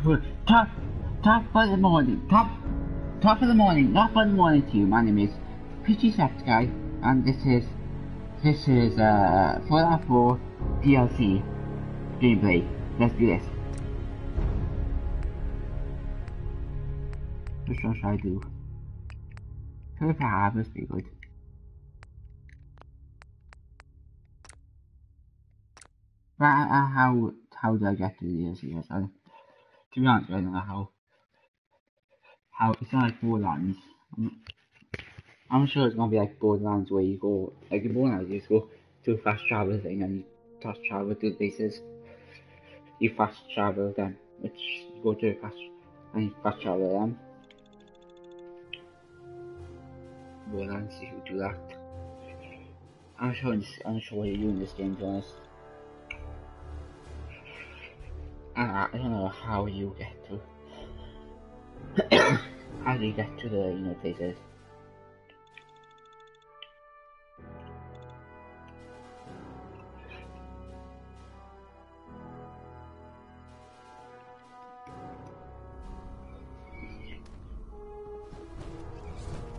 top, top of the morning, top of the morning, not for the morning to you. My name is Pitchy Soft Guy, and this is Fallout 4 DLC gameplay. Let's do this. Which one should I do? If I have, must be good. But how do I get to the DLC? To be honest, I don't know how it's not like Borderlands. I'm sure it's gonna be like Borderlands where you go like in Borderlands you just go to a fast travel thing and you fast travel to places. You fast travel them, which you go to a fast travel them. Borderlands you do that. I'm sure what you do in this game, to be honest. I don't know how you get to how do you get to the places.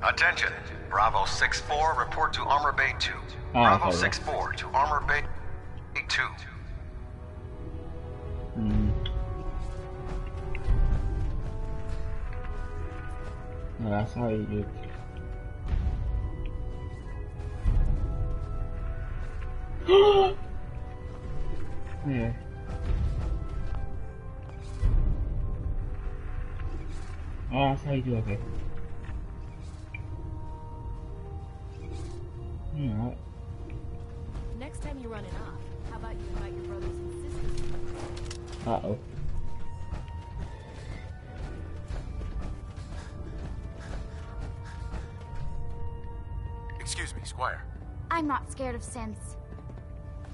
Attention, Bravo 6-4, report to Armor Bay 2. Bravo 6-4 to Armor Bay 2. No, that's how you do it. Yeah. Oh, that's how you do it, okay. Alright. Next time you run it off, how about you invite your brothers and sisters? Uh-oh. Excuse me, Squire. I'm not scared of synths.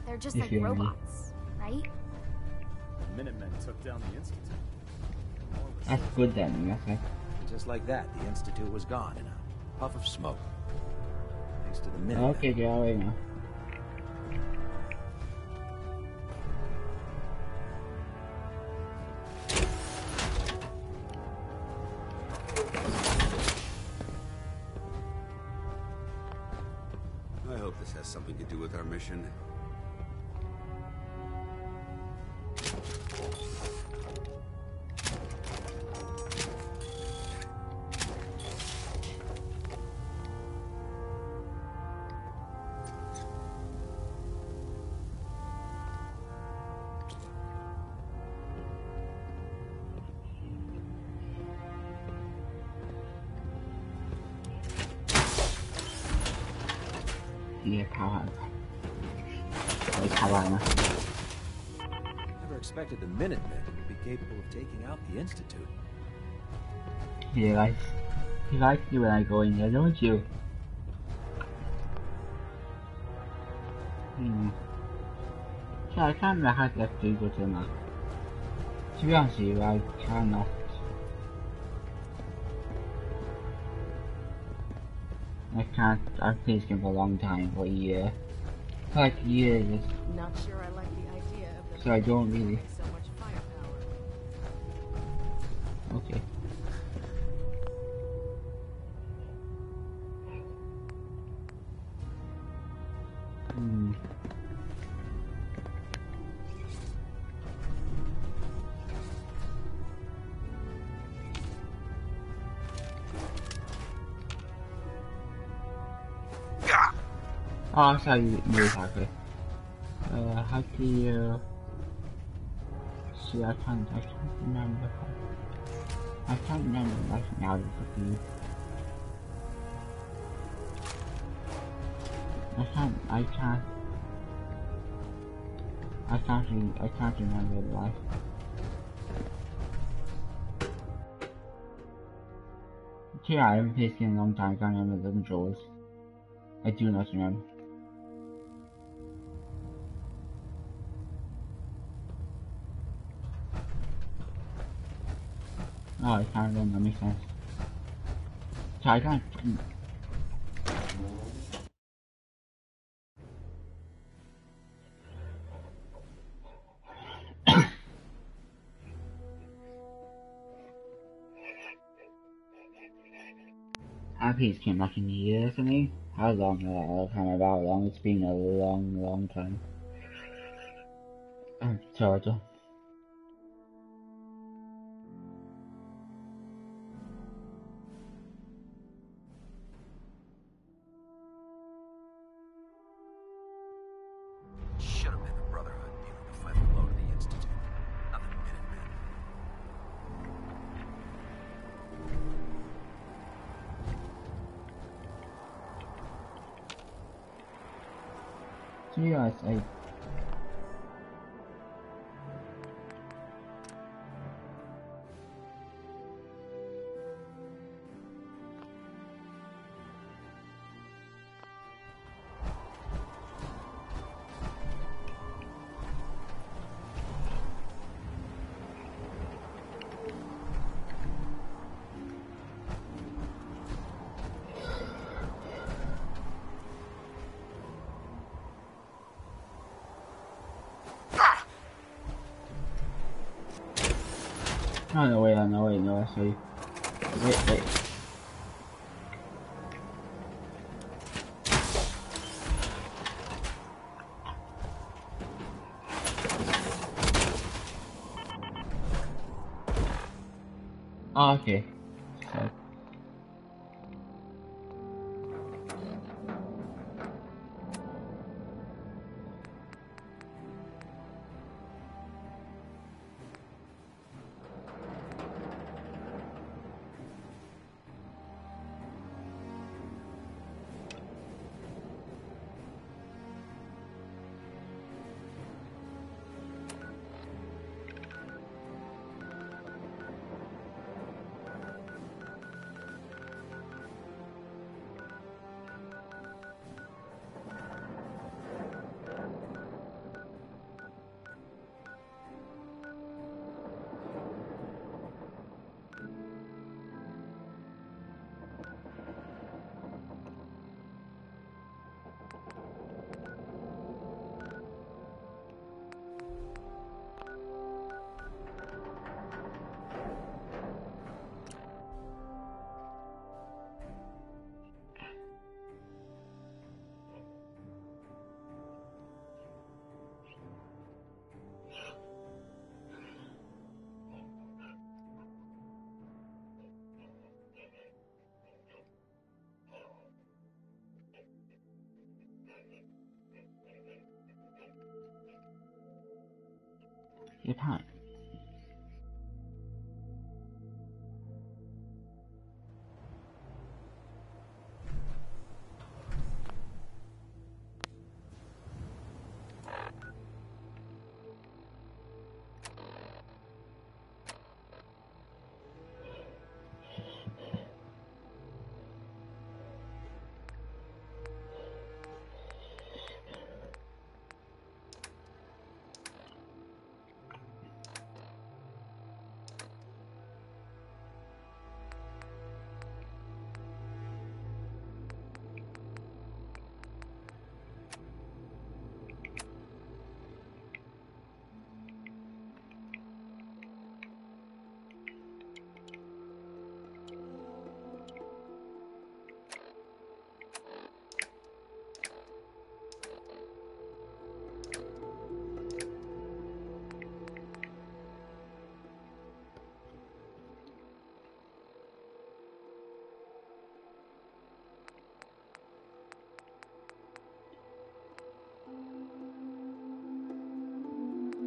They're just like robots, right? The Minutemen took down the Institute. That's good then, that's it. Just like that, the Institute was gone in a puff of smoke. Thanks to the Minutemen. Okay, get away now. I hope this has something to do with our mission. Yeah, power. Power. Never expected the Minutemen would be capable of taking out the Institute. You like me when I go in there, don't you? So I can't remember how to actually go to the map. To be honest with you, I cannot. I can't. I've played this game for a long time, for a year. Like years. Not sure I like the idea of the So I don't really. so much firepower. Okay. Oh, that's how you attack it. How do you... See, I can't remember. I can't remember right now the fucking... I can't remember the life. Yeah, I haven't played this game in a long time, I can't remember the controls. I do not remember. Oh, I can't remember, that makes sense. So I can't... think it's been like a year for me. How long? I can't remember how long. It's been a long time. Georgia. Should have been the Brotherhood dealing the final blow to the Institute, not the Minutemen. To be honest, oh no wait, no, actually. Wait. Oh, okay. So. Your time.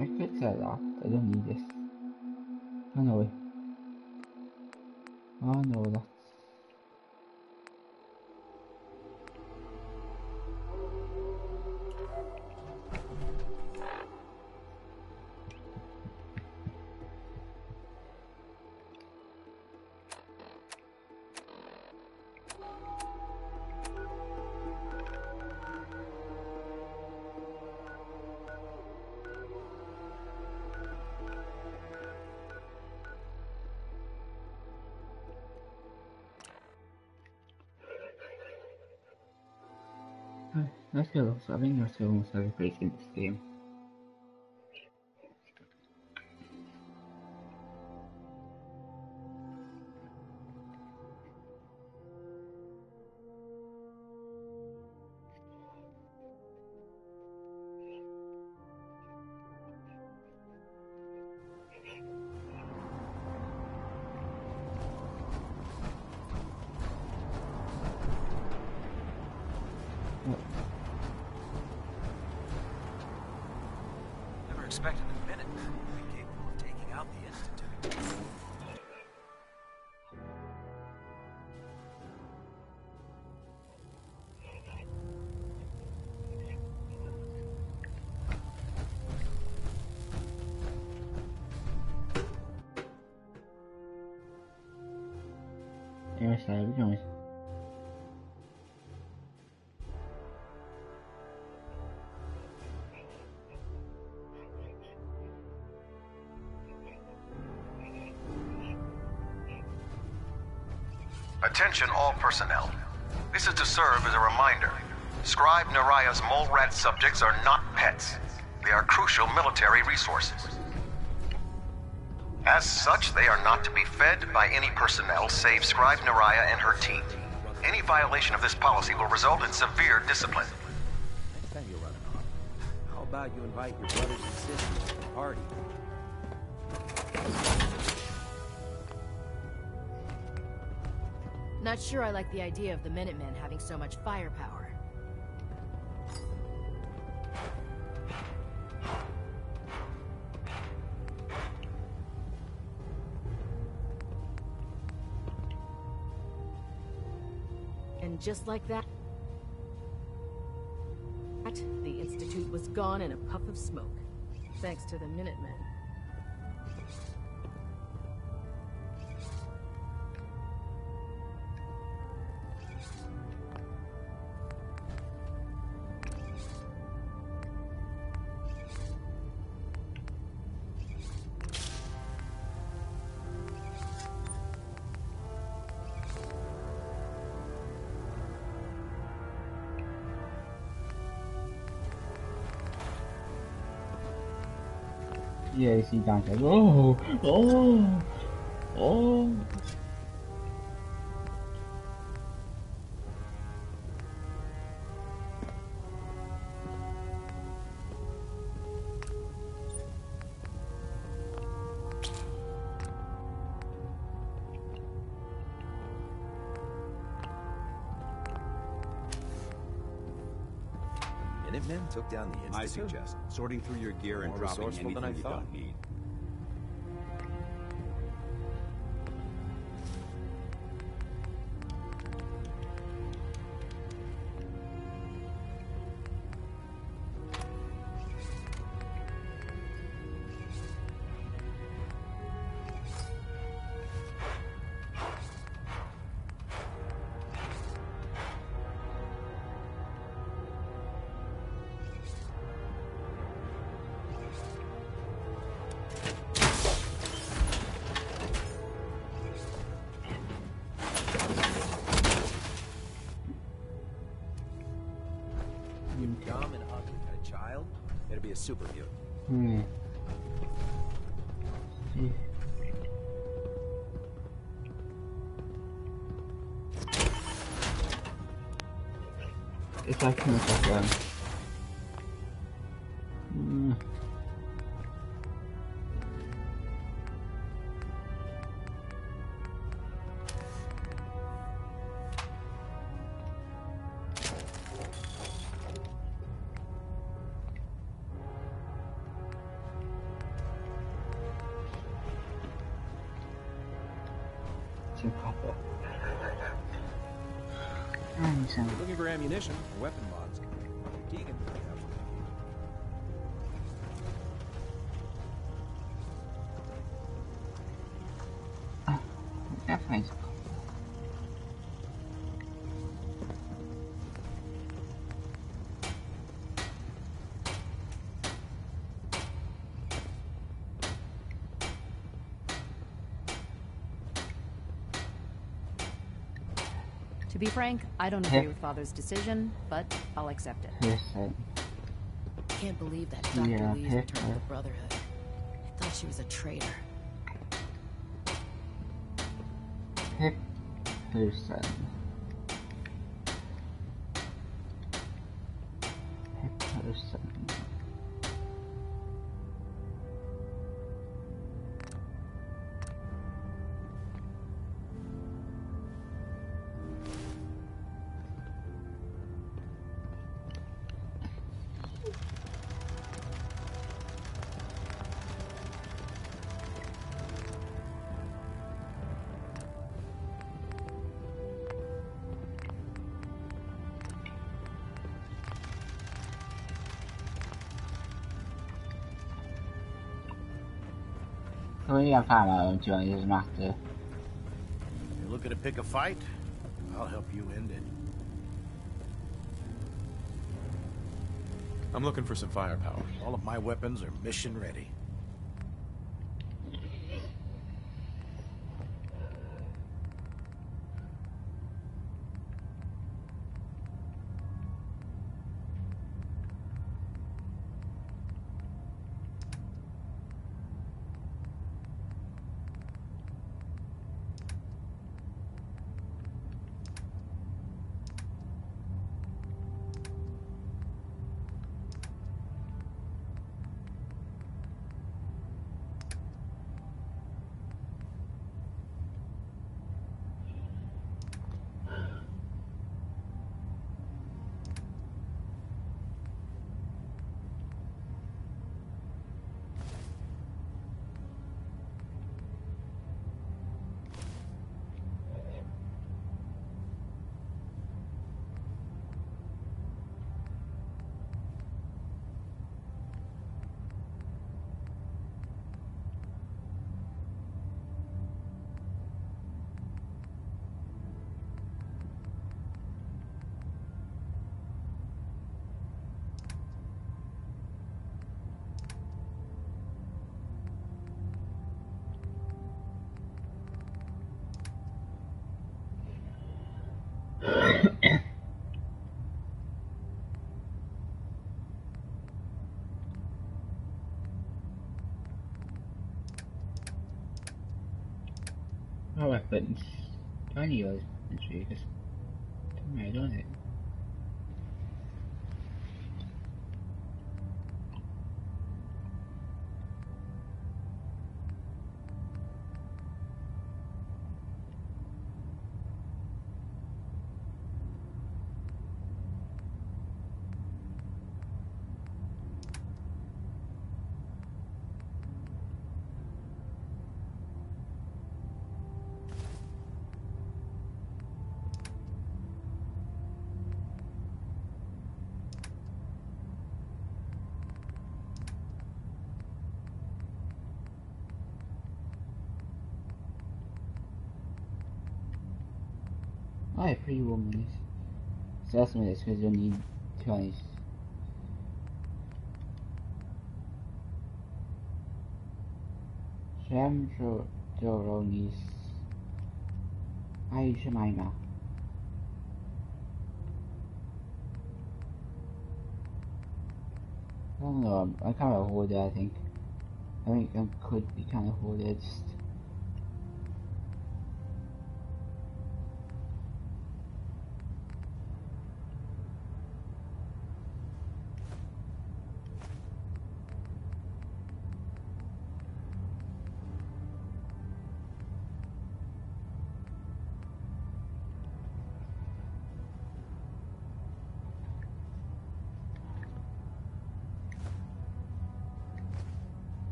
I could sell that. I don't need this. Oh no. Oh no, that's... Let's go. So I think there's almost every place in this game. Never expected the Minutemen to be capable of taking out the Institute. Eu saio de onde? Attention all personnel. This is to serve as a reminder. Scribe Naraya's mole rat subjects are not pets. They are crucial military resources. As such, they are not to be fed by any personnel save Scribe Naraya and her team. Any violation of this policy will result in severe discipline. Next time you're running off, how about you invite your brothers and sisters to the party? Not sure I like the idea of the Minutemen having so much firepower. And just like that, the Institute was gone in a puff of smoke, thanks to the Minutemen. Yeah, you see Dante. Oh, oh, oh. Minutemen took down the Institute? I suggest sorting through your gear and More dropping resourceful anything than I you thought. don't need. Dumb and ugly. Got a child? Better be a super mutant. See. It's like kind of like copper. And some Looking for ammunition or weapon mods. Dr. Deegan might have one. definitely. To be frank, I don't agree with Father's decision, but I'll accept it. Yes, and Can't believe that Dr. Yeah, Lee's pick returned to her. the Brotherhood. I thought she was a traitor. pick person. Pick person. Luckily, I found my own too, and it doesn't matter. You're looking to pick a fight? I'll help you end it. I'm looking for some firepower. All of my weapons are mission ready. My weapons. Do I need those weapons for you? Because don't matter, don't it? I have pretty woman. So that's what it is, because you'll need twice. Shem Joronis. Ay, Shemaina. I don't know, I can't afford it, I think. I think I could be kind of afforded.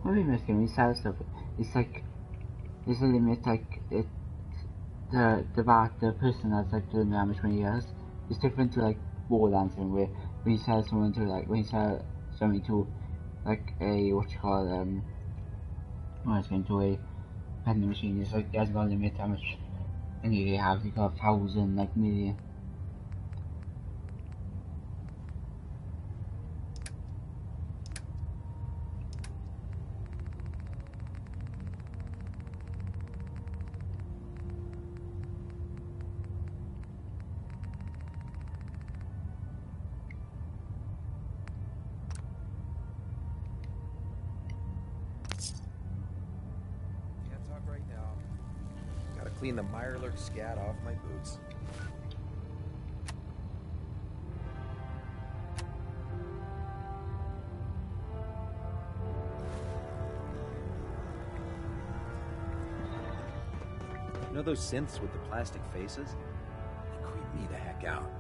What we must get sad stuff. It's like there's a limit, like the person that's like doing the damage 20 years. It's different to like Borderlands where when you sell someone to like when you sell something to like a what you call well, it's going to a vending machine. It's like there's no limit how much money they have. They got 1,000 like million. Clean the Mirelurk scat off my boots. You know those synths with the plastic faces? They creep me the heck out.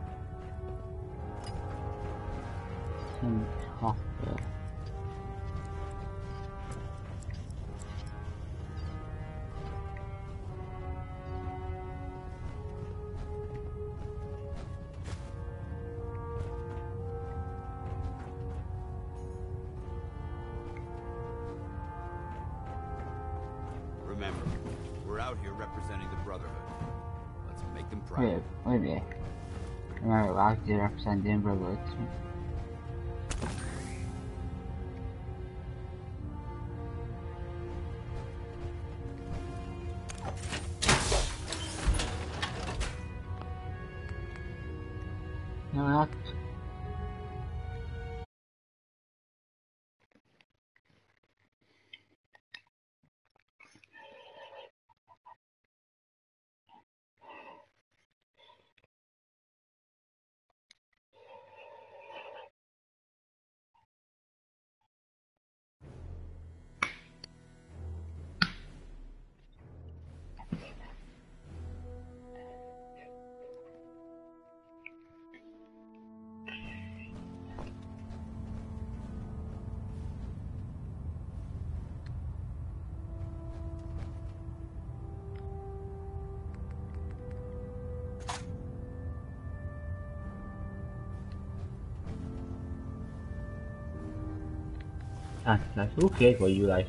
We're out here representing the Brotherhood. Let's make them proud. Wait a minute. Am I allowed to represent the Brotherhood? No, not. That's okay for you, like.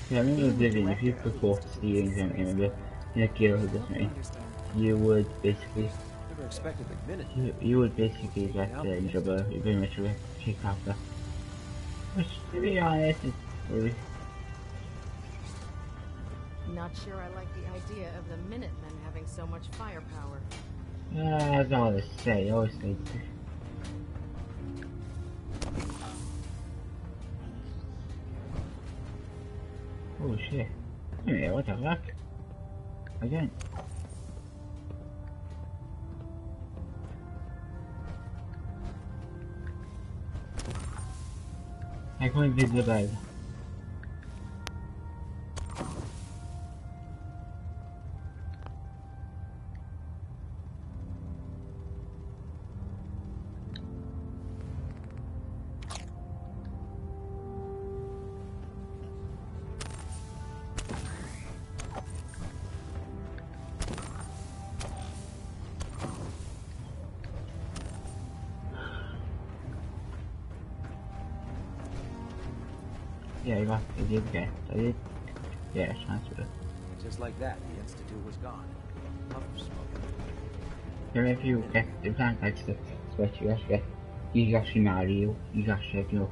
Yeah, I remember Oblivion, if you put forth stealing something in a guild or something, you would basically you would basically get in trouble. You very much would kick after. Which, to be honest, is really. Not sure I like the idea of the Minutemen having so much firepower. That's all I say. I always say. Oh shit. Yeah, what the fuck? Again. I can't visit the bed. Yeah, you got it. You did get it. Yeah, transfer. Just like that, the Institute was gone. Puff of smoke. Then if you get the plant like the switch, you actually marry you actually have your.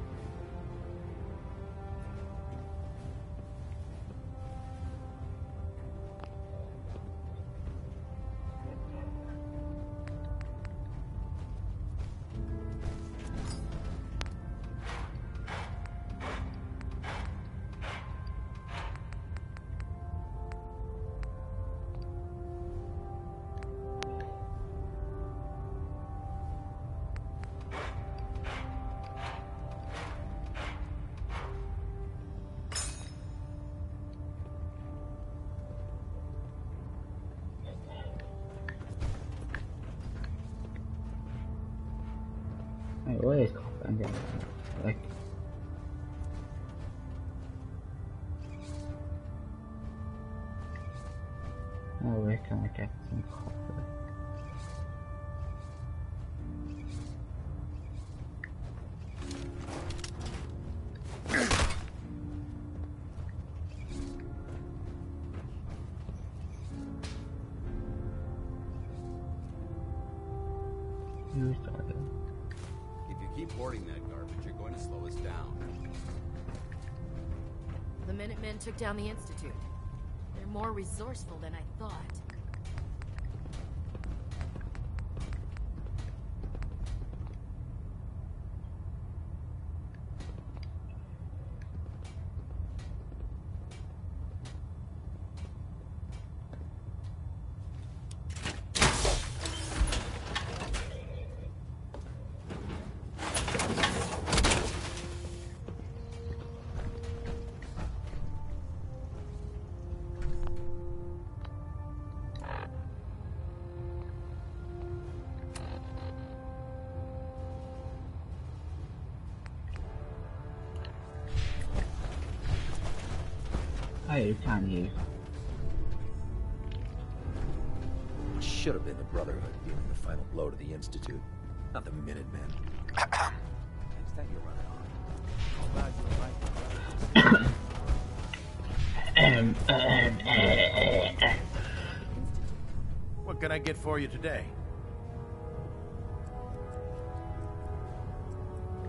Wait, what is coffee? Like. Oh, where can I get some coffee? You started. If you keep hoarding that garbage, you're going to slow us down. The Minutemen took down the Institute. They're more resourceful than I thought. You can't use. It should have been the Brotherhood dealing the final blow to the Institute, not the Minutemen. Next time you're running on. What can I get for you today?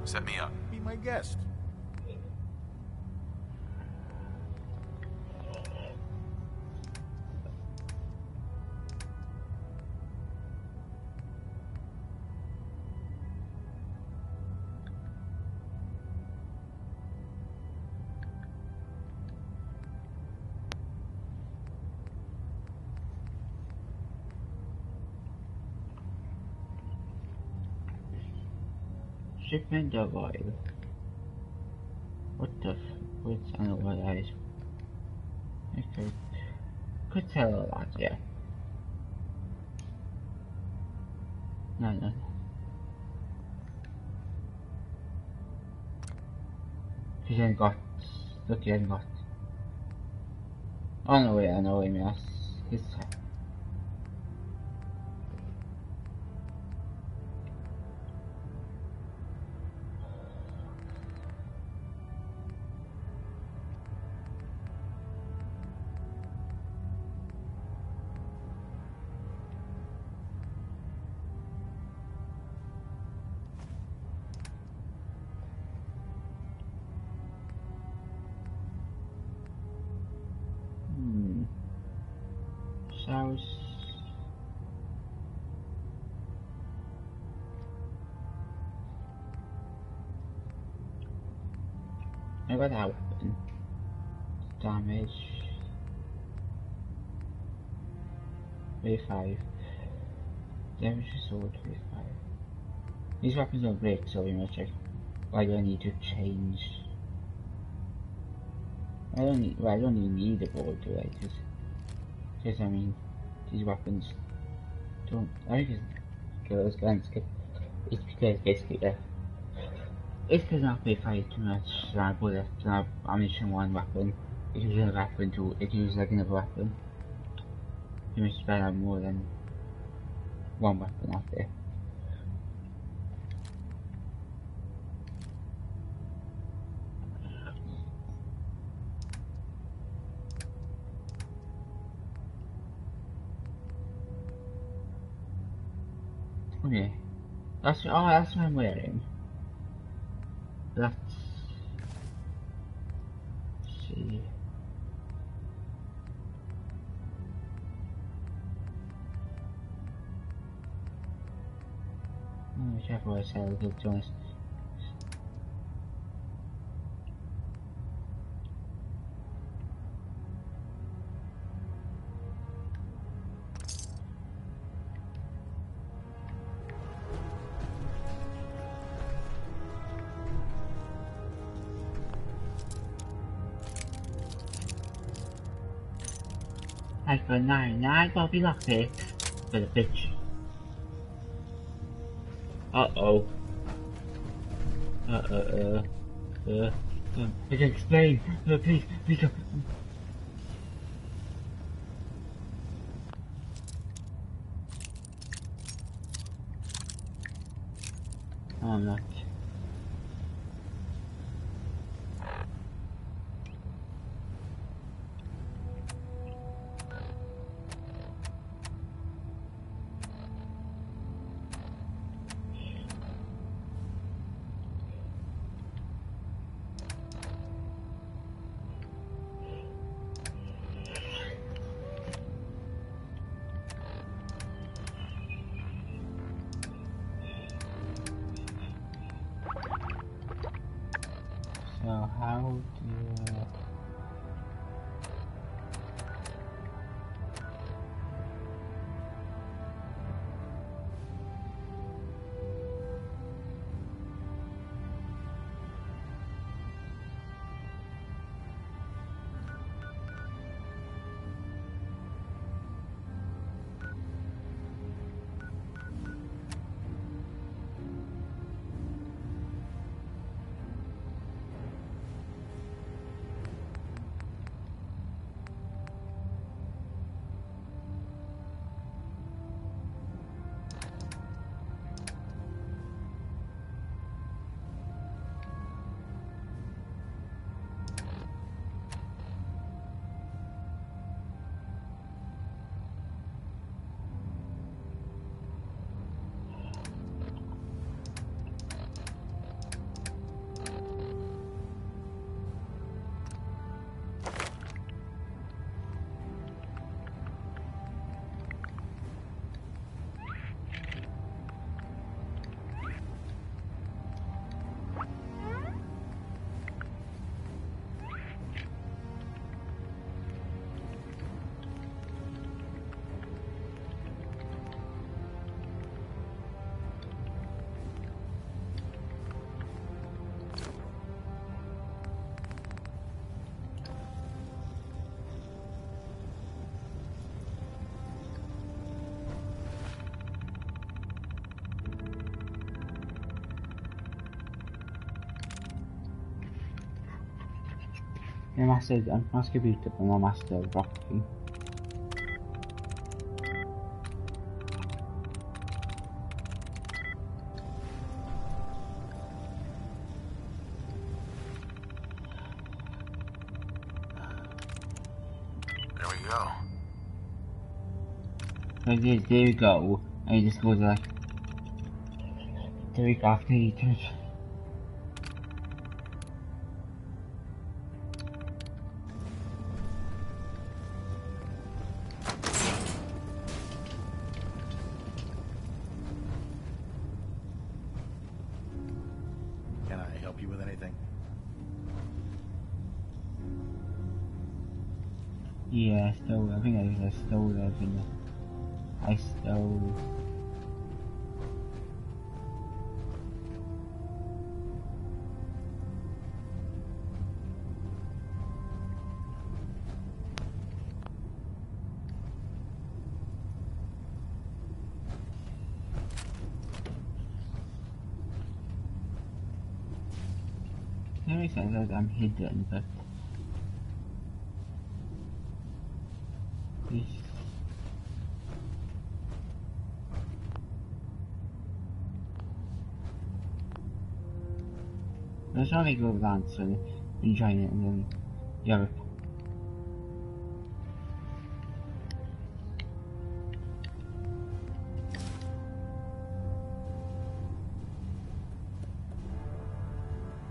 Set me up. Be my guest. Shipment of oil. What the f... What's I don't know what that is. Okay. Could tell a lot, yeah. No. He ain't got... Look, he ain't got... Oh no, wait, I know him, that's... His... South... I got that weapon. Damage... 35. Damage to sword 35. These weapons don't break, so we must check why do I need to change. I don't even need a board, do I? Because I mean, these weapons don't. I think it's those guns. It's because basically, it's because not be fight too much. Bullets, ammunition, one weapon. It uses a weapon to. It uses like another weapon. You must spread out more than one weapon out there. Okay, that's what I'm wearing. Let's see. Be careful what I say, to be honest. I got 9, I gotta be lucky for the bitch. Uh-oh. I can explain. Please don't. Oh, I'm not. Jag måste byta på någon master rocking. There we go. So there we go. And it just goes like 3 after each. Can I help you with anything? Yeah, I stole. I think I stole everything. I stole. That makes sense that I'm hidden, but this. There's only go glance when you join it and then you have it.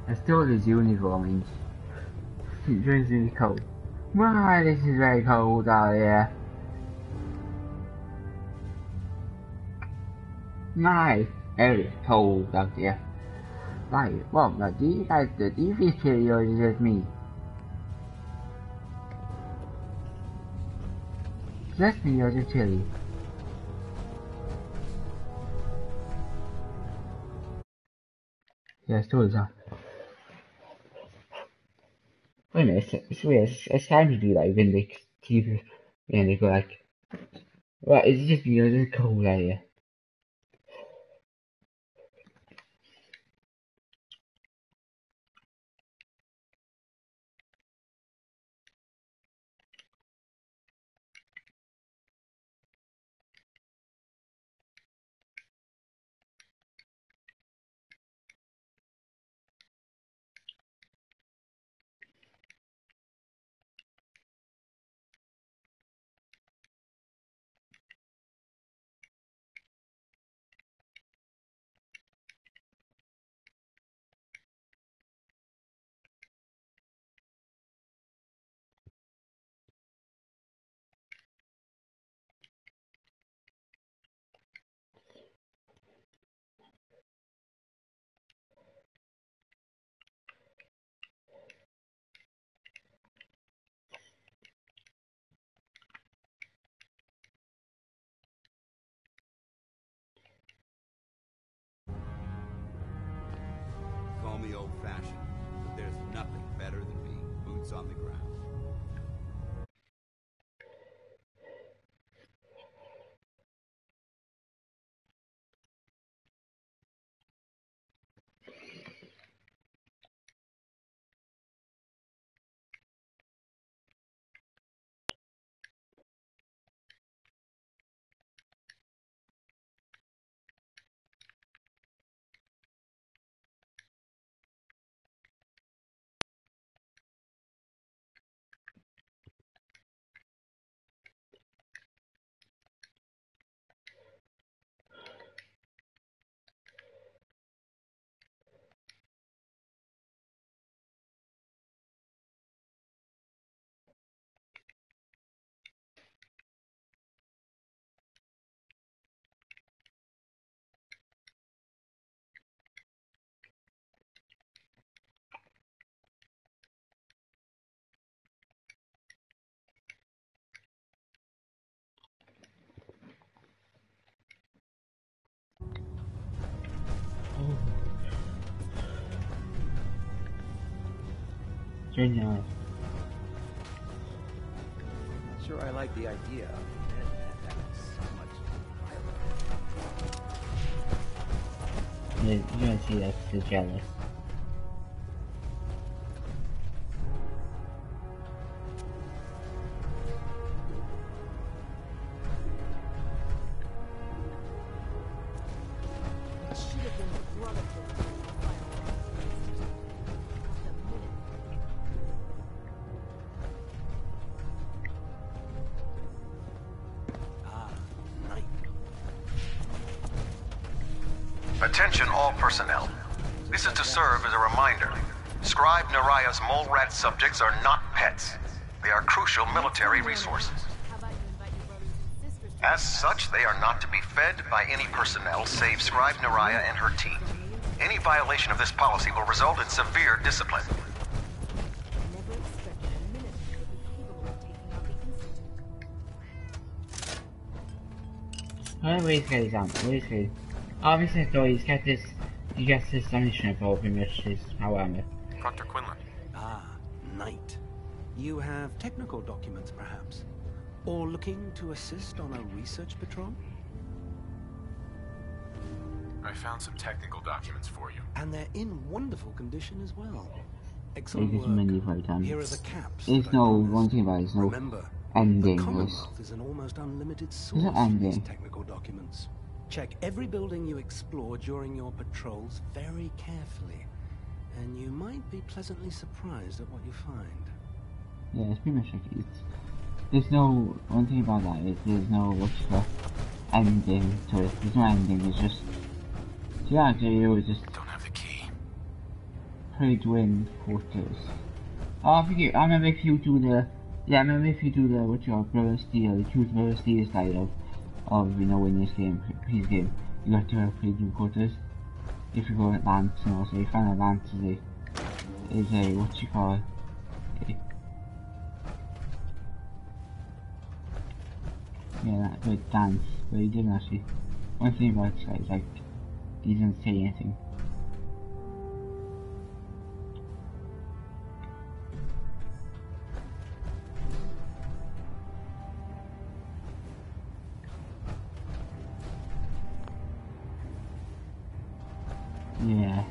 I stole his uniform. It's really cold. Wow, this is very cold out here. Nice, very cold out here. Right, well, now do you guys do you feel chilly or is it just me? Just me or just chilly? Yeah, it's totally on. Wait a minute, it's weird, it's time to do that when they keep it and they go like, well, it's just me or is it cold out here? Call me old-fashioned, but there's nothing better than being boots on the ground. Genius. Not sure I like the idea of the Minutemen having so much violence. You're gonna see that's the jealous. Attention all personnel. This is to serve as a reminder. Scribe Naraya's mole rat subjects are not pets. They are crucial military resources. How about you invite your brothers and sisters to As such, they are not to be fed by any personnel save Scribe Naraya and her team. Any violation of this policy will result in severe discipline. never expected a minute would be capable of taking out the Institute. Where is he on? Where is he? Obviously, so he gets this ammunition for him, which is how am I? Dr. Quinlan. Ah, Knight. You have technical documents, perhaps? Or looking to assist on a research patrol? I found some technical documents for you. And they're in wonderful condition as well. Excellent It is work. many items. Here are the caps. There's that I no promised. one thing about it, there's no Remember, ending. the This. Commonwealth is an almost unlimited There's source no for these ending. technical documents. Check every building you explore during your patrols very carefully, and you might be pleasantly surprised at what you find. Yeah, it's pretty much like it. There's no one thing about that is there's no what's the ending to it. There's no ending. It's just yeah, you was just Don't have the key. Predwin quarters. Oh, I forget. I remember if you do the what you call Brother Steel, the choose Brother Steel style of you know in this game, his game, you got to have Predwin quarters. If you go at Lance, you know, so you find a Lance is a what you call. Yeah, that good dance, but he didn't actually. One thing about it is like, he didn't say anything. Yeah.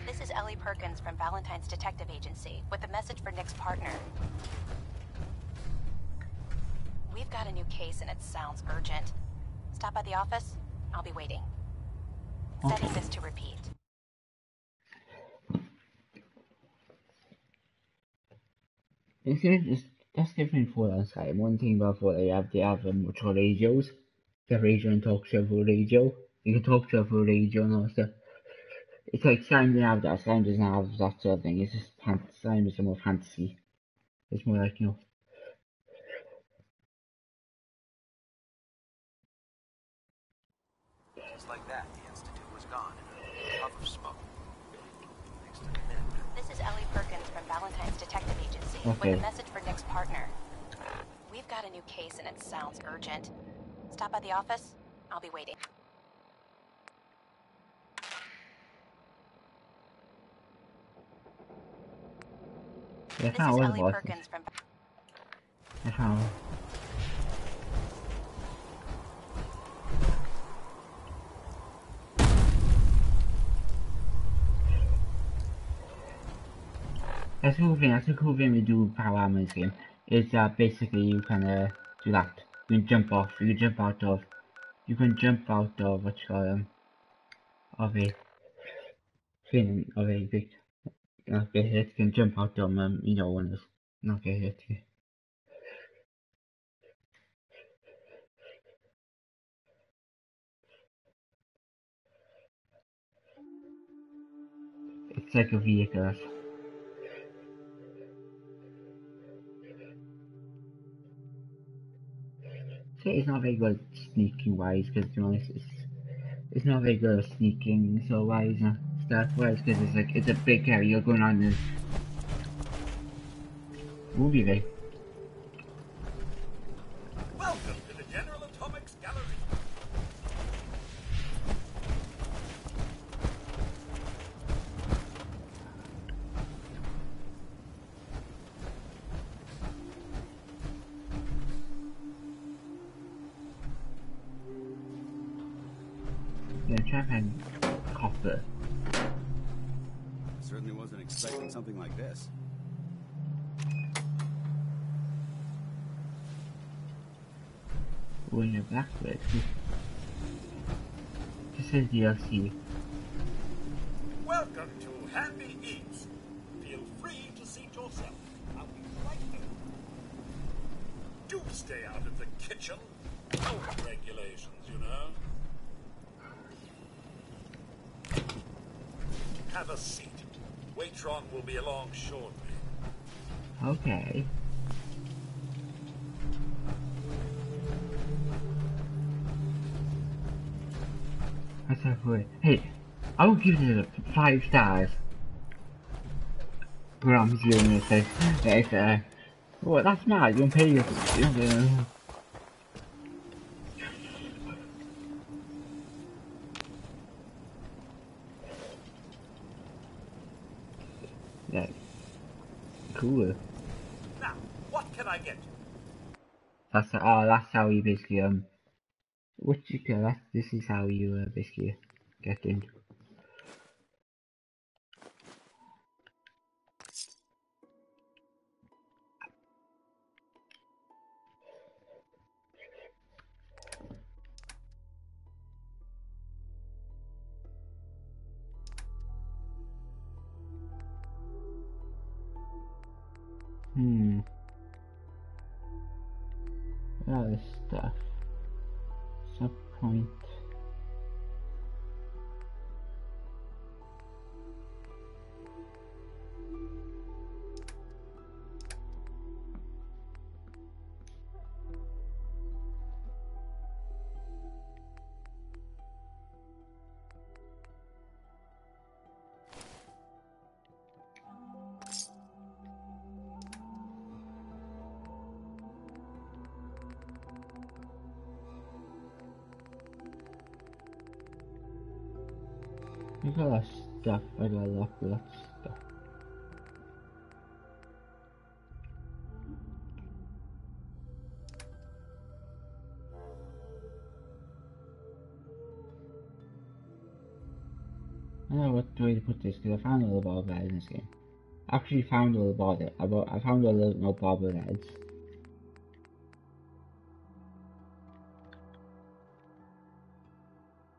This is Ellie Perkins from Valentine's Detective Agency with a message for Nick's partner. We've got a new case and it sounds urgent. Stop by the office. I'll be waiting. Setting this to repeat. That's different for us. Like, one thing about for they have what's called radios. The radio and talk show for radio. You can talk to her for radio and all stuff. It's like Slime didn't have that. Slime doesn't have that sort of thing. It's just Slime is more fantasy. It's more like, you know. Just like that, the Institute was gone in a puff of smoke. Thanks to the This is Ellie Perkins from Valentine's Detective Agency Okay. with a message for Nick's partner. We've got a new case and it sounds urgent. Stop by the office. I'll be waiting. Yeah, This I is can't Ellie worry Perkins from. I can't. That's the cool thing we do with Power Armor in this game, is that basically you can do that. You can jump off, you can jump out of what you call of a thing, of a big, not get hit, you can jump out of you know, one of those, not get hit. It's like a vehicle. So it's not very good sneaking wise, because to be honest, it's not very good at sneaking so wise and stuff wise, because it's like it's a big area you're going on this movie day. Welcome to the General Atomics Gallery. I'm trying to find copper. Certainly wasn't expecting something like this. When you're backwards. This is DLC. Welcome to Happy Eats. Feel free to seat yourself. I'll be right there. Do stay out of the kitchen. No regulations, you know. Have a seat. Waitron will be along shortly. Okay. That's so cool. Hey, I will give it 5 stars. But I'm doing this. It's well, that's mad. You don't pay your. Yeah. Cool. Now, what can I get? That's how you basically what you call this is how you basically get in. All this stuff. Sub point. I got a lot of stuff. I got a lot of stuff. I don't know what way to put this because I found all the bobbleheads in this game. I actually found all the bobbleheads. I found all the no bobbleheads.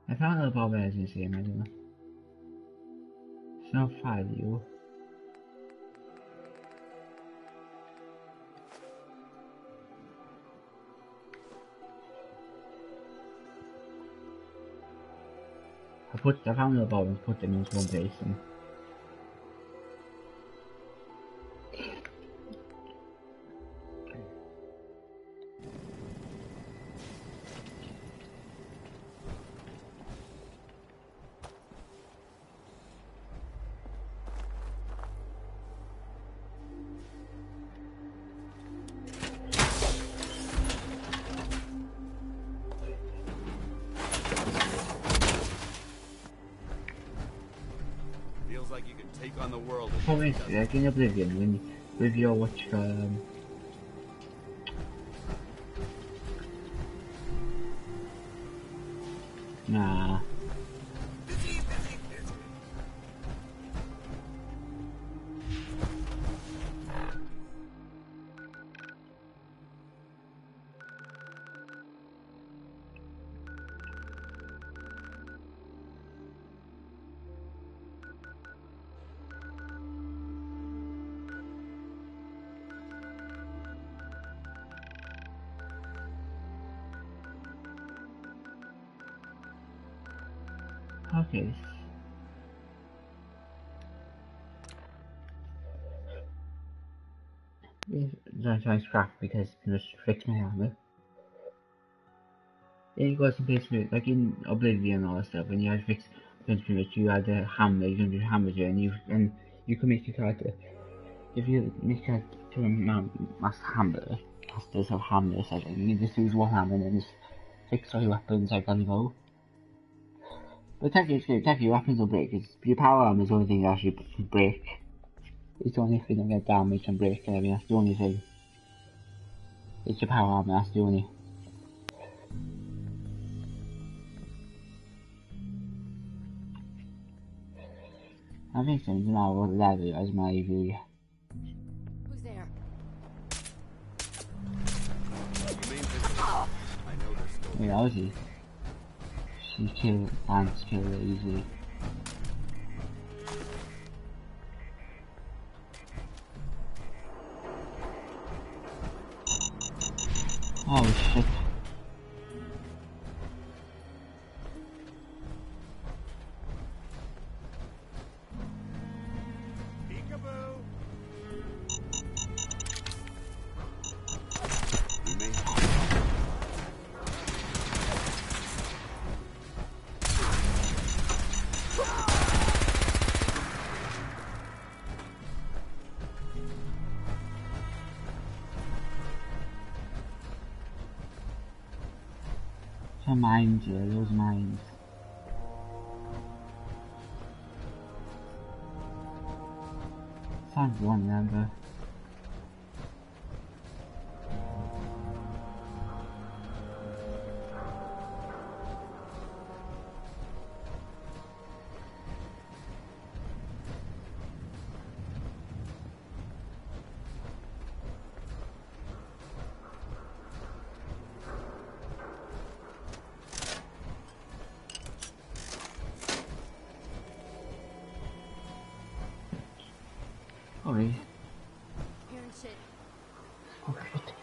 I found all the bobbleheads in this game. I don't know. It's no value. I found the bob and put them into one place and Like you can take on the world. Like in Oblivion, when you, with your nah. Okay. Don't try to scrap because it can just fix my hammer. Then you got some basically like in Oblivion and all that stuff, when you had to fix pretty much you had a hammer, you can do hammers and you can make your character. If you make a character to a mass hammer, masters have hammers, I think you can just use one hammer and then just fix all your weapons like on the go. But technically weapons will break, it's your power armor is the only thing that actually break. It's the only thing that get damaged and break, I mean that's the only thing. It's your power armor, that's the only. I think something about leather as my view. Who's there? Yeah, obviously. She killed Lance killed her easily. Oh shit. Some mines here, those mines. Sounds one number. Sorry. Hearing shit. Oh shit.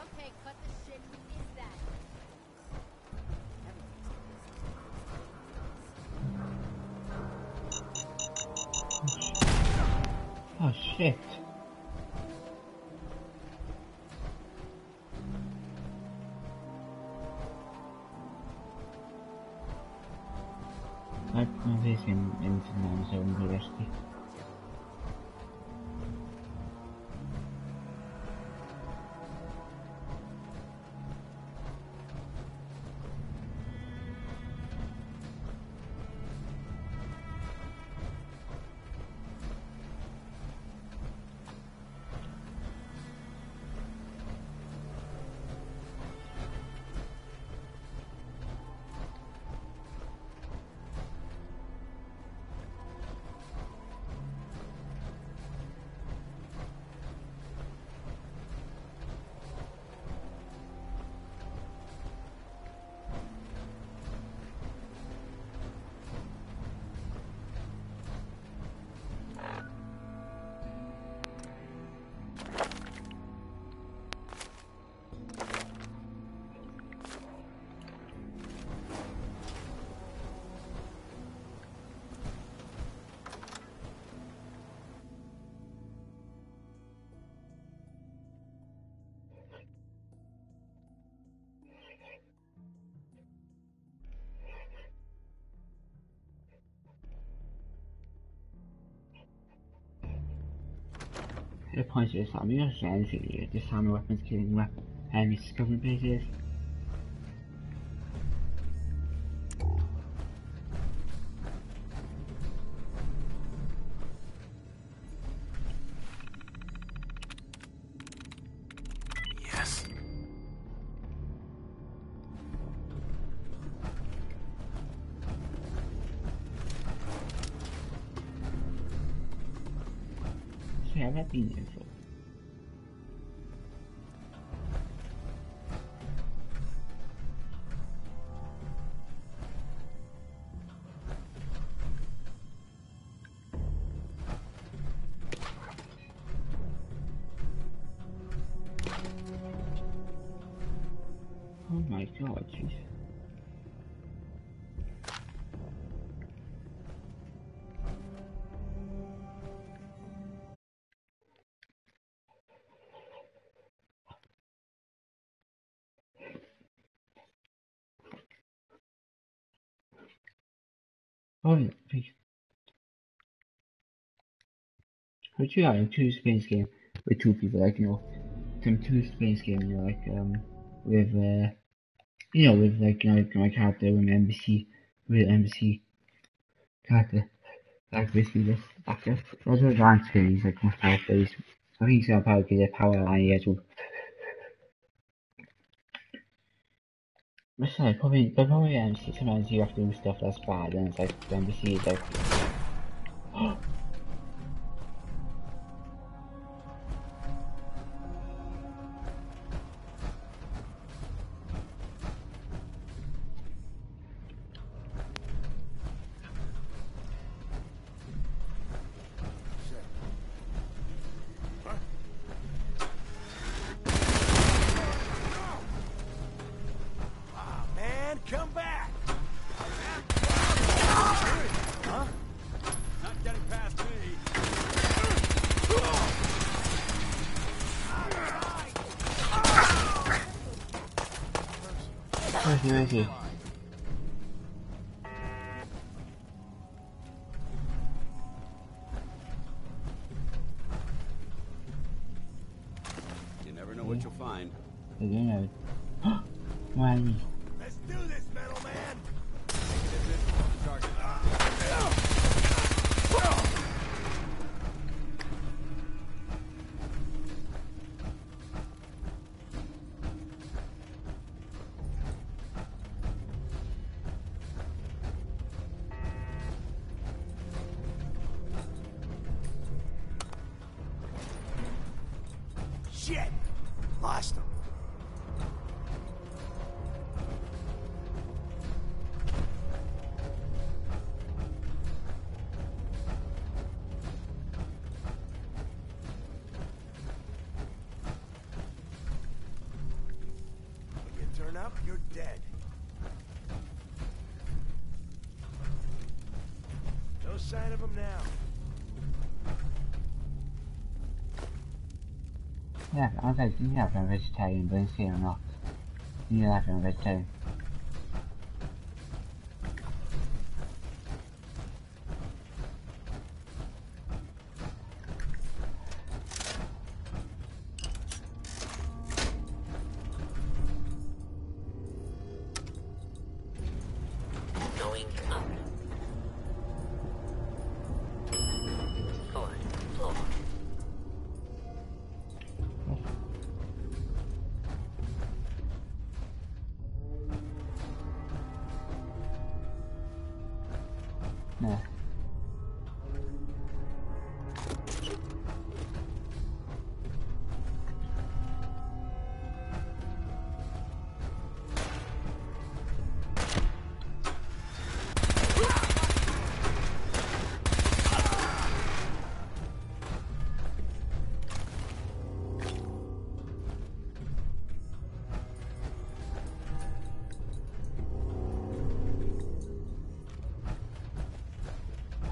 Okay, cut the shit. Who is that? Oh shit. Like my face in so interesting. The point is, I'm not saying anything, just how many weapons killing enemies discovering places. Yes. So have I been here for? Oh my god, jeez. Oh yeah, please. Would you have a two space game with two people, like, you know, some two space game, you know, like, with, you know, with, like, you know, like my character with NBC, with NBC character, like, basically this, like this. Those are advanced games, like, most characters, I think he's gonna probably get a power line here too. But so probably sometimes you have to do stuff that's bad and it's like then we see like Come back! Huh? Not getting past me. Where is he? You never know what you'll find. I don't know. Why me? Let's do this, metal man! Shit! Lost him. Turn up, you're dead. No sign of him now. Yeah, I was like, you have been vegetarian, but it's here or not. You have been vegetarian. Yeah.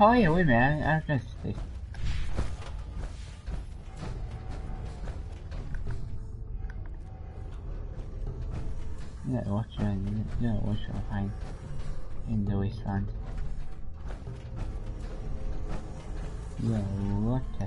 Oh yeah, wait a minute, I just yeah, what should I find in the wasteland? Yeah, what the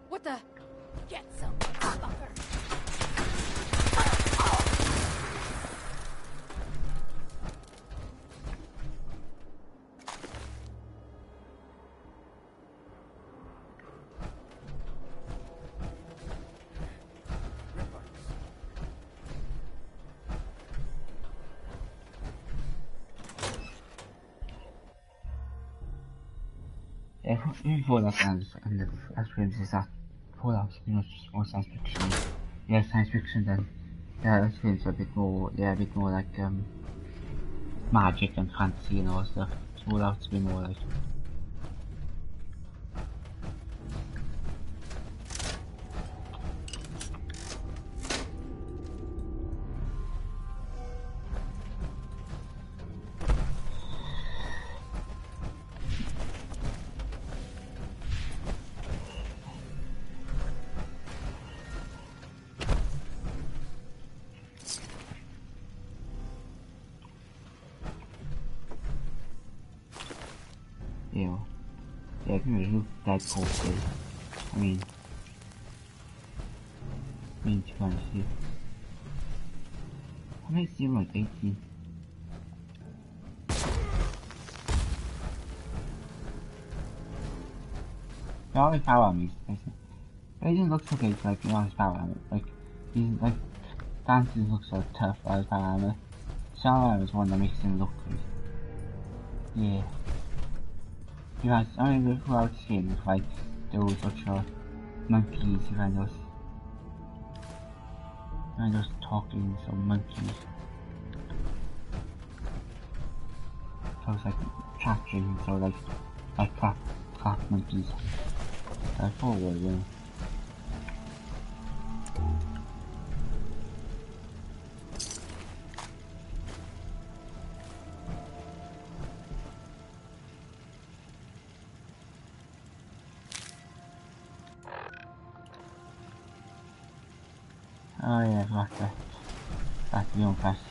What the? Get some, fucker. yeah, even Fallout and the experience is that Fallout is much more science fiction. Yeah, science fiction then. Yeah, experience a bit more like magic and fantasy and all stuff. Fallout's a bit more like Yeah, yeah, I think there's no Deadpool face. I mean, to be honest with you. I might seem like 18. The only power armor is decent. But he doesn't look so big, like, you know, his power armor. Like, he's, like, Dances looks so tough by his power armor. Shadow is one that makes him look good. Yeah. You guys, I mean, look without skin, like, those actual monkeys, kind of talking, some monkeys. So it's like catching, so like clap monkeys. They're forward, yeah. Oh yeah, that's the young fast.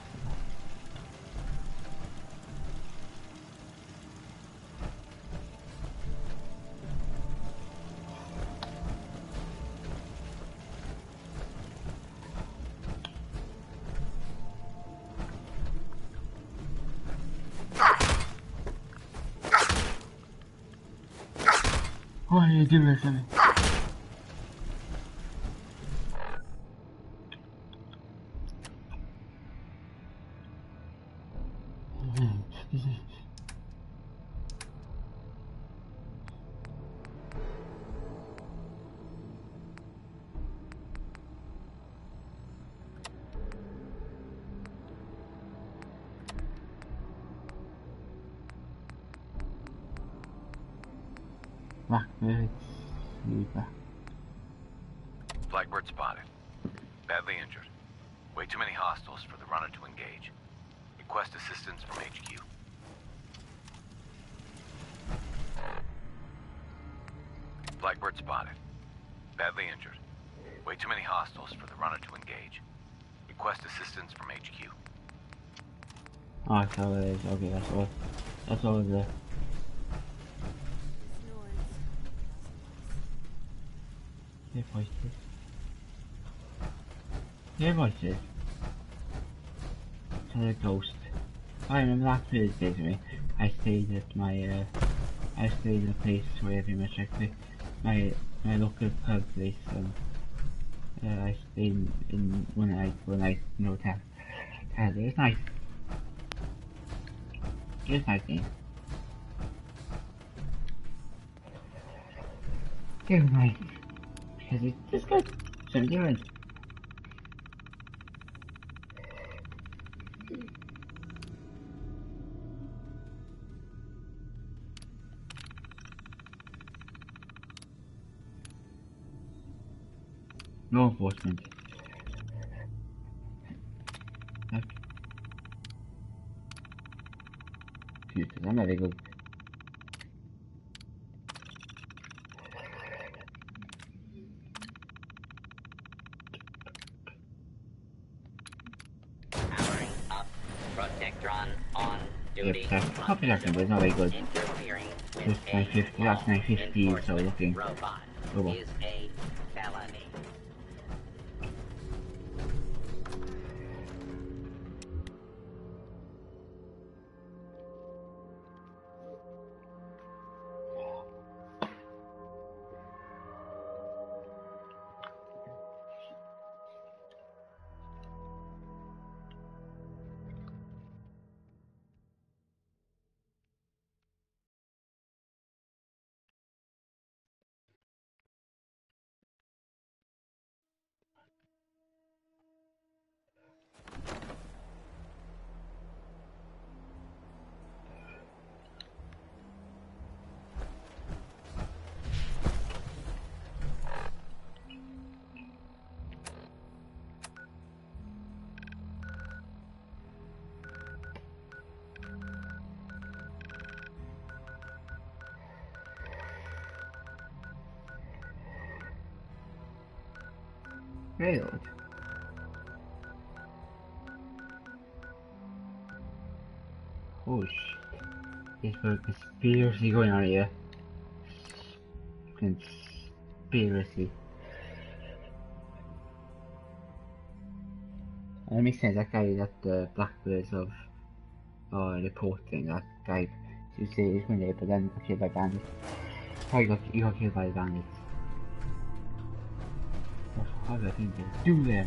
What are you doing to me? Blackbird sleeper. Blackbird spotted. Badly injured. Way too many hostiles for the runner to engage. Request assistance from HQ. Blackbird spotted. Badly injured. Way too many hostiles for the runner to engage. Request assistance from HQ. Oh, that's all it is. Okay, that's all it is. Yeah, voices. Yeah, voices. To the ghost. I remember that Thursday to me. I stayed at my I stayed in a place where pretty much like my local pub place, I stayed in one night in a hotel. It was nice. It was nice game. It was nice. Because it's just good. Something different. Law enforcement. Computers, I'm very good. Powering up. Protectron on duty. Yep, that's copy action, but it's not very good. Just 950, that's 950, so looking. Robot is a felony. Railroad. Oh shit. There's a conspiracy going on here. Conspiracy. It makes sense, that guy that the Blackbirds of reporting, that guy, you say he's going there, but then he got killed by bandits. How he got killed by bandits? How do I think they do there?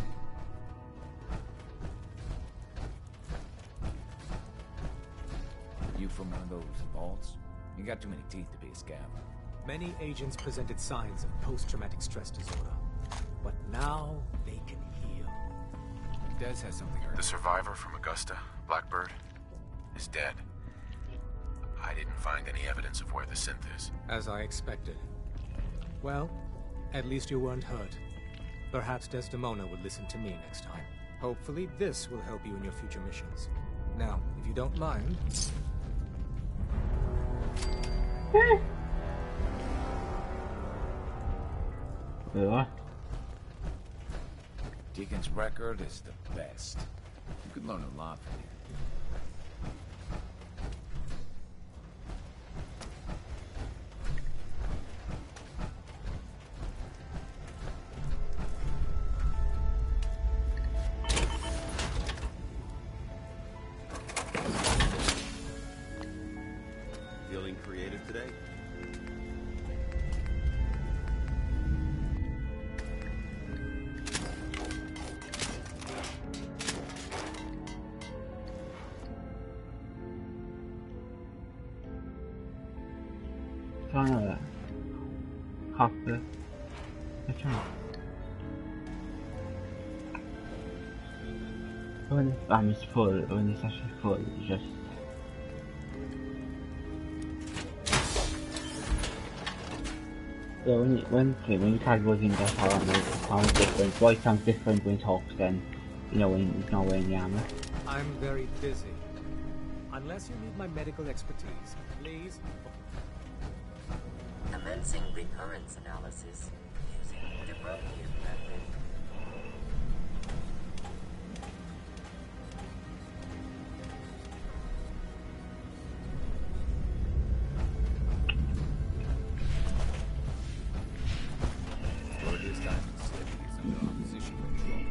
You from one of those vaults? You got too many teeth to be a scab. Many agents presented signs of post-traumatic stress disorder, but now they can heal. Des has something urgent. The survivor from Augusta, Blackbird, is dead. I didn't find any evidence of where the synth is. As I expected. Well, at least you weren't hurt. Perhaps Desdemona will listen to me next time. Hopefully this will help you in your future missions. Now, if you don't mind... Yeah. Deacon's record is the best. You could learn a lot from here. Feeling creative today? Copper. Which one? When the RAM is full, when it's actually full, it's just... Yeah, when you try goes in, that's how sounds different. Voice sounds different when it talks then, you know, when he's not wearing the armor. I'm very busy. Unless you need my medical expertise, please. Commencing recurrence analysis using de Broglie's method. Broglie's diamond city is under opposition control.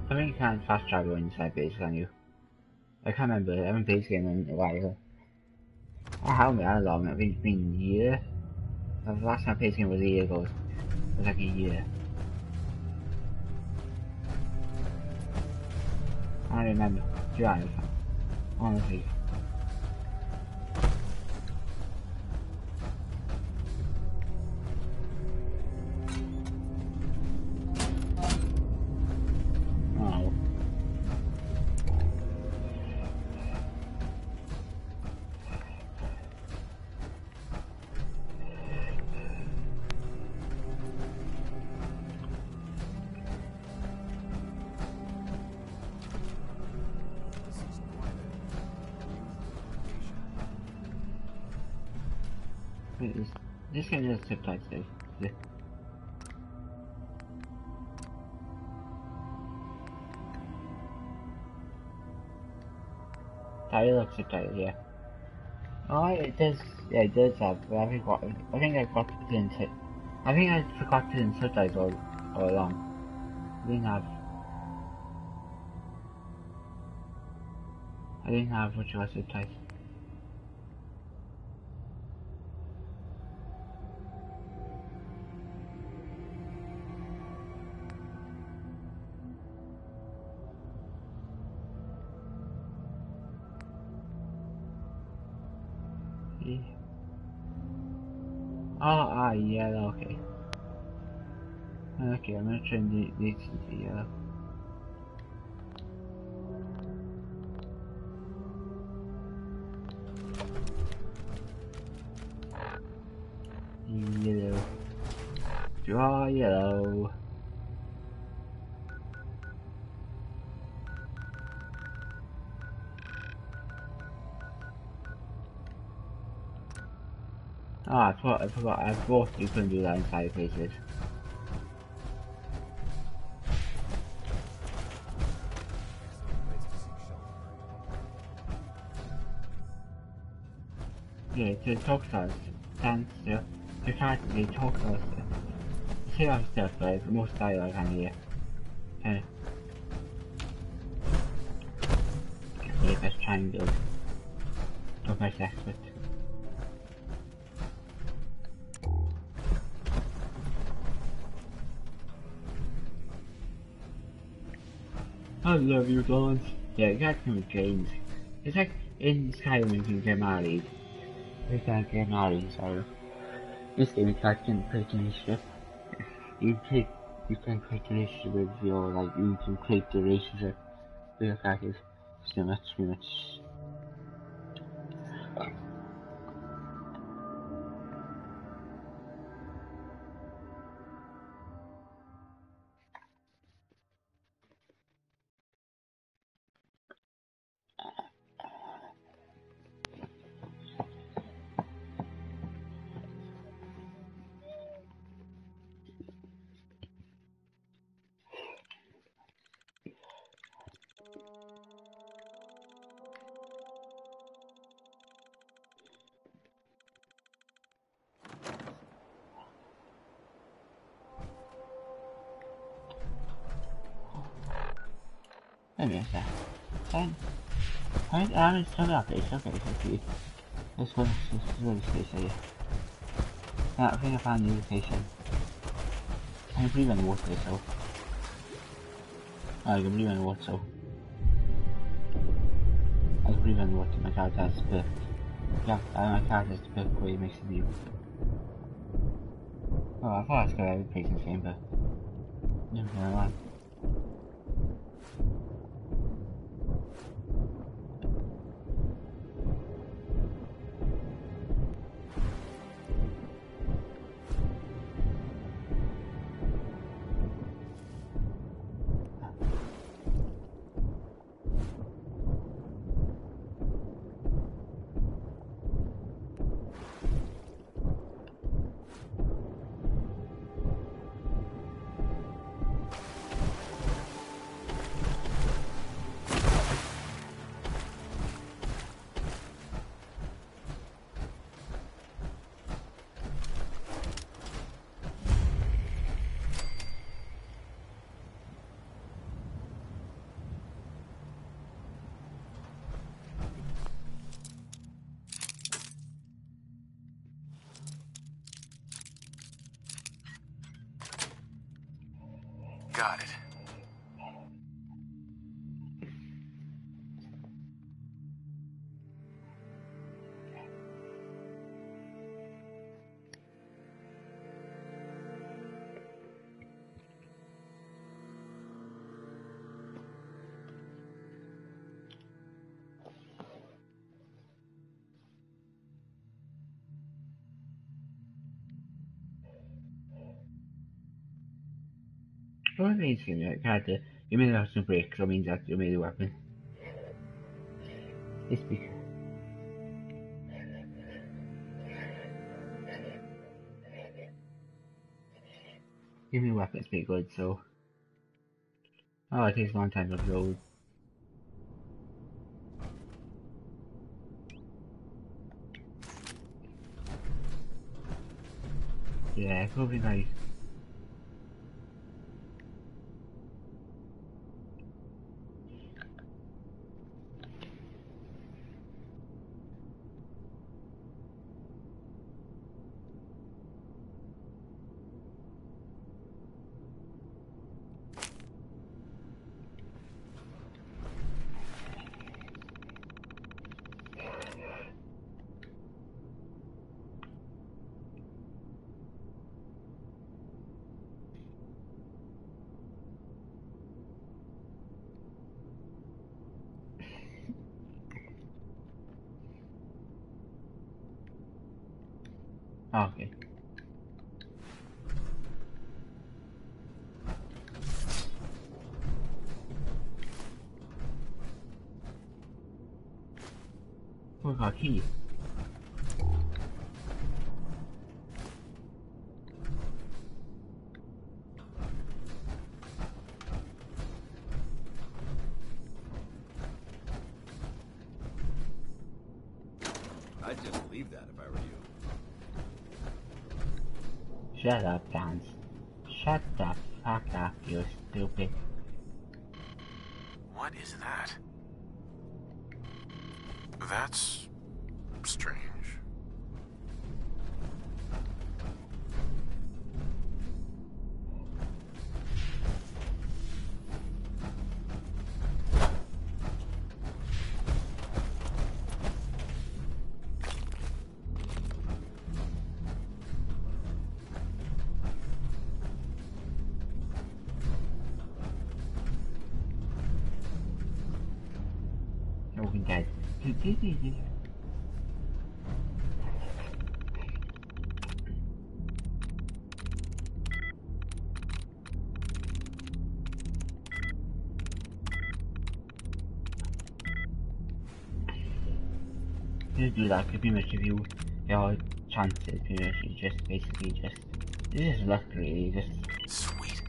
I think you can fast travel inside base, can you? I can't remember, I haven't played this game in a while. How long? I think it's been a year. The last time I played this game was a year ago. It was like a year. I don't remember. To be honest, honestly. This game is subtitles. Yeah. Title subtitles, yeah. Oh, it does. Yeah, it does have. But I think I got to put in. I think I forgot to put in subtitles all along. I didn't have what you got subtitles. Yeah, okay. Okay, I'm gonna turn these into yellow. Yellow. Draw yellow. Ah, I forgot. I thought you couldn't do that inside places. Yeah, to talk to us. Thanks to practically talk to us. Say our stuff, but most dialogue on here. Yeah, let's try and build. Don't press expert. I love you, Dawn. Yeah, you gotta come with James. It's like in Skyrim you can get married. You can't get married, so this game you can't create an relationship. You can create a relationship with your, like, you can create the relationship with your characters. So much, pretty much. Maybe I said. Fine. I'm still up, it's okay, it's okay. This one is really space here. Yeah, I think I found a new location. I can breathe on the water, so. Oh, I can breathe on the water, so. I can breathe on the water, my character has perfect. Yeah, my character has the perfect way it makes the view. Oh, I thought I was going to have a place in the game, but. Never mind. Got it. What do you mean, like, character? You may have some breaks, so it means that you made a weapon. This big. Give me a weapon, it's pretty good, so. Oh, it takes a long time to upload. Yeah, probably nice. Okay. Oh, I got a key. I'd just leave that if I were you. Shut up, Dance. Shut the fuck up, you stupid. What is that? That's strange. Walking Dead. You do that, pretty much if you your chances, pretty much you just basically just this is luck really, just sweet.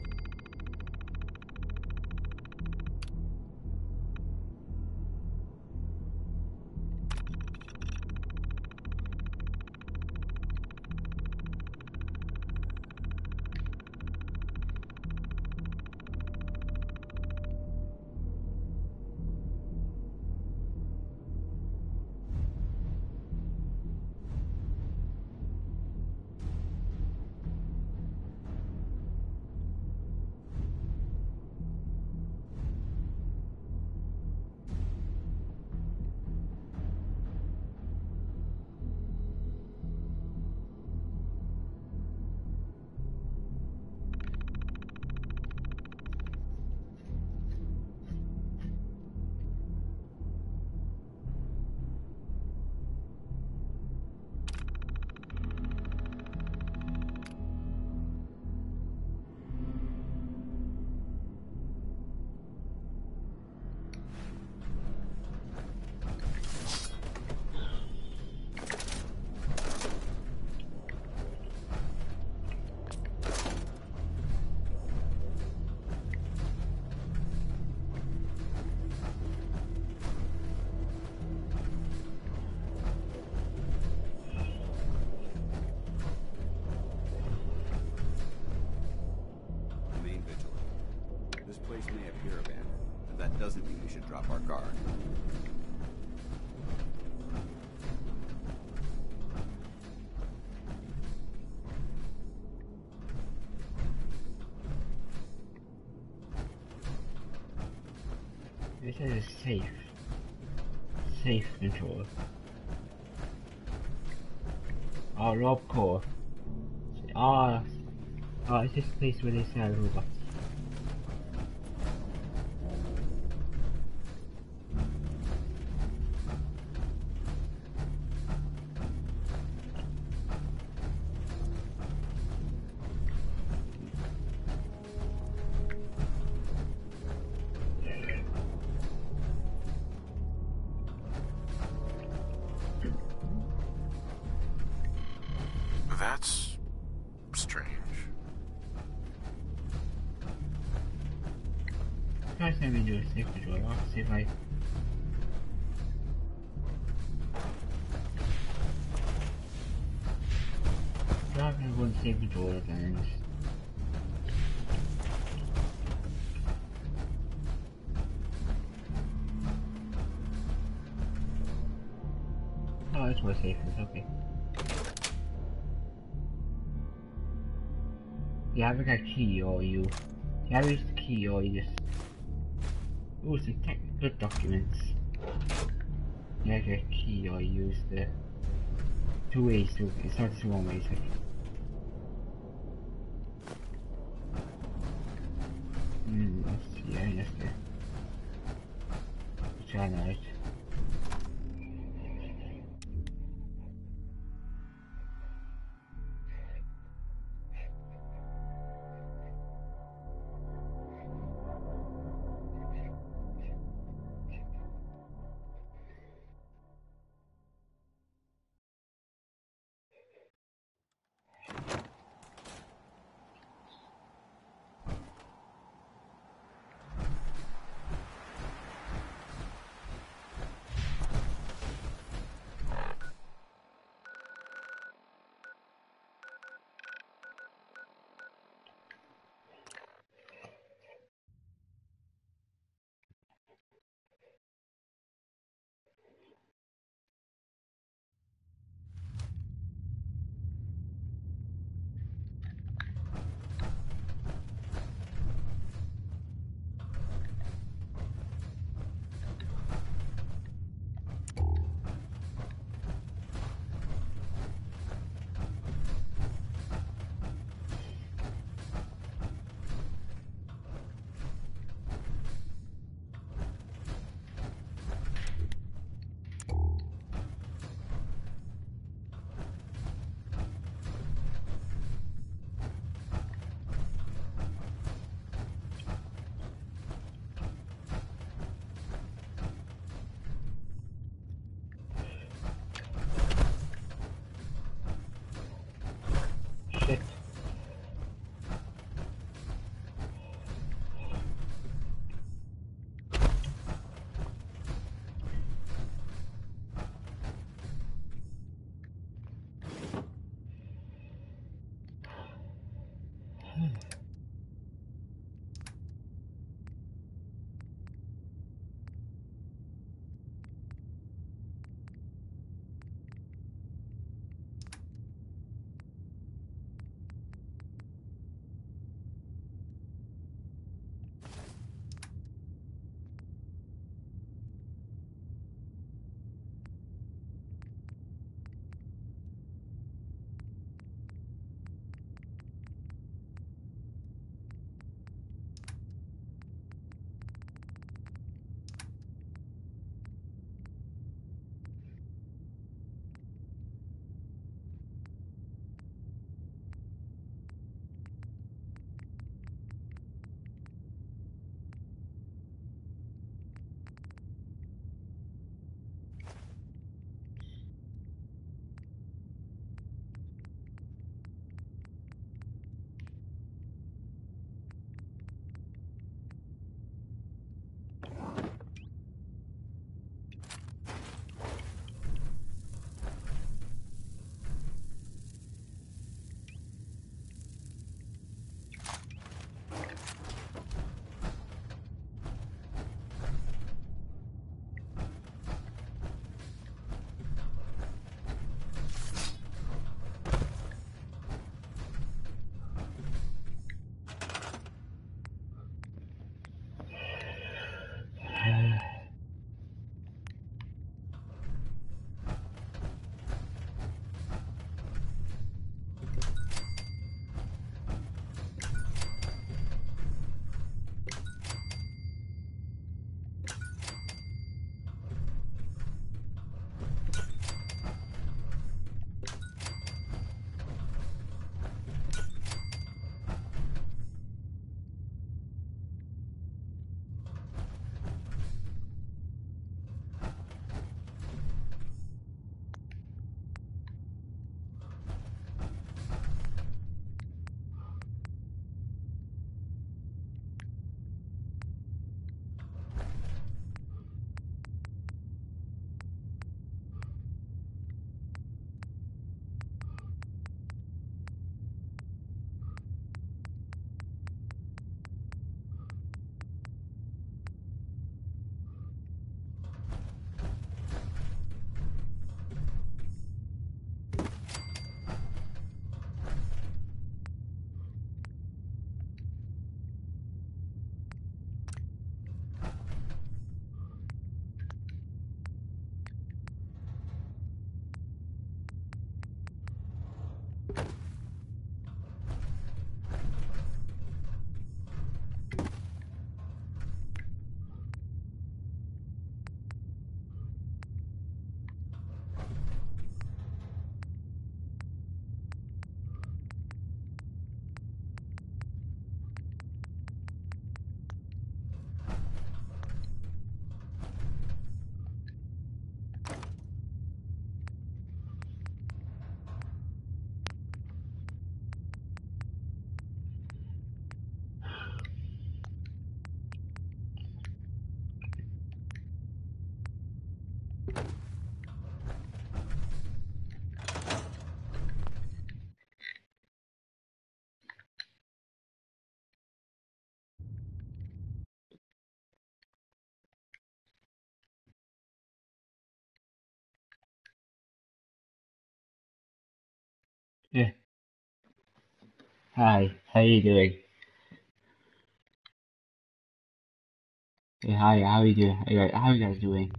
Remain vigilant. This place may appear abandoned, but that doesn't mean we should drop our guard. this is safe. Safe control. Oh, Rob Core. Oh, it's this place where they sell robots. That's strange. First time we do a safe control, I'll see if I... I'm gonna go and save control again. Oh, it's more safe, it's okay. You have a key or you have use the key or you just use the technical documents. You have a key or you use the two ways to it's not just one way, it's like yes, try that out. Yeah. Hi, how you doing? Yeah, hi, how you doing? How you guys doing?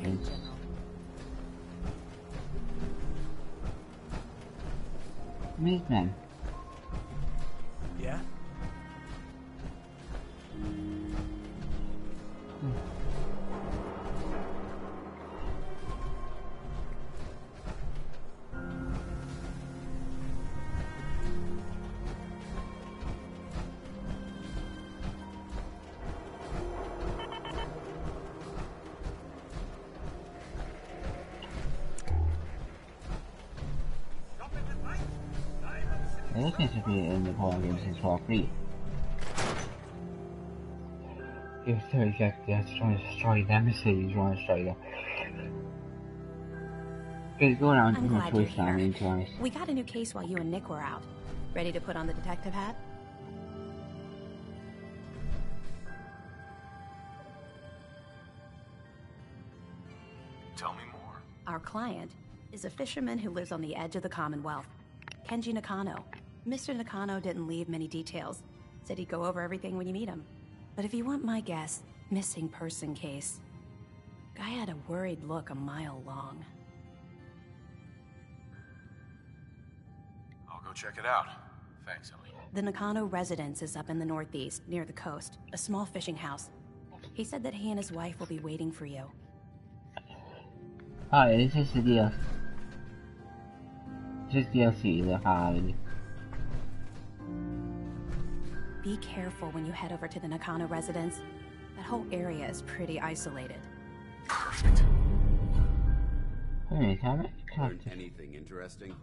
entrance. Minutemen. Yeah? It looks to be in the horror games since 12-3. You're so exactly trying to destroy them, so you want to destroy them. Okay, go around I'm glad you're here. to be honest. We got a new case while you and Nick were out. Ready to put on the detective hat? Tell me more. Our client is a fisherman who lives on the edge of the Commonwealth. Kenji Nakano. Mr. Nakano didn't leave many details. Said he'd go over everything when you meet him. But if you want my guess, missing person case. Guy had a worried look a mile long. I'll go check it out. Thanks, Ellie. The Nakano residence is up in the northeast, near the coast. A small fishing house. He said that he and his wife will be waiting for you. Ah, this is the deal. This is DLC, the hard. Be careful when you head over to the Nakano residence. That whole area is pretty isolated. Perfect. Hey, can Learned anything interesting?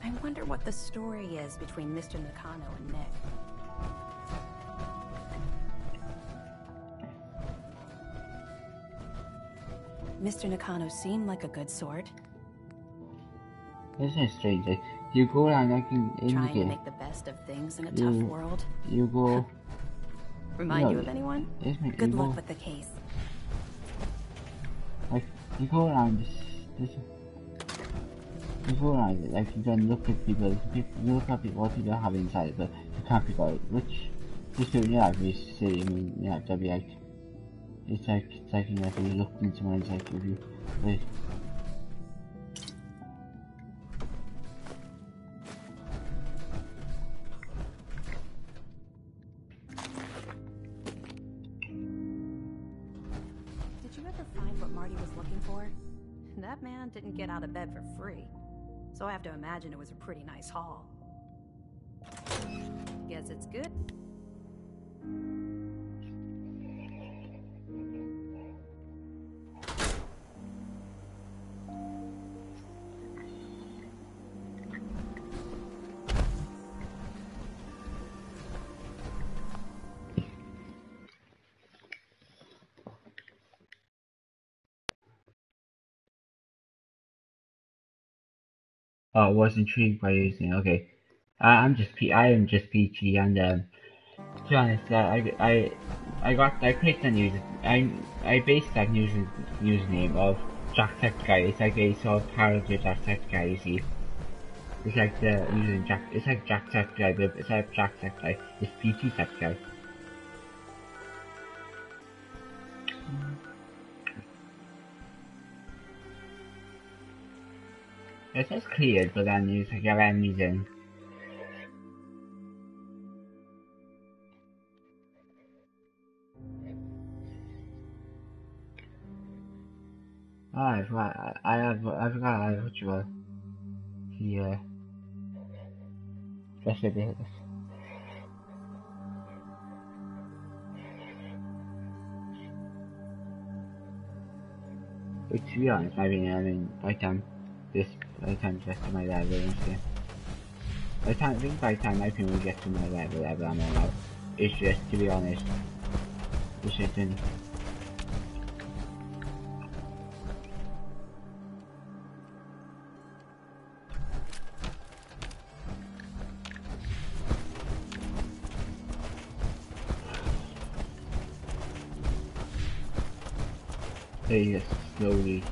I wonder what the story is between Mr. Nakano and Nick. Mr. Nakano seemed like a good sort. This is strange. Like, you go around like in Trying the to make the best of things in a tough world. You go. Remind you of anyone? Good luck with the case. Like, you go around this you go around it, like you can look at people, you look at what people have inside, but you can't figure out which. Just doing it, like, you see, I mean, you have to be like, it's like you have to be looked into someone's like, if you, like, Did you ever find what Marty was looking for? That man didn't get out of bed for free. So I have to imagine it was a pretty nice haul. Guess it's good. I was intrigued by using. Okay, I am just Peachy, and to be honest, I clicked on using. I based that username of Jacksepticeye. It's like a sort of character Jacksepticeye. You see, it's like the using Jack. It's like Jacksepticeye, but it's like Jacksepticeye. It's Peachysepticeye. It says cleared, but then you like have enemies in. I forgot I have what you are. The especially this. But to be honest, I mean, by the time the rest of my level in this game. By the time I think we get to my level I'm all out. It's just, to be honest, it's just in. They just slowly.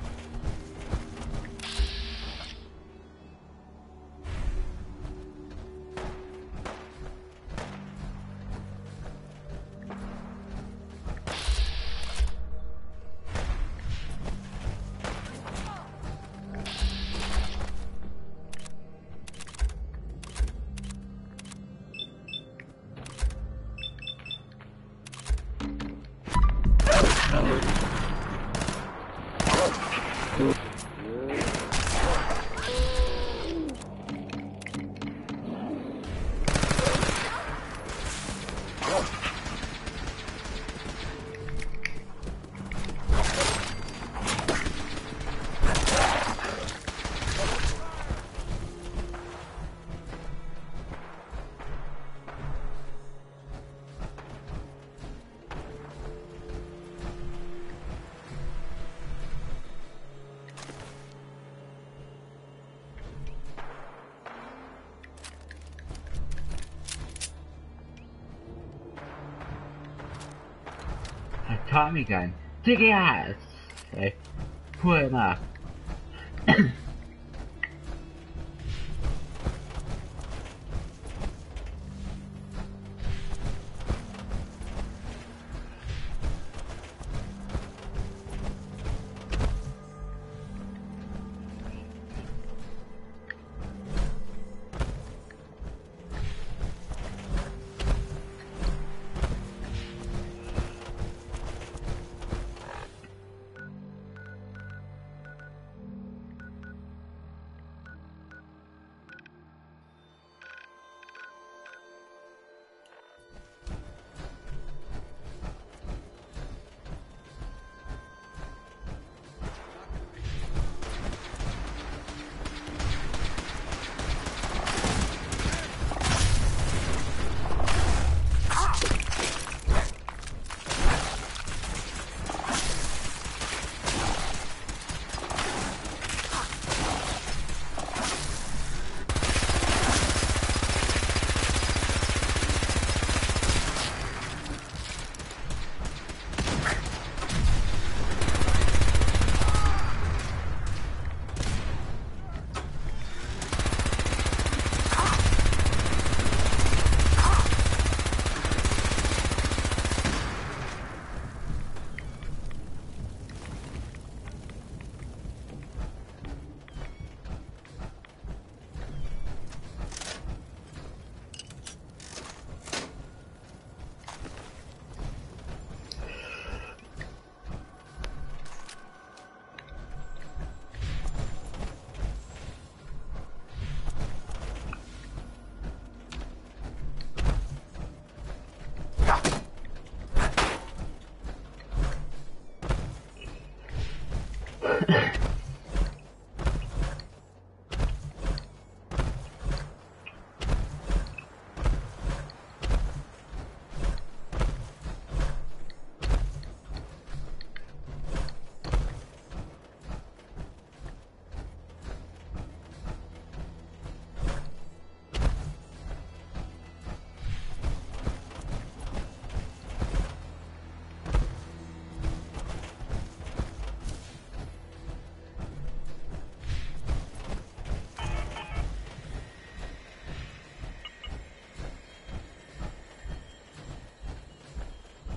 Tommy gun. Take your ass! Okay. Put him up.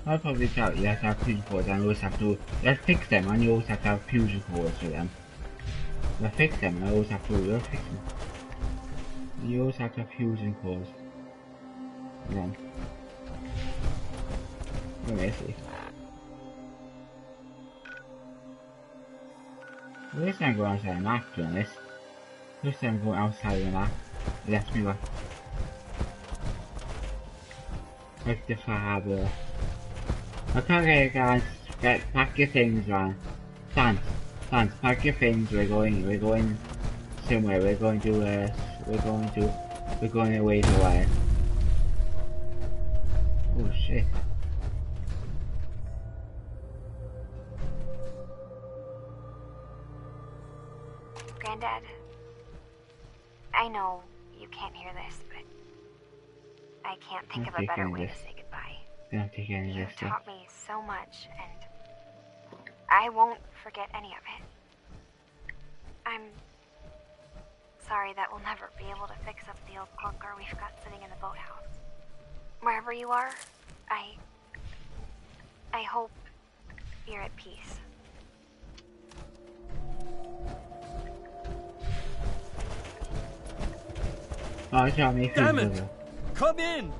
I'll probably tell you have to have fusion cores and you also have to fix them and you also have to have fusion cores for them. You fix them and you also have to fix them. You also have to have fusion cores. Then. Let me see. This time go outside the map doing this. This time go outside the map. Let me go. Like the fab. Okay guys, pack your things man. Sans, pack your things, we're going somewhere, we're going away for a while. Oh shit. Granddad, I know you can't hear this, but I can't think of a better way to say goodbye. You taught me so much, and I won't forget any of it. I'm sorry that we'll never be able to fix up the old clunker we've got sitting in the boathouse. Wherever you are, I hope you're at peace. Damn it! Come in!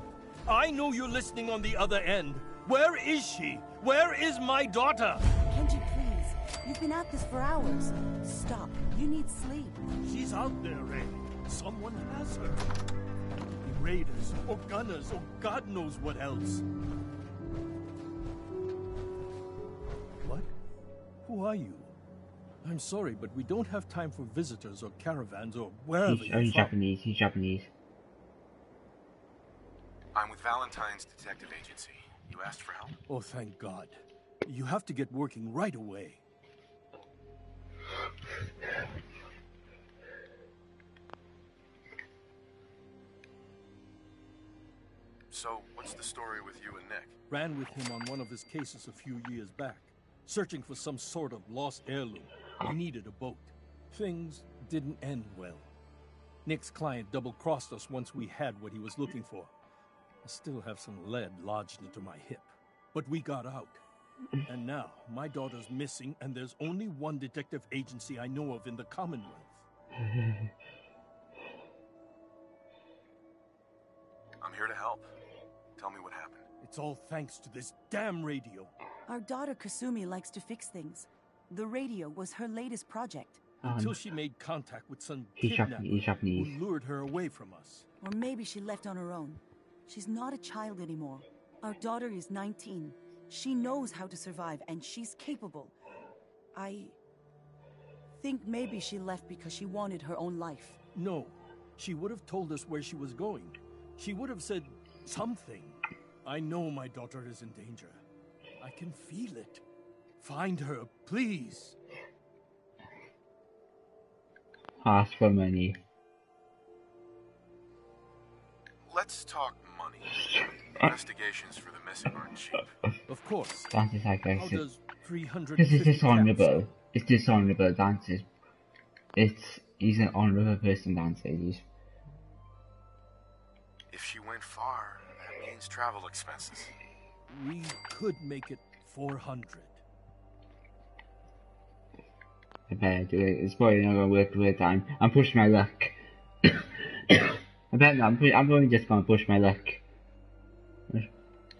I know you're listening on the other end. Where is she? Where is my daughter? Kenji, please. You've been at this for hours. Stop. You need sleep. She's out there, Ray. Someone has her. The raiders, or gunners, or God knows what else. What? Who are you? I'm sorry, but we don't have time for visitors or caravans or wherever you're from. He's Japanese. He's Japanese. I'm with Valentine's Detective Agency. You asked for help? Oh, thank God. You have to get working right away. So, what's the story with you and Nick? Ran with him on one of his cases a few years back, searching for some sort of lost heirloom. He needed a boat. Things didn't end well. Nick's client double-crossed us once we had what he was looking for. I still have some lead lodged into my hip. But we got out. And now, my daughter's missing, and there's only one detective agency I know of in the Commonwealth. I'm here to help. Tell me what happened. It's all thanks to this damn radio. Our daughter Kasumi likes to fix things. The radio was her latest project. Until she made contact with some kidnapper who lured her away from us. Or maybe she left on her own. She's not a child anymore. Our daughter is 19. She knows how to survive, and she's capable. I think maybe she left because she wanted her own life. No. She would have told us where she was going. She would have said something. I know my daughter is in danger. I can feel it. Find her, please. Ask for money. Let's talk money. Investigations for the missing aren't cheap. Of course. Dance is like How does 350 this is dishonorable. caps? It's dishonorable. Dance is. He's an honorable person. Dance is. If she went far, that means travel expenses. We could make it 400. I better do it. It's probably not gonna work the time. I'm pushing my luck. I bet not. I'm only just gonna push my luck.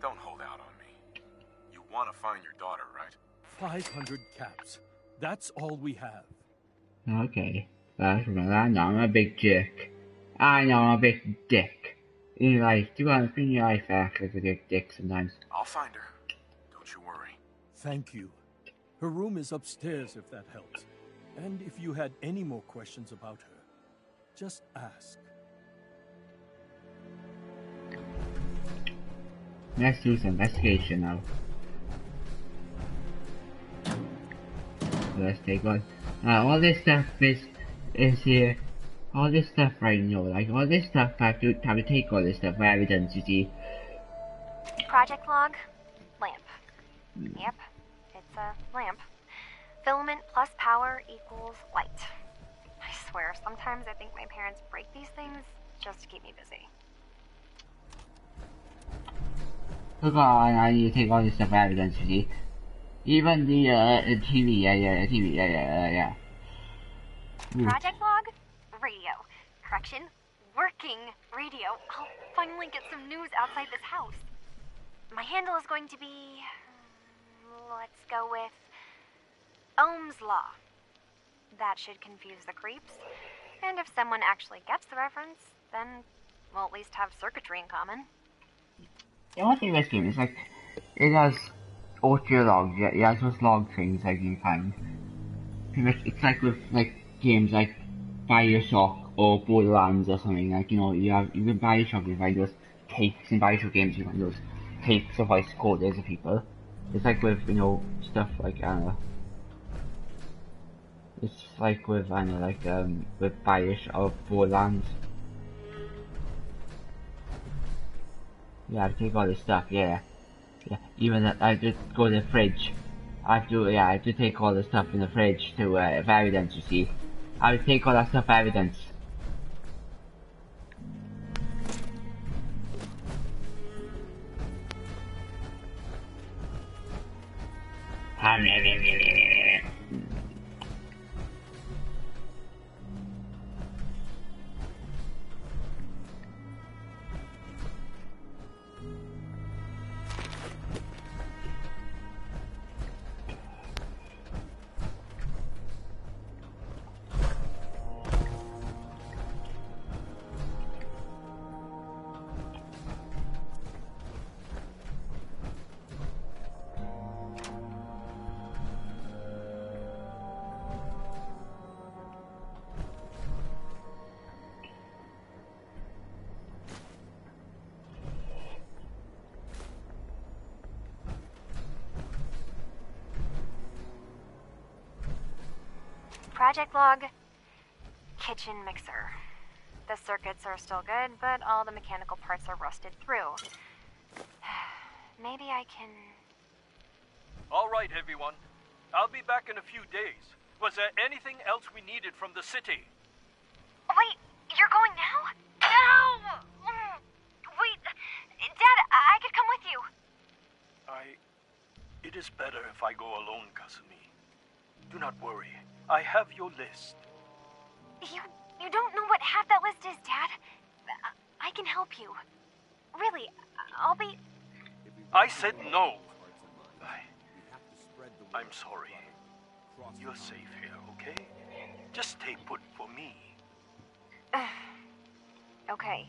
Don't hold out on me. You want to find your daughter, right? 500 caps. That's all we have. Okay. I know I'm a big jerk. I know I'm a big dick. In your life, do you in your life act like a big dick sometimes? I'll find her. Don't you worry. Thank you. Her room is upstairs if that helps. And if you had any more questions about her, just ask. Let's do some investigation now. Let's take on. All this stuff is here. All this stuff right now, like all this stuff, I have to take all this stuff for evidence, you see. Project log, lamp. Yep, it's a lamp. Filament plus power equals light. I swear, sometimes I think my parents break these things just to keep me busy. Look on, I need to take all this stuff for evidence, you see. Even the TV, yeah. Project log, radio. Correction, working radio. I'll finally get some news outside this house. My handle is going to be... let's go with... Ohm's Law. That should confuse the creeps. And if someone actually gets the reference, then we'll at least have circuitry in common. Yeah, one thing with this game is like, it has audio logs, yeah, it has those log things like you can. Pretty much, it's like with like games like Bioshock or Borderlands or something, like, you know, you can Bioshock, you find those tapes in Bioshock games, you find those tapes of voice recorders of people. It's like with, you know, stuff like, I don't know. It's like with, I don't know, like, with Bioshock or Borderlands. Yeah, I take all this stuff, yeah. Even that, I just go to the fridge. I have to take all the stuff in the fridge to, for evidence, you see. I would take all that stuff for evidence. Project log, kitchen mixer. The circuits are still good, but all the mechanical parts are rusted through. Maybe I can... All right, everyone. I'll be back in a few days. Was there anything else we needed from the city? Wait, you're going now? No! Wait, Dad, I could come with you. It is better if I go alone, Kasumi. Do not worry. I have your list. You don't know what half that list is, Dad. I can help you. Really, I'll be... I said no. I'm sorry. You're safe here, okay? Just stay put for me. Okay.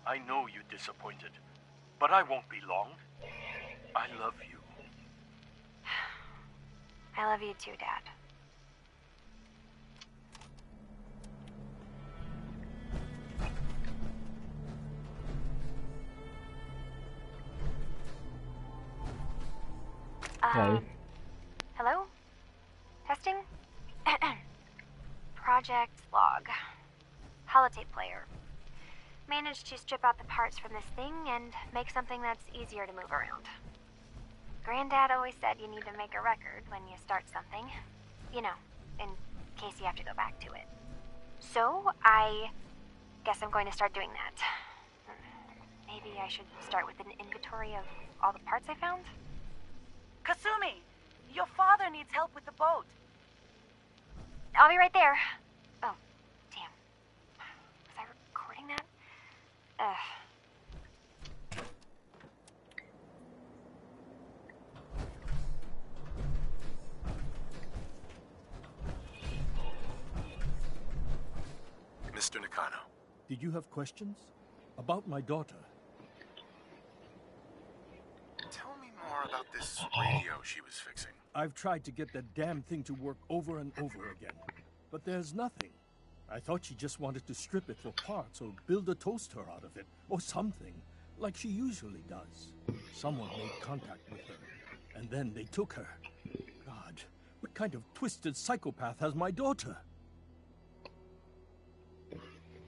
I know you're disappointed, but I won't be long. I love you. I love you too, Dad. Hello? Testing? Project log. Holotape player. Managed to strip out the parts from this thing and make something that's easier to move around. Granddad always said you need to make a record when you start something. You know, in case you have to go back to it. So, I guess I'm going to start doing that. Maybe I should start with an inventory of all the parts I found? Kasumi! Your father needs help with the boat. I'll be right there. Oh, damn. Was I recording that? Mr. Nakano. Did you have questions? About my daughter? Tell me more about this radio she was fixing. I've tried to get that damn thing to work over and over again, but there's nothing. I thought she just wanted to strip it for parts or build a toaster out of it, or something, like she usually does. Someone made contact with her, and then they took her. God, what kind of twisted psychopath has my daughter?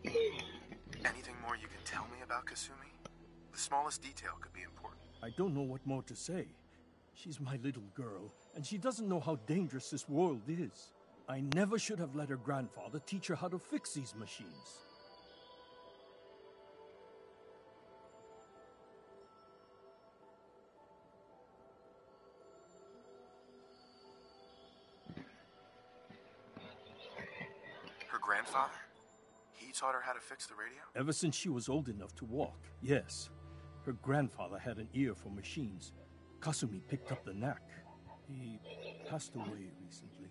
Anything more you can tell me about Kasumi? The smallest detail could be important. I don't know what more to say. She's my little girl, and she doesn't know how dangerous this world is. I never should have let her grandfather teach her how to fix these machines. Her grandfather? He taught her how to fix the radio? Ever since she was old enough to walk, yes. Her grandfather had an ear for machines. Kasumi picked up the knack. He passed away recently.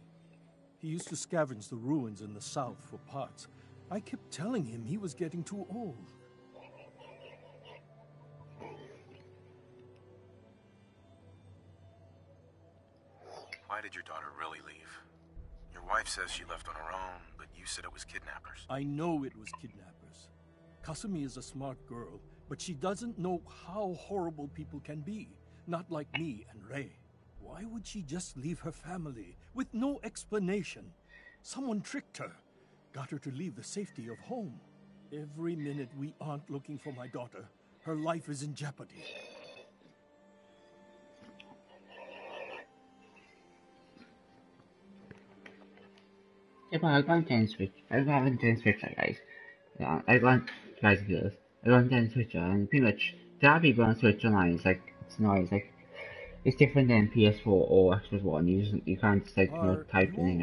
He used to scavenge the ruins in the south for parts. I kept telling him he was getting too old. Why did your daughter really leave? Your wife says she left on her own, but you said it was kidnappers. I know it was kidnappers. Kasumi is a smart girl, but she doesn't know how horrible people can be. Not like me and Rei. Why would she just leave her family with no explanation? Someone tricked her, got her to leave the safety of home. Every minute we aren't looking for my daughter, her life is in jeopardy. Yeah, but I got on Switch. I haven't done Switch, guys. Yeah, I got guys and girls. I got on Switch, and pretty much there are people on Switch online. It's like it's different than PS4 or Xbox One. You can't just type in,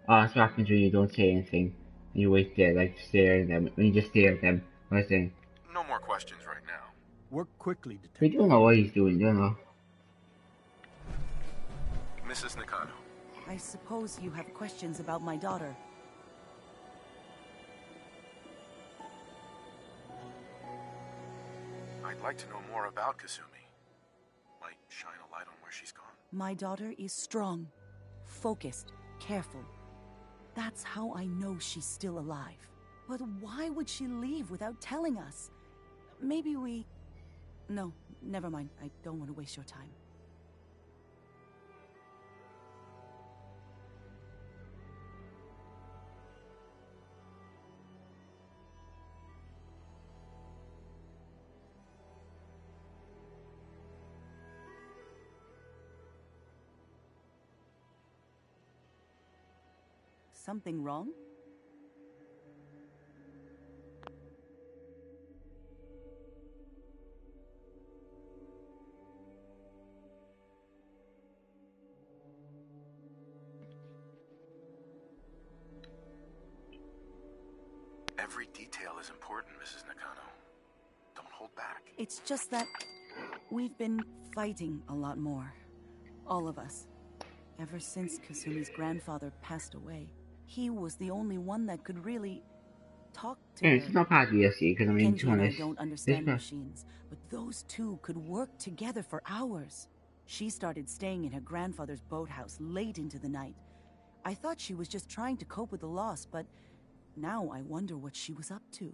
that's what happens when you don't say anything and you wait there stare at them. When you just stare at them, what I'm saying. No more questions right now. Work quickly, detective. We don't know what he's doing, don't know. Mrs. Nakano. I suppose you have questions about my daughter. I'd like to know more about Kasumi. Might shine a light on where she's gone. My daughter is strong, focused, careful. That's how I know she's still alive. But why would she leave without telling us? Maybe we... No, never mind. I don't want to waste your time. something wrong? Every detail is important, Mrs. Nakano. Don't hold back. It's just that we've been fighting a lot more. All of us. Ever since Kasumi's grandfather passed away. He was the only one that could really talk to her. It's not part of ESC, because I mean, to be honest, I don't understand machines, but those two could work together for hours. She started staying in her grandfather's boathouse late into the night. I thought she was just trying to cope with the loss, but now I wonder what she was up to.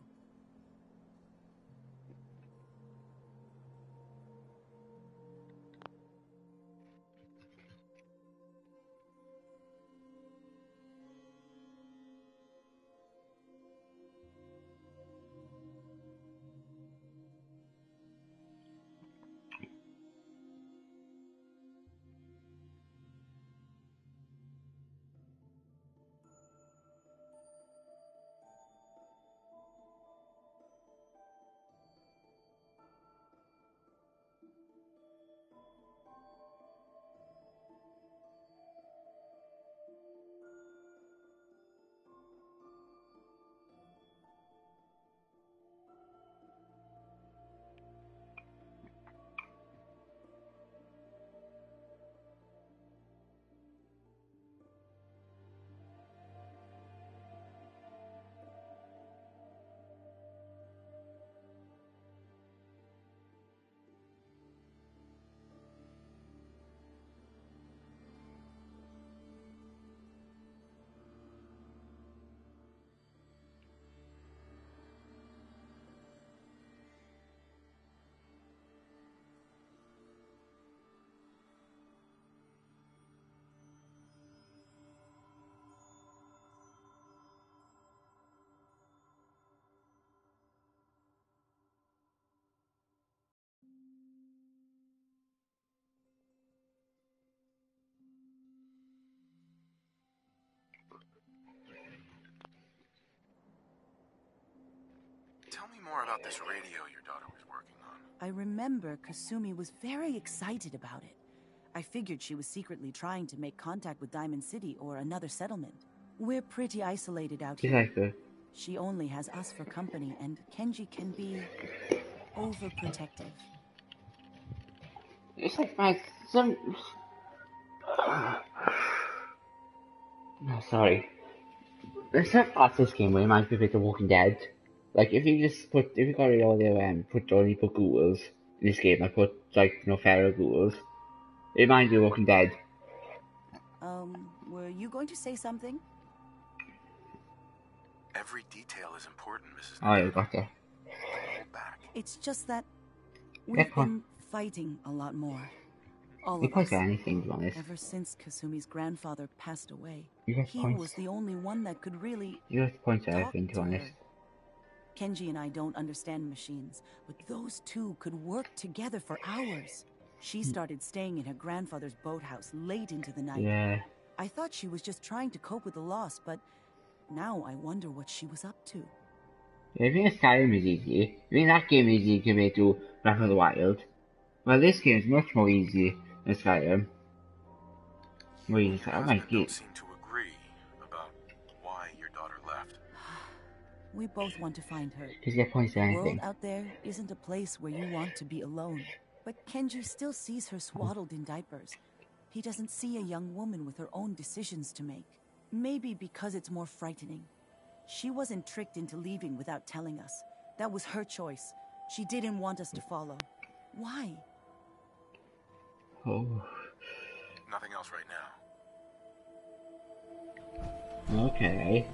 Tell me more about this radio your daughter was working on. I remember Kasumi was very excited about it. I figured she was secretly trying to make contact with Diamond City or another settlement. We're pretty isolated out here. Exactly. She only has us for company, and Kenji can be overprotective. It's like some. No, sorry. There's some parts of this game where it reminds me a bit of Walking Dead. Like if you got rid of all the only put ghouls in this game, I put like feral ghouls. It reminds me of Walking Dead. Were you going to say something? Every detail is important, Mrs. Oh, you got that. It's just that we've been fighting a lot more. All of us. Anything, to be honest. Ever since Kasumi's grandfather passed away, he was the only one that could really. You have to point to everything, to be honest. Kenji and I don't understand machines, but those two could work together for hours. She started staying in her grandfather's boathouse late into the night. Yeah. I thought she was just trying to cope with the loss, but now I wonder what she was up to. Yeah, I think Skyrim is easy. I think that game is easy compared to Breath of the Wild. Well, this game is much more easy than Skyrim. More easy. I might get. Seem to agree about why your daughter left. We both want to find her. Just get points to the anything. world out there isn't a place where you want to be alone. But Kenji still sees her swaddled in diapers. He doesn't see a young woman with her own decisions to make. Maybe because it's more frightening. She wasn't tricked into leaving without telling us. That was her choice. She didn't want us to follow. Why? Oh. Nothing else right now. Okay.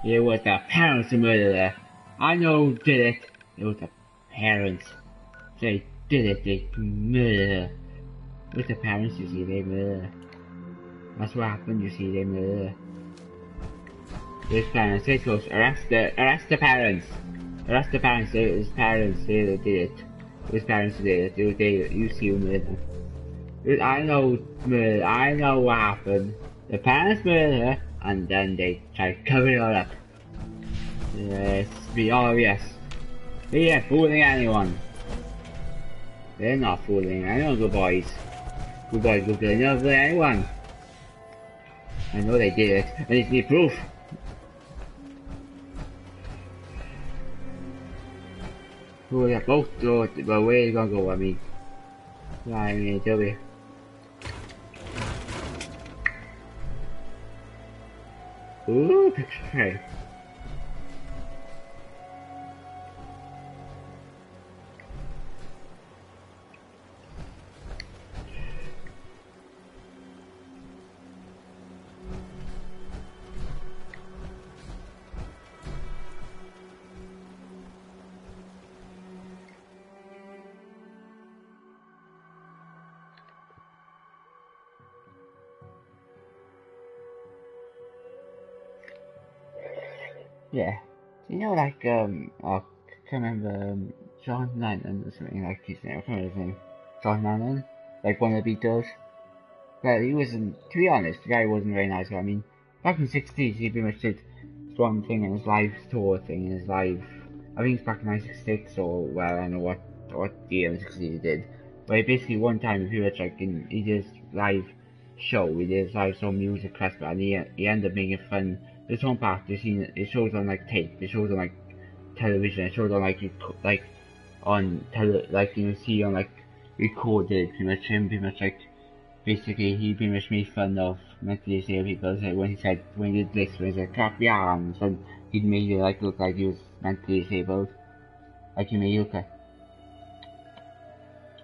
It was the parents who murdered her. I know who did it. It was the parents. They did it. They murdered her. It was the parents, you see, they murdered her. That's what happened, you see, they murdered her. Those parents, they goes, arrest the parents. Arrest the parents, those parents, they did it. Those parents did it. You see who murdered them. I know what happened. the parents murder her, and then they try to cover it all up. Yes, be obvious. They ain't fooling anyone. They're not fooling anyone, good boys. Good boys, good girls, not fooling anyone. I know they did it, and it's the proof. Oh, they're both go, but where are you gonna go, I mean? I mean, tell me. Ooh, picture frame. Yeah. You know, like, I can't remember, John Lennon or something, like his name, I can't remember his name. John Lennon? Like one of the Beatles. But he wasn't, to be honest, the guy wasn't very nice. I mean, back in the 60s, he pretty much did one thing in his live tour thing, in his live, I think it's back in 1966, or, well, I don't know what year in the 60s he did. But he basically, one time, if you were checking, he did his live show, he did his live show music festival, and he ended up making fun. This one part, it shows on like tape, it shows on like television, it shows on like like you see on like recorded, pretty much like basically he pretty much made fun of mentally disabled people. So when he did this, when he said clap your arms, and he made it like look like he was mentally disabled, like he made it look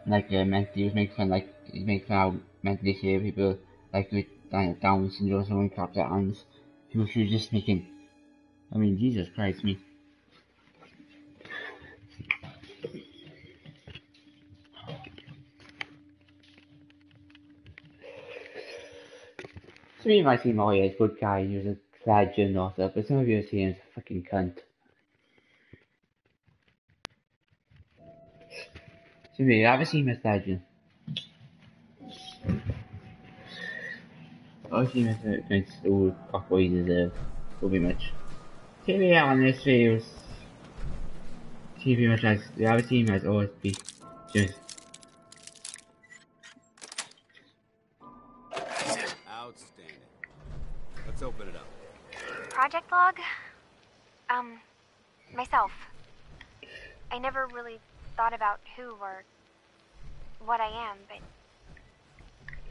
like he was making fun, like he makes fun of mentally disabled people, like with Down syndrome, someone claps their hands. People should just making, I mean, Jesus Christ, me. Some of you might see Moya as a good guy, he was a legend or stuff, but some of you see him as a fucking cunt. Some of you ever seen him as a legend? I see him as against all what he deserved, pretty much. See me out on this video, see pretty much as the other team has always been just. Outstanding. Let's open it up. Project log? Myself. I never really thought about who or what I am, but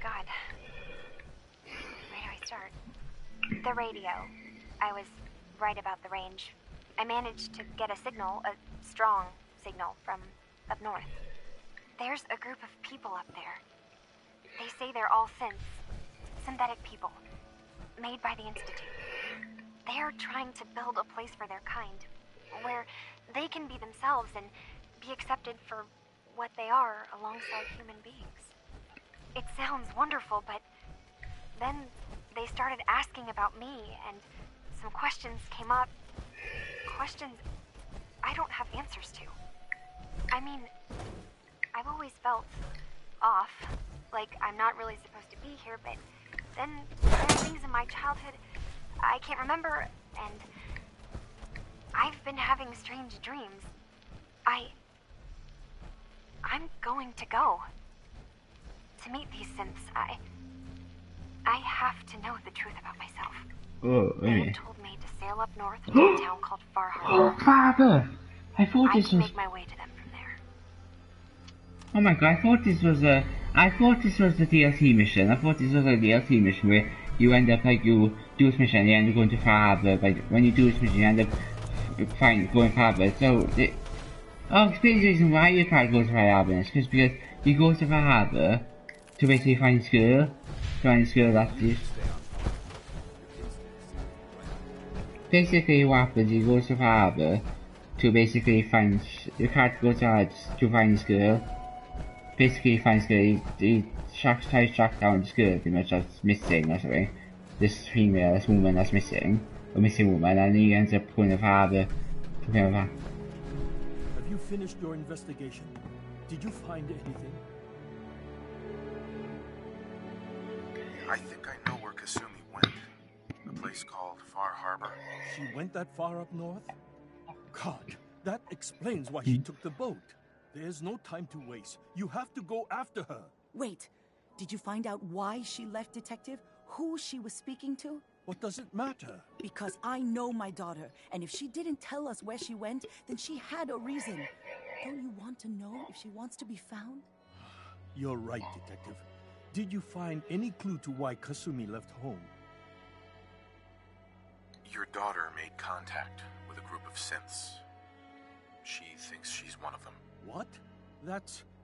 God. Where do I start? The radio. I was right about the range. I managed to get a signal, a strong signal, from up north. There's a group of people up there. They say they're all synthetic people, made by the Institute. They're trying to build a place for their kind, where they can be themselves and be accepted for what they are alongside human beings. It sounds wonderful, but then they started asking about me, and some questions came up. Questions I don't have answers to. I mean, I've always felt off, like I'm not really supposed to be here, but then there are things in my childhood I can't remember, and I've been having strange dreams. I'm going to go to meet these synths. I have to know the truth about myself. Oh, They told me to sail up north to a town called Far Harbor. Oh, Father! I thought this I can was. make my way to them from there. Oh my god! I thought this was the DLC mission. I thought this was a DLC mission where you end up like you do this mission and you end up going to Far Harbor. But when you do this mission, you end up going Far Harbor. So, I'll explain the reason why you can't go to Far Harbor. It's because you go to Far Harbor to basically find this girl. That is. Basically, what happens? You go to Far Harbor to basically find. You can't go to find this girl. Basically, he finds the tries to track down this girl, pretty much, that's missing or something. This female, this woman that's missing, a missing woman, and he ends up going to Far Harbor to find her. Have you finished your investigation? Did you find anything? I think I know where Kasumi place called Far Harbor. She went that far up north? God, that explains why she took the boat. There's no time to waste. You have to go after her. Wait, did you find out why she left, Detective? Who she was speaking to? What does it matter? Because I know my daughter, and if she didn't tell us where she went, then she had a reason. Don't you want to know if she wants to be found? You're right, Detective. Did you find any clue to why Kasumi left home? Your daughter made contact with a group of synths. She thinks she's one of them. What?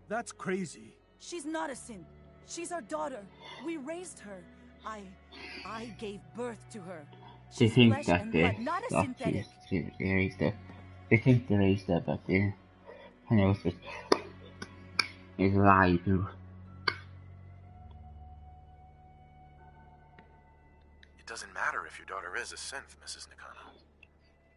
That's crazy. She's not a synth. She's our daughter. We raised her. I gave birth to her. They She's think flesh that and they blood, not a synthetic. they raised her. They think they raised her, but they, I know it's a lie too. It doesn't matter if your daughter is a synth, Mrs. Nakano.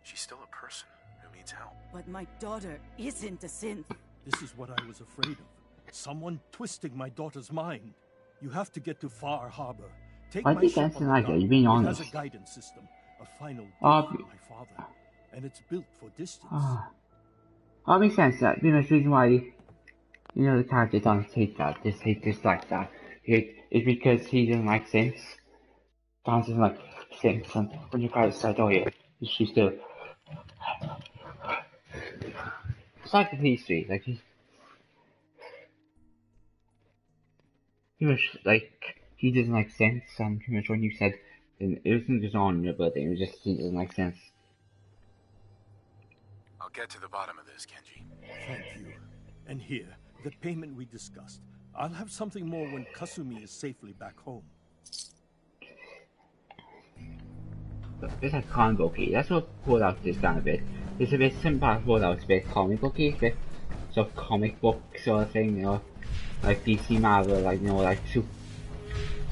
She's still a person who needs help. But my daughter isn't a synth. This is what I was afraid of. Someone twisting my daughter's mind. You have to get to Far Harbor. Take I my think ship that's on the like dock. it, you're being It honest. has a guidance system, a final gift Oh, from my father, and it's built for distance. That makes sense. That the reason why the character doesn't take that, dislike that, is because he doesn't like synths. Dan doesn't like synths, and when you guys said, "Oh yeah, she's still," it's like the police street, like he was like he doesn't like synths, and pretty much when you said it wasn't just on your birthday, it was just he doesn't like synths. I'll get to the bottom of this, Kenji. Thank you. And here, the payment we discussed. I'll have something more when Kasumi is safely back home. It's like comic booky. That's what Fallout is kind of bit. It's a bit simple. Fallout's a bit comic booky. It's a bit sort of comic book sort of thing, like DC Marvel, like like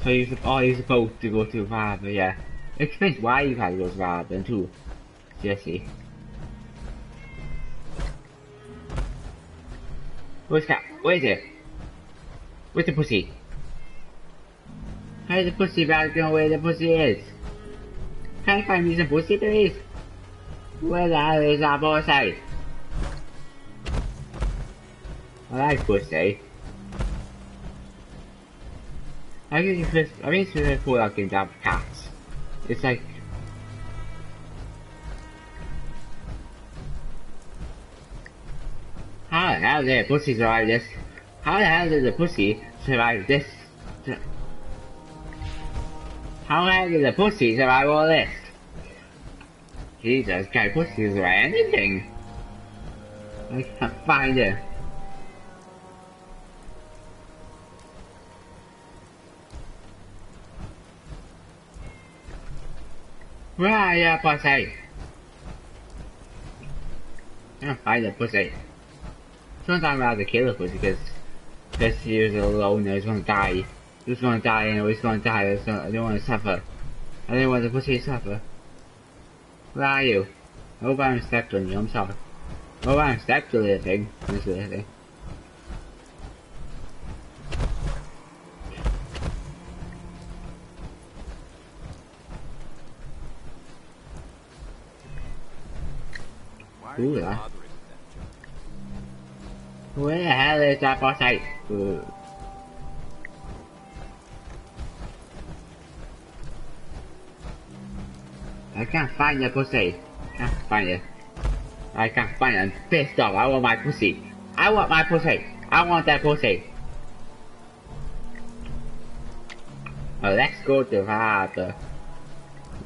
so you're supposed to go to Valve, yeah. It explains why you had to go to Valve then too, Jesse. Where's Cat? Where is it? Where's the pussy? How's the pussy about to know where the pussy is? Can I find me some pussy, please? Where the hell is that pussy? I like pussy. I think it's really cool I can have cats. It's like how the hell did the pussy survive this? How the hell did the pussy survive this? How the hell did the pussy survive all this? Jesus, can pussy survive anything? I can't find it. Where are you, pussy? I can't find the pussy. Sometimes I have to kill the pussy because he was alone and he's gonna die. He's gonna die and he's gonna die. I don't want to suffer. I don't want the pussy to suffer. Where are you? I hope I haven't stepped on you, I'm sorry. I hope I haven't stepped on this thing. This little thing. Ooh, that. Where the hell is that pussy? I can't find the pussy. Can't find it. I can't find it. I'm pissed off. I want my pussy. I want my pussy. I want that pussy. Oh, let's go to Harbor.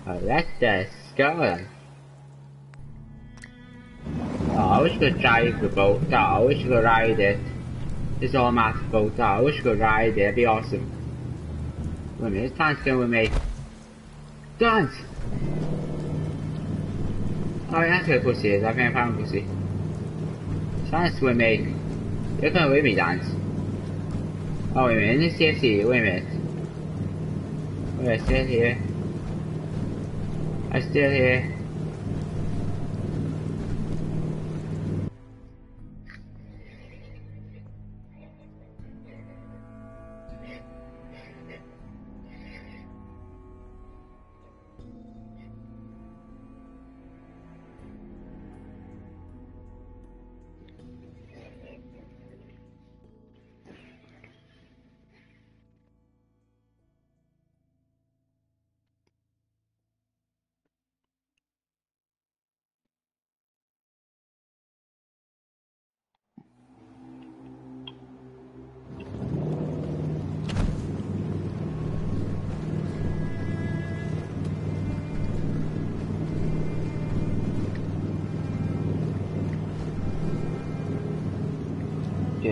Oh, let's just go. Oh, I wish I could drive the boat. Oh, I wish I could ride it. This automatic boat. Oh, I wish I could ride it. It'd be awesome. Wait a minute, Dan's going with me. Dance! Oh, that's where pussy is. I think I found pussy. Dance with me. You're coming with me, Dance. Oh, wait a minute. Let's see if see. Wait a minute. Wait, I'm still here. I'm still here.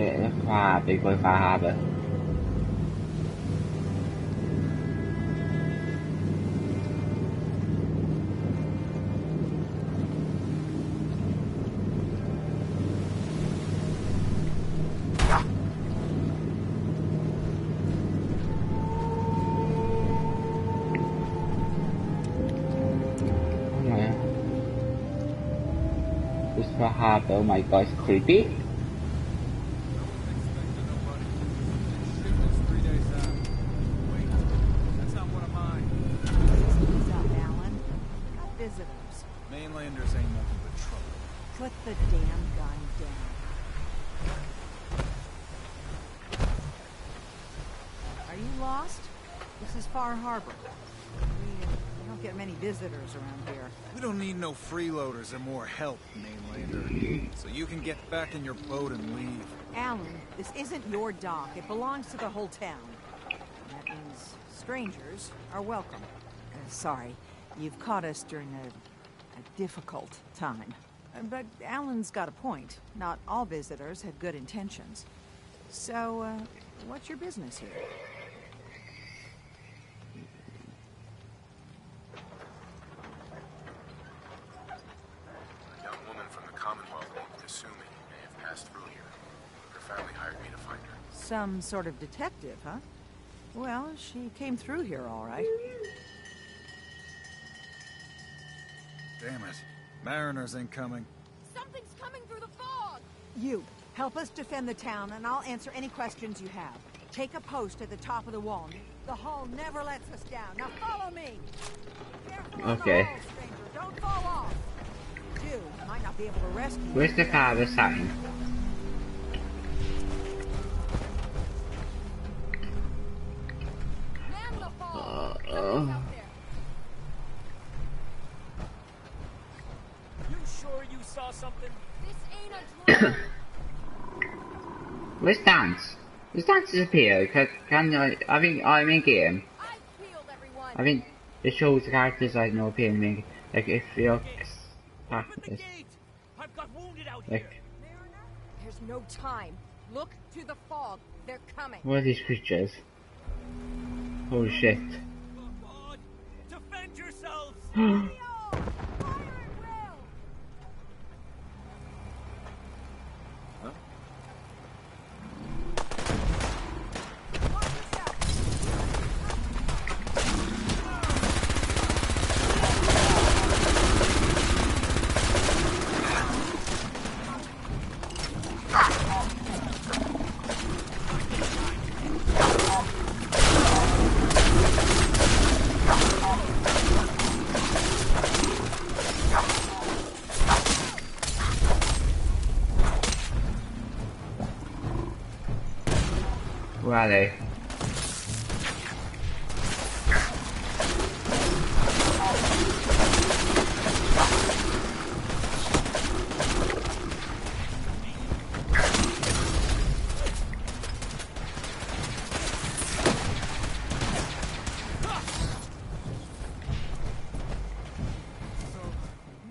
the far, big boy far harbour. Harbour, oh my god, it's creepy. That's not one of mine. Ease up, Alan. Got visitors. Mainlanders ain't nothing but trouble. Put the damn gun down. Are you lost? This is Far Harbor. We don't get many visitors around here. We don't need no freeloaders or more help, Mainlander. So you can get back in your boat and leave. Alan, this isn't your dock. It belongs to the whole town. That means strangers are welcome. Sorry, you've caught us during a difficult time. But Alan's got a point. Not all visitors had good intentions. So, what's your business here? Some sort of detective, huh? Well, she came through here all right. Damn it. Mariners ain't coming. Something's coming through the fog! You, help us defend the town, and I'll answer any questions you have. Take a post at the top of the wall. The hull never lets us down. Now follow me! Careful okay. Hull, stranger. Don't fall off! You might not be able to rescue you. Where's the car this time? You sure you saw something? This ain't a drone. Where's Dance? Does Dance disappear? Can I think I'm in game. I think it shows the characters I know appear in the like if you're I've got wounded out like here. There's no time. Look to the fog. They're coming. what are these creatures? Holy shit. Defend yourselves! Where are they?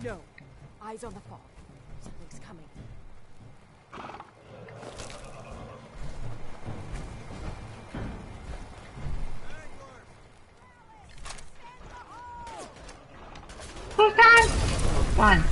No. Eyes on the fog. Something's coming. Fine.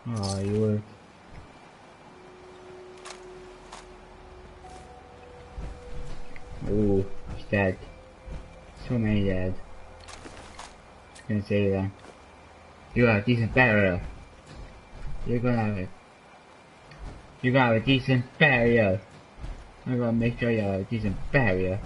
Oh, you were. Ooh, he's dead. So many dead. I was gonna say that. You're a decent better. You're You gotta have a decent barrier. I gotta make sure you have a decent barrier.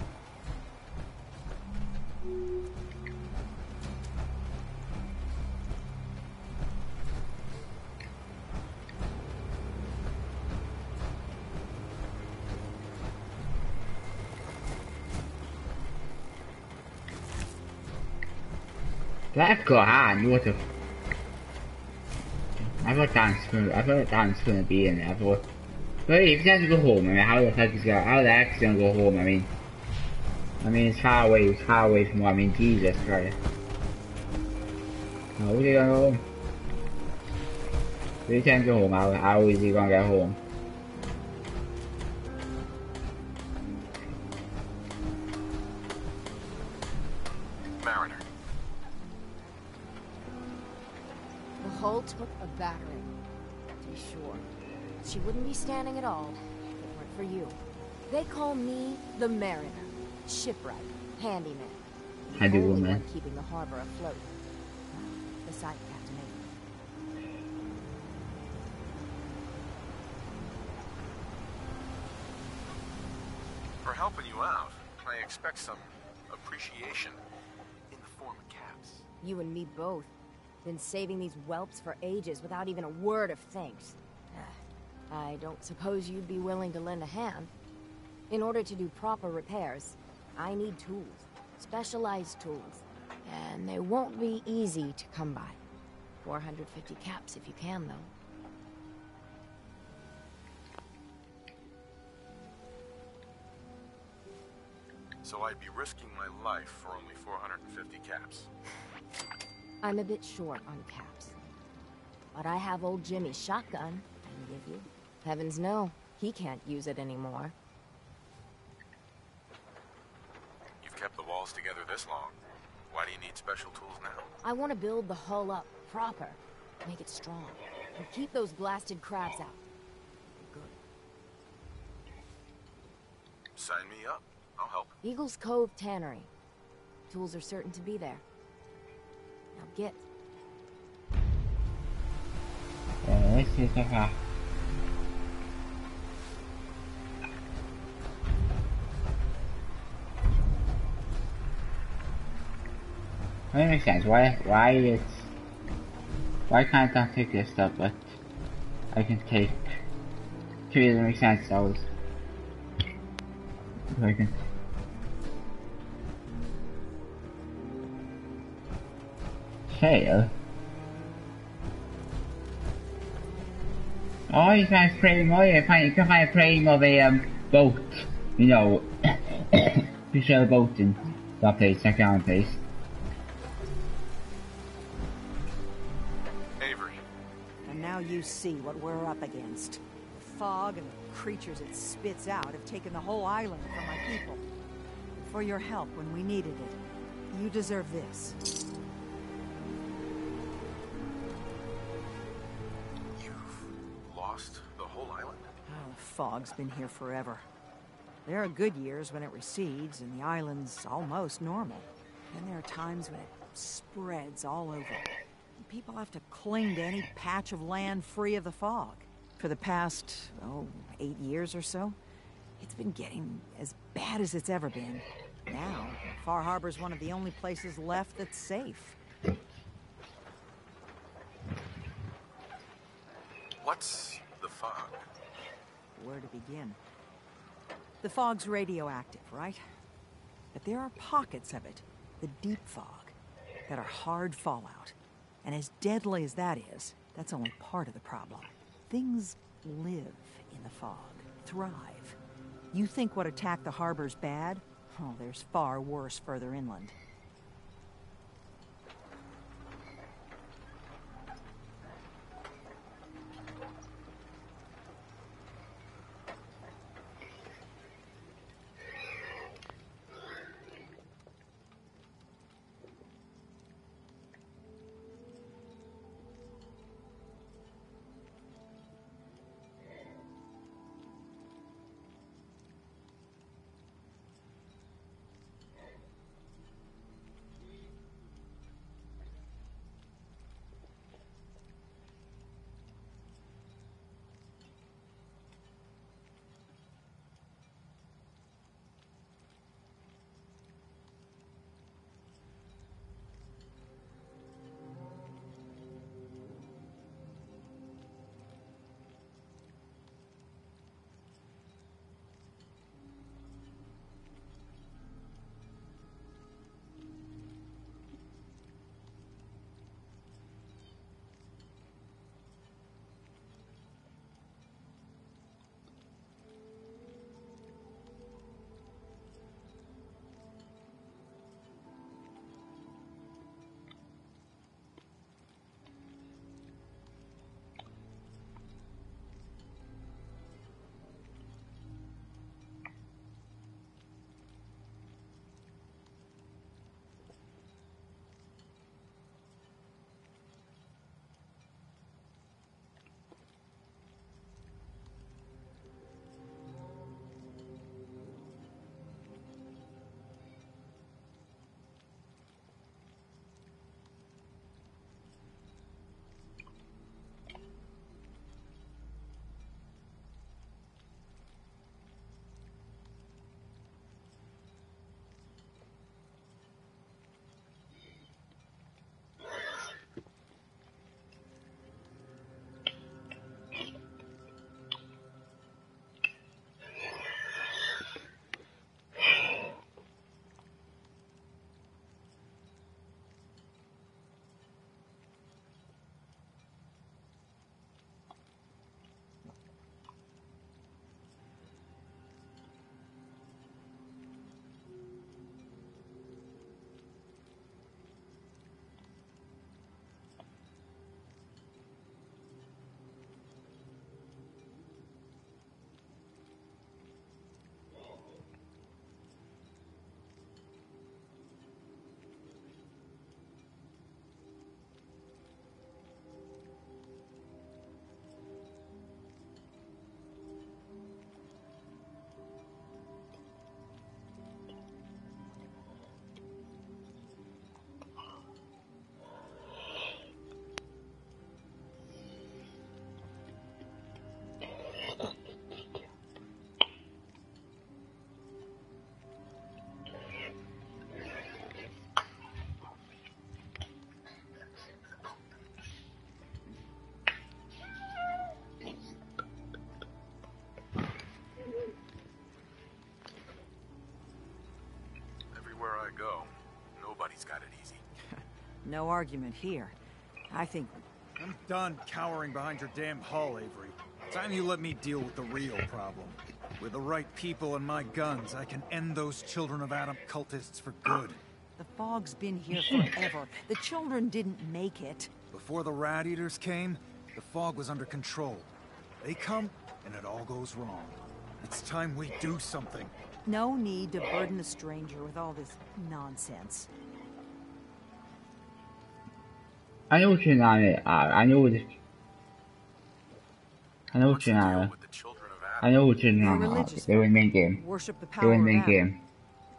That's got hand, what the... I thought Dan's gonna be in there, I thought... But if he has to go home, I mean, how the heck is gonna go home, I mean, it's far away from what, I mean, Jesus Christ. How is he gonna go home? If he can't go home, how is he gonna get home? Mariner. The hull took a battering, to be sure. She wouldn't be standing at all if it weren't for you. They call me the Mariner, shipwright, handyman. The only one keeping the harbor afloat. Beside Captain Avery. For helping you out, I expect some appreciation in the form of caps. You and me both. Been saving these whelps for ages without even a word of thanks. I don't suppose you'd be willing to lend a hand. In order to do proper repairs, I need tools. Specialized tools. And they won't be easy to come by. 450 caps if you can, though. So I'd be risking my life for only 450 caps. I'm a bit short on caps. But I have old Jimmy's shotgun I can give you. Heavens no, he can't use it anymore. You've kept the walls together this long. Why do you need special tools now? I want to build the hull up proper. Make it strong. And keep those blasted crabs out. Good. Sign me up. I'll help. Eagles Cove Tannery. Tools are certain to be there. Now get. This is a half. That makes sense. Why can't I take this stuff, but I can take... To me, it doesn't make sense, that was... I can... Sail? Oh, you can frame, oh yeah, you can find a frame of a, boat, you know, you sail a boat in that place, that kind of place. Avery. And now you see what we're up against. The fog and the creatures it spits out have taken the whole island from my people. For your help when we needed it, you deserve this. The whole island? Oh, the fog's been here forever. There are good years when it recedes and the island's almost normal. Then there are times when it spreads all over. And people have to cling to any patch of land free of the fog. For the past, 8 years or so, it's been getting as bad as it's ever been. Now, Far Harbor's one of the only places left that's safe. What's the fog? Where to begin? The fog's radioactive, right? But there are pockets of it, the deep fog, that are hard fallout. And as deadly as that is, that's only part of the problem. Things live in the fog, thrive. You think what attacked the harbor's bad? Oh, there's far worse further inland. he's got it easy. No argument here. I think... I'm done cowering behind your damn hull, Avery. Time you let me deal with the real problem. With the right people and my guns, I can end those Children of Adam cultists for good. The fog's been here forever. The children didn't make it. Before the Rat Eaters came, the fog was under control. They come, and it all goes wrong. It's time we do something. No need to burden the stranger with all this nonsense. I know what you're not. I know what you're not. I know what you're not. They were in the main game. Worship the They power were in the of main Adam, game.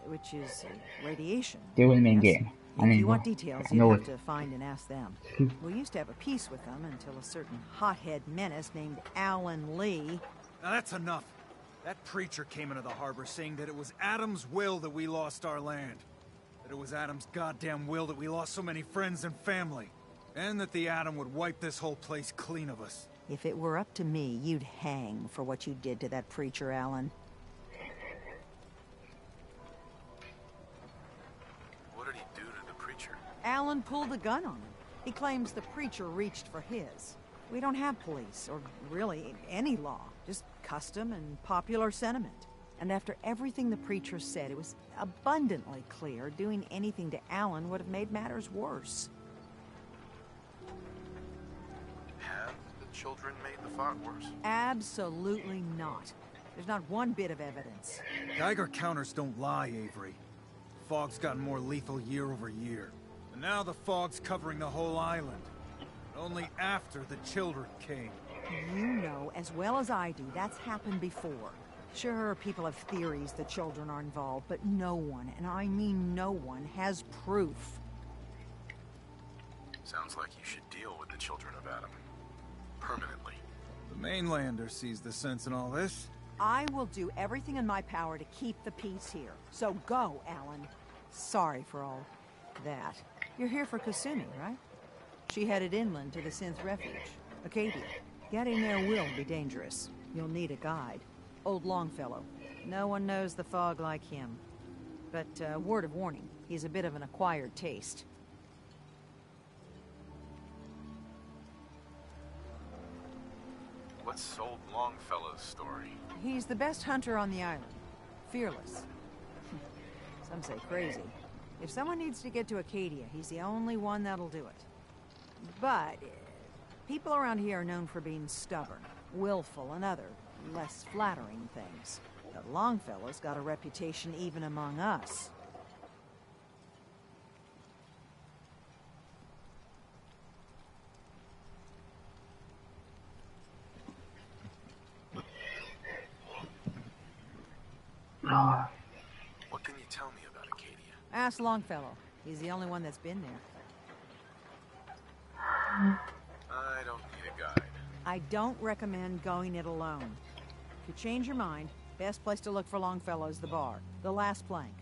which is radiation. They were in the main Yes? game. If you want details, I know you have it. to find and ask them. We used to have a peace with them until a certain hothead menace named Alan Lee. Now that's enough. That preacher came into the harbor saying that it was Adam's will that we lost our land. That it was Adam's goddamn will that we lost so many friends and family. And that the Atom would wipe this whole place clean of us. If it were up to me, you'd hang for what you did to that preacher, Alan. What did he do to the preacher? Alan pulled a gun on him. He claims the preacher reached for his. We don't have police, or really any law. Just custom and popular sentiment. And after everything the preacher said, it was abundantly clear doing anything to Alan would have made matters worse. Have the children made the fog worse? Absolutely not. There's not one bit of evidence. Geiger counters don't lie, Avery. The fog's gotten more lethal year over year. And now the fog's covering the whole island. But only after the children came. You know as well as I do that's happened before. Sure, people have theories the children are involved, but no one, and I mean no one, has proof. Sounds like you should deal with the Children of Adam. Permanently. The mainlander sees the sense in all this. I will do everything in my power to keep the peace here. So go, Alan. Sorry for all that. You're here for Kasumi, right? She headed inland to the Synth Refuge, Acadia. Getting there will be dangerous. You'll need a guide. Old Longfellow. No one knows the fog like him. But, word of warning, he's a bit of an acquired taste. What's old Longfellow's story? He's the best hunter on the island. Fearless. Some say crazy. If someone needs to get to Acadia, he's the only one that'll do it. But people around here are known for being stubborn, willful, and other, less flattering things. But Longfellow's got a reputation even among us. What can you tell me about Acadia? Ask Longfellow. He's the only one that's been there. I don't need a guide. I don't recommend going it alone. If you change your mind, best place to look for Longfellow is the bar, the last plank.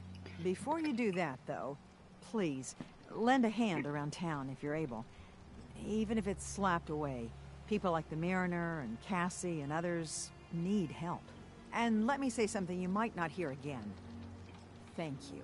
Before you do that, though, please, lend a hand around town if you're able. Even if it's slapped away. People like the Mariner and Cassie and others need help. And let me say something you might not hear again. Thank you.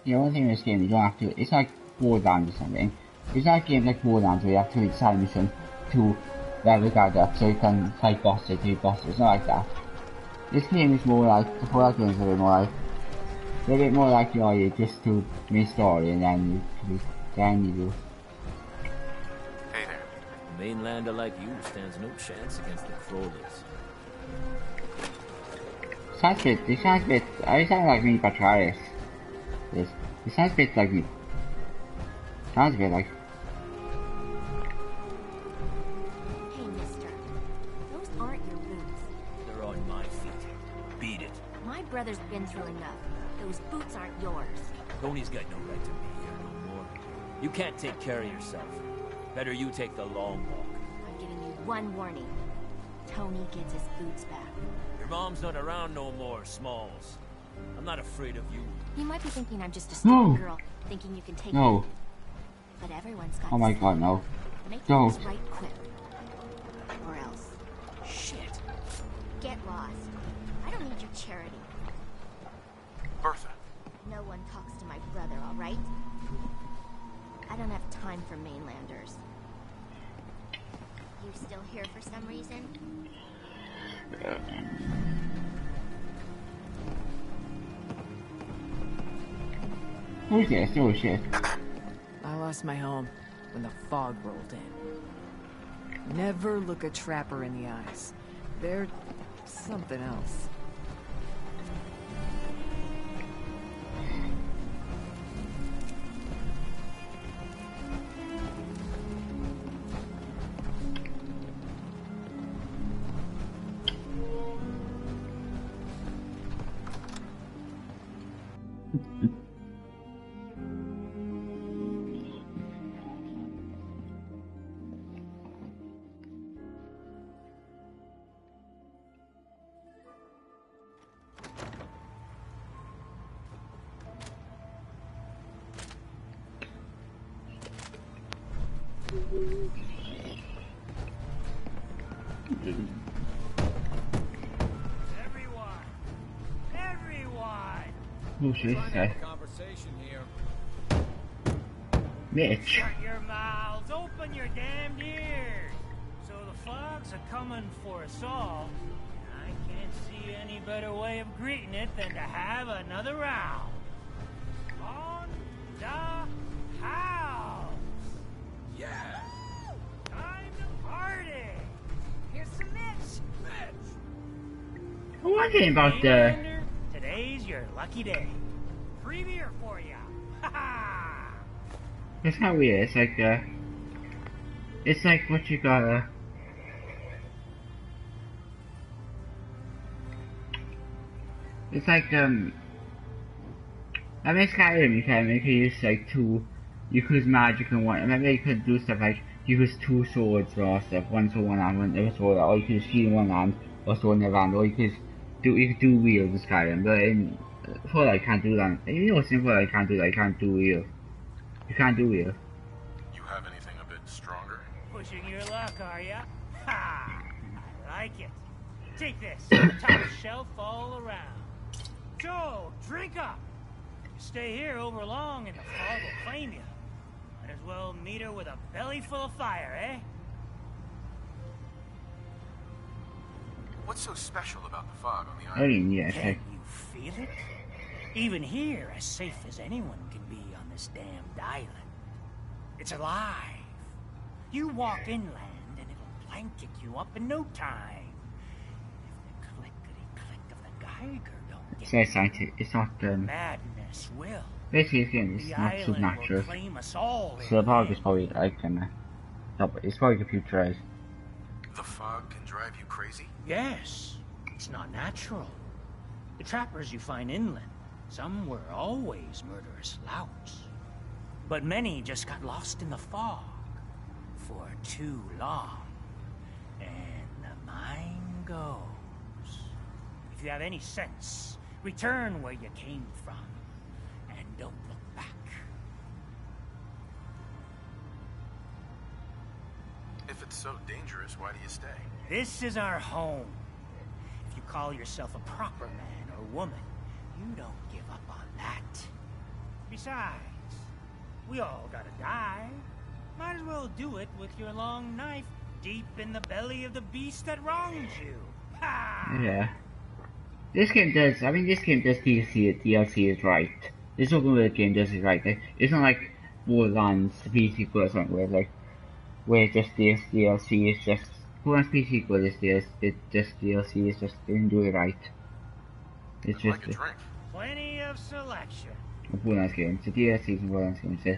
The only thing in this game you don't have to, it's like Borderlands or something. It's like a game like Borderlands where you have to reach side mission to level guard up so you can fight bosses, do bosses, it's not like that. This game is more like, the Fallout games are a bit more like, you know, you just do main story and then you do. Hey there. A mainlander like you stands no chance against the crawlers. This sounds a bit, it sounds like me, Patraris. It sounds a bit like me. Sounds a bit like. Hey, mister. Those aren't your boots. They're on my feet. Beat it. My brother's been through enough. Those boots aren't yours. Tony's got no right to be here no more. You can't take care of yourself. Better you take the long walk. giving you one warning. Tony gets his boots back. Your mom's not around no more, Smalls. I'm not afraid of you. You might be thinking I'm just a stupid girl, thinking you can take me. But everyone's got Oh my god, no. Make Go. this right quick. Or else. Shit. Get lost. I don't need your charity. Bertha. No one talks to my brother, all right? I don't have time for mainlanders. You still here for some reason? Who's this? Oh shit. I lost my home when the fog rolled in. Never look a trapper in the eyes. They're something else. Oh shit, this guy. Conversation here. Mitch. Shut your mouths, open your damned ears. So the fogs are coming for us all. I can't see any better way of greeting it than to have another round. On the house. Yeah. Time to party. Here's some Mitch. I'm wondering about the... Today's your lucky day. Free beer for you. Ha ha. It's kind of weird. It's like what you gotta. It's like I mean Skyrim you can use like two, you could use magic and one. Maybe you could do stuff like you use two swords or stuff, one sword in one hand, one sword, or you could use shield in one hand, or sword in the other hand, or you could do wheels in Skyrim. But in Fallout you can't do that. You know, in Fallout you can't do that. You can't do wheels. You can't do wheels. You have anything a bit stronger? Pushing your luck, are ya? Ha! I like it. Take this. Top shelf all around. So, drink up. You stay here over long and the fog will claim you. Might as well meet her with a belly full of fire, eh? What's so special about the fog on the I island? mean, yeah, Can you feel it? Even here, as safe as anyone can be on this damned island. It's alive. You walk inland and it'll blanket you up in no time. If the clickety-click of the Geiger don't get it's scientific. It's not madness will. Basically, again, it's not supernatural. So the fog is probably like it's probably computerized. The fog can drive you crazy? Yes, it's not natural. The trappers you find inland, some were always murderous louts. But many just got lost in the fog for too long. And the mind goes. If you have any sense, return where you came from. And don't look back. If it's so dangerous, why do you stay? This is our home. If you call yourself a proper man or woman, you don't give up on that. Besides, we all gotta die. Might as well do it with your long knife deep in the belly of the beast that wronged you. Ha! Yeah. This game does DLC. DLC is right. This open world game does it right. It's not like Borderlands, the PC or something where just this DLC is just Borderlands PC is just DLC is just didn't do it right. It's just like a drink. Plenty of selection. A Borderlands game. The DLC is a Borderlands game. So.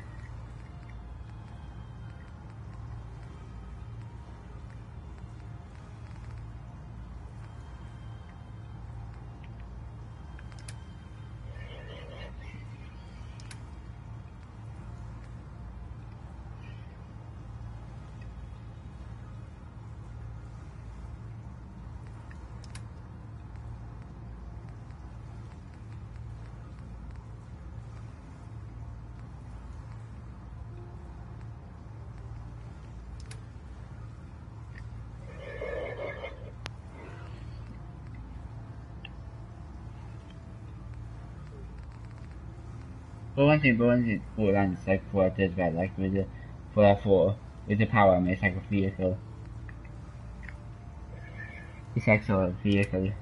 But one thing Borderlands like 4 does better, like with the Fallout 4, with the power armor, it's like a vehicle. It's like sort of vehicle.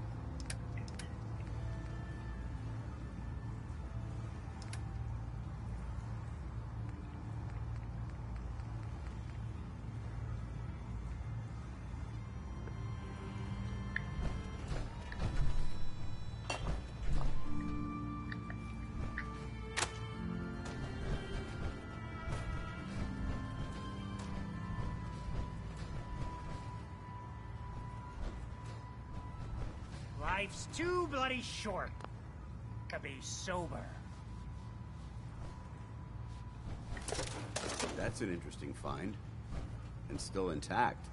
Life's too bloody short to be sober. That's an interesting find. And still intact.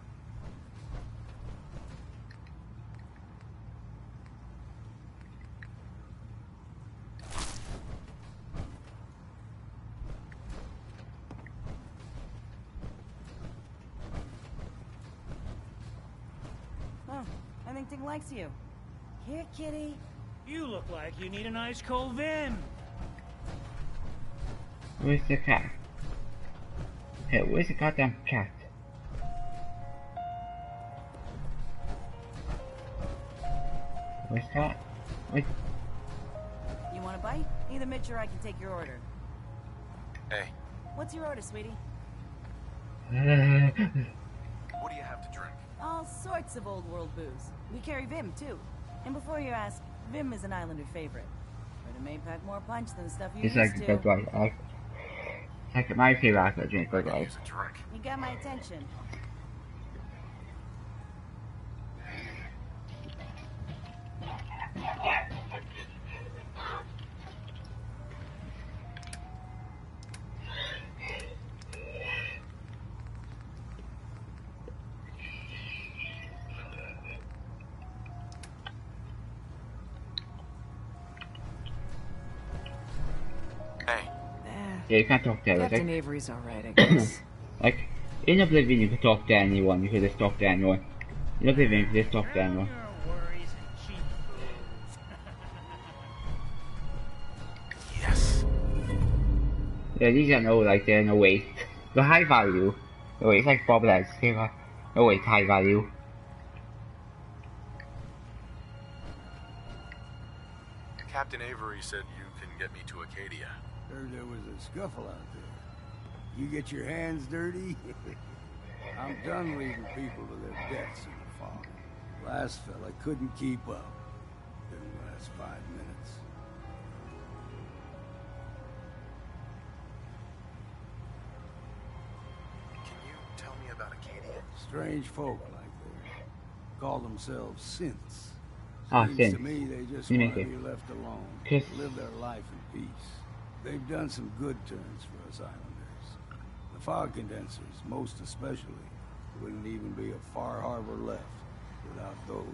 Huh, I think Ting likes you. Here, kitty. You look like you need an ice cold Vim. Where's the cat? Hey, where's the goddamn cat? Where's the cat? Wait. You want a bite? Either Mitch or I can take your order. Hey. What's your order, sweetie? What do you have to drink? All sorts of old world booze. We carry Vim, too. And before you ask, Vim is an Islander favorite. But it may pack more punch than the stuff you It's used like to. Bud Light. Like my favorite alcohol drink, Bud Light. You got my attention. Yeah, you can't talk to everything. Captain Avery's alright, I guess. Like, in Oblivion you could talk to anyone, you could just talk to anyone. In Oblivion you could just talk to anyone. Yes. Yeah, these are no, like, they're no weight. They're high value. No weight, it's like bobbleheads. They're no weight, high value. Captain Avery said you can get me to Acadia. Heard there was a scuffle out there. You get your hands dirty? I'm done leaving people to their deaths in the fog. Last fella couldn't keep up. Didn't last 5 minutes. Can you tell me about Acadia? Strange folk like they call themselves synths. Ah, Seems synths. to me they just You want make to it. be left alone. Kiss. Live their life in peace. They've done some good turns for us islanders. The fog condensers, most especially, wouldn't even be a Far Harbor left without those.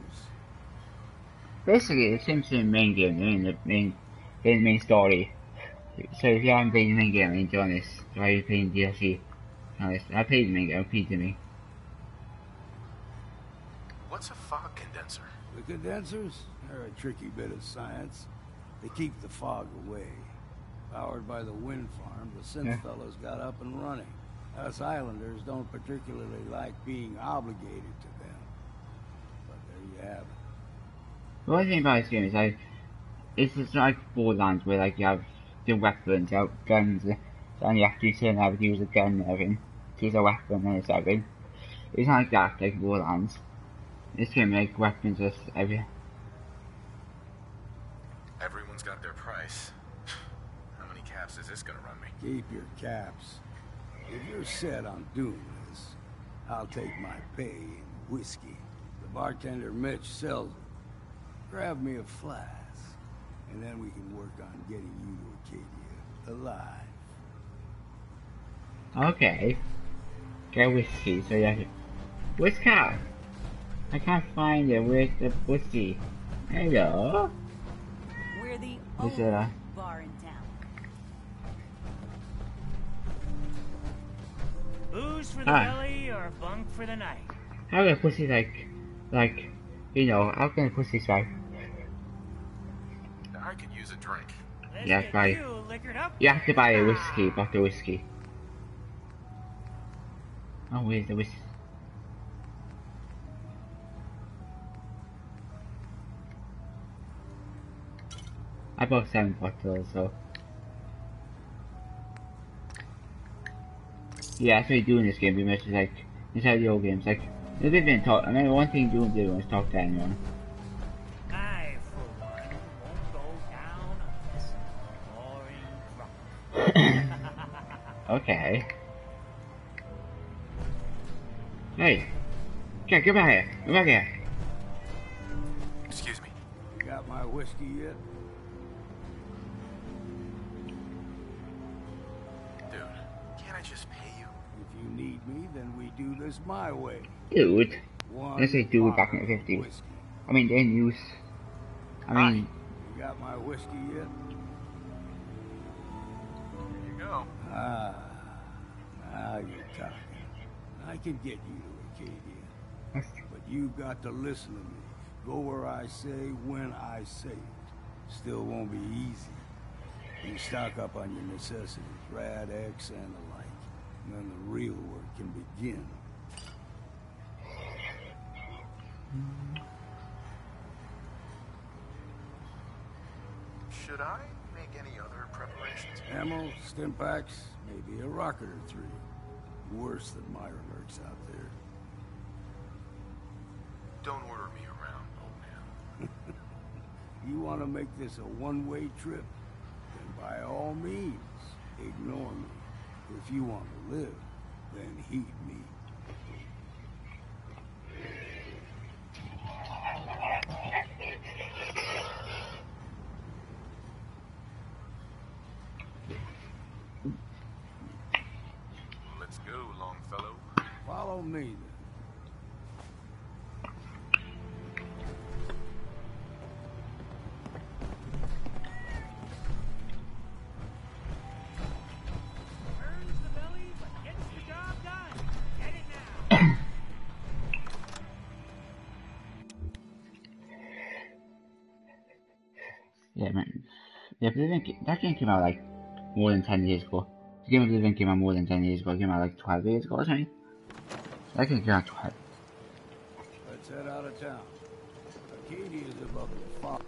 Basically, it seems to be the main game, the main story. So if you haven't played the main game and enjoying this, why are you playing DLC? I played the main game, please to me. What's a fog condenser? The condensers are a tricky bit of science. They keep the fog away. Powered by the wind farm, the synth fellows got up and running. Us islanders don't particularly like being obligated to them. But there you have it. The only thing about this game is like, it's just like Borderlands where like you have the weapons, you have guns, and you have to turn out to use a gun and everything. To use a weapon and everything. It's not like that, like Borderlands. This game like weapons just everything. Everyone's got their price. How many caps is this gonna run me? Keep your caps. If you're set on doing this, I'll take my pay in whiskey. The bartender Mitch sells it. Grab me a flask, and then we can work on getting you to Acadia alive. Okay. Get whiskey, so you have to... Where's car? I can't find it, where's the whiskey? Hello? We're the Is only it, bar in town. Booze for the Ah. belly or bunk for the night? How can a pussy like, you know, how can a pussy strike? I could use a drink. Yeah, buy. You have to buy a whiskey, bottle of whiskey. Oh, where's the whiskey? I bought 7 bottles, so. Yeah, that's what you do in this game, pretty much. Like, inside the old games, like, there's a bit of talk. I mean, one thing you do in the other one is talk to anyone. I, for one, won't go down on this boring Okay. Hey. Okay, get back here. Get back here. Excuse me. You got my whiskey yet? Dude, can't I just pay you? If you need me, then we do this my way. Dude. Let's say dude back in the 50s. I mean, they didn't use. I mean. You got my whiskey yet? Here you go. Ah, now you're talking. I can get you to Acadia. But you've got to listen to me. Go where I say, when I say it. Still won't be easy. You stock up on your necessities, Rad-X and the like. And then the real work can begin. Should I make any other preparations? Ammo, stimpaks, maybe a rocket or 3. Worse than Myra lurks out there. Don't order me around, old man. You want to make this a one-way trip? Then by all means, ignore me. If you want to live, then heed me. Let's go, Longfellow. Follow me, then. Yeah, man. Yeah, but that game came out like more than 10 years ago. The Game of Living came out more than 10 years ago. It came out like 12 years ago or something. That game came out 12. Let's head out of town. Acadia's above the fog.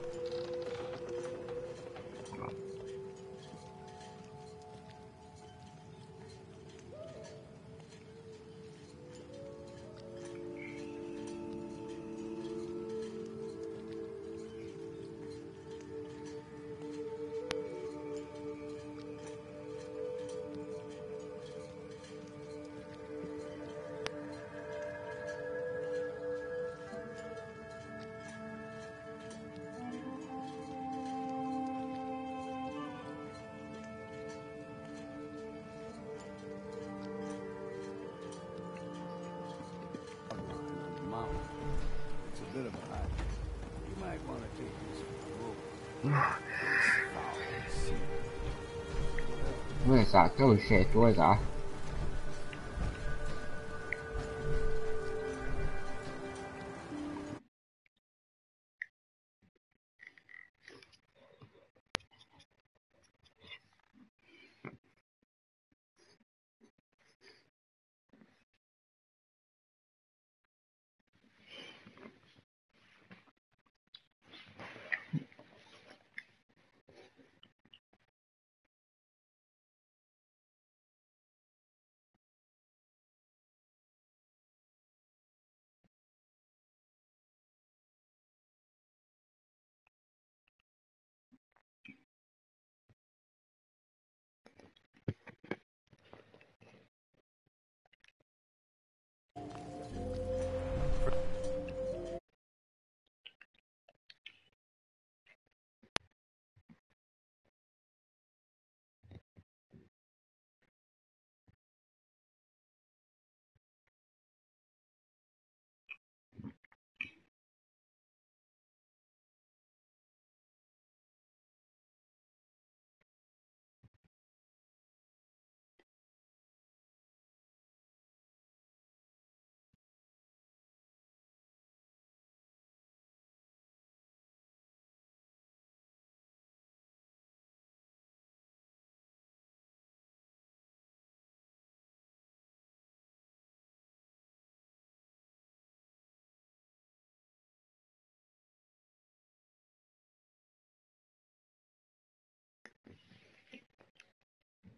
It's a bit of a hike. You might want to take this road. Where is that? Oh shit, where is that?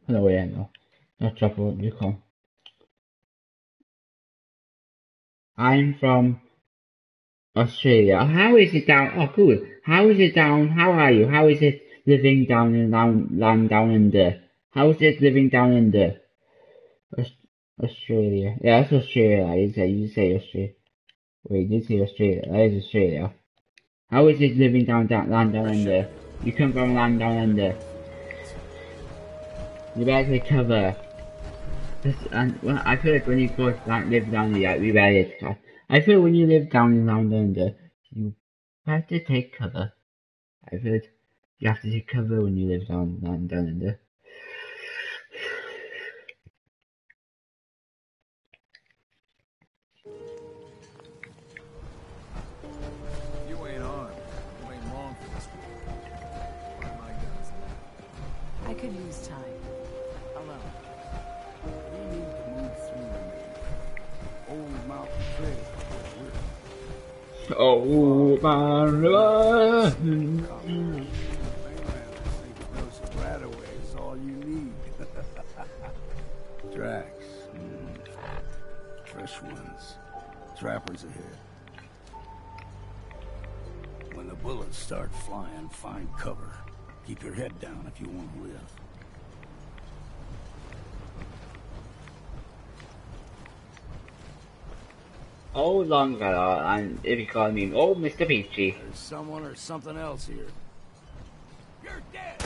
Hello, yeah, no. Not trouble, you come. I'm from Australia. How is it down? Oh, cool. How is it down? How are you? How is it living down in land down under? How is it living down under? Australia. Yeah, that's Australia. You say Australia. Wait, you say Australia. That is Australia. How is it living land down under? You come from land down under. You better take cover. And well, I feel like when you go live down there, you better take cover. I feel when you live down in land under, you have to take cover. I feel like you have to take cover when you live down under. You ain't armed. You ain't long for this one. Where my guns at? I could use time. Alone. We need to move through the Old Mountain Trail. Oh, my river. Radaway is all you need. Tracks. Fresh ones. Trappers ahead. When the bullets start flying, find cover. Keep your head down if you want to live. Oh, long ago, and if you call me, oh, Mr. Peachy. There's someone or something else here. You're dead!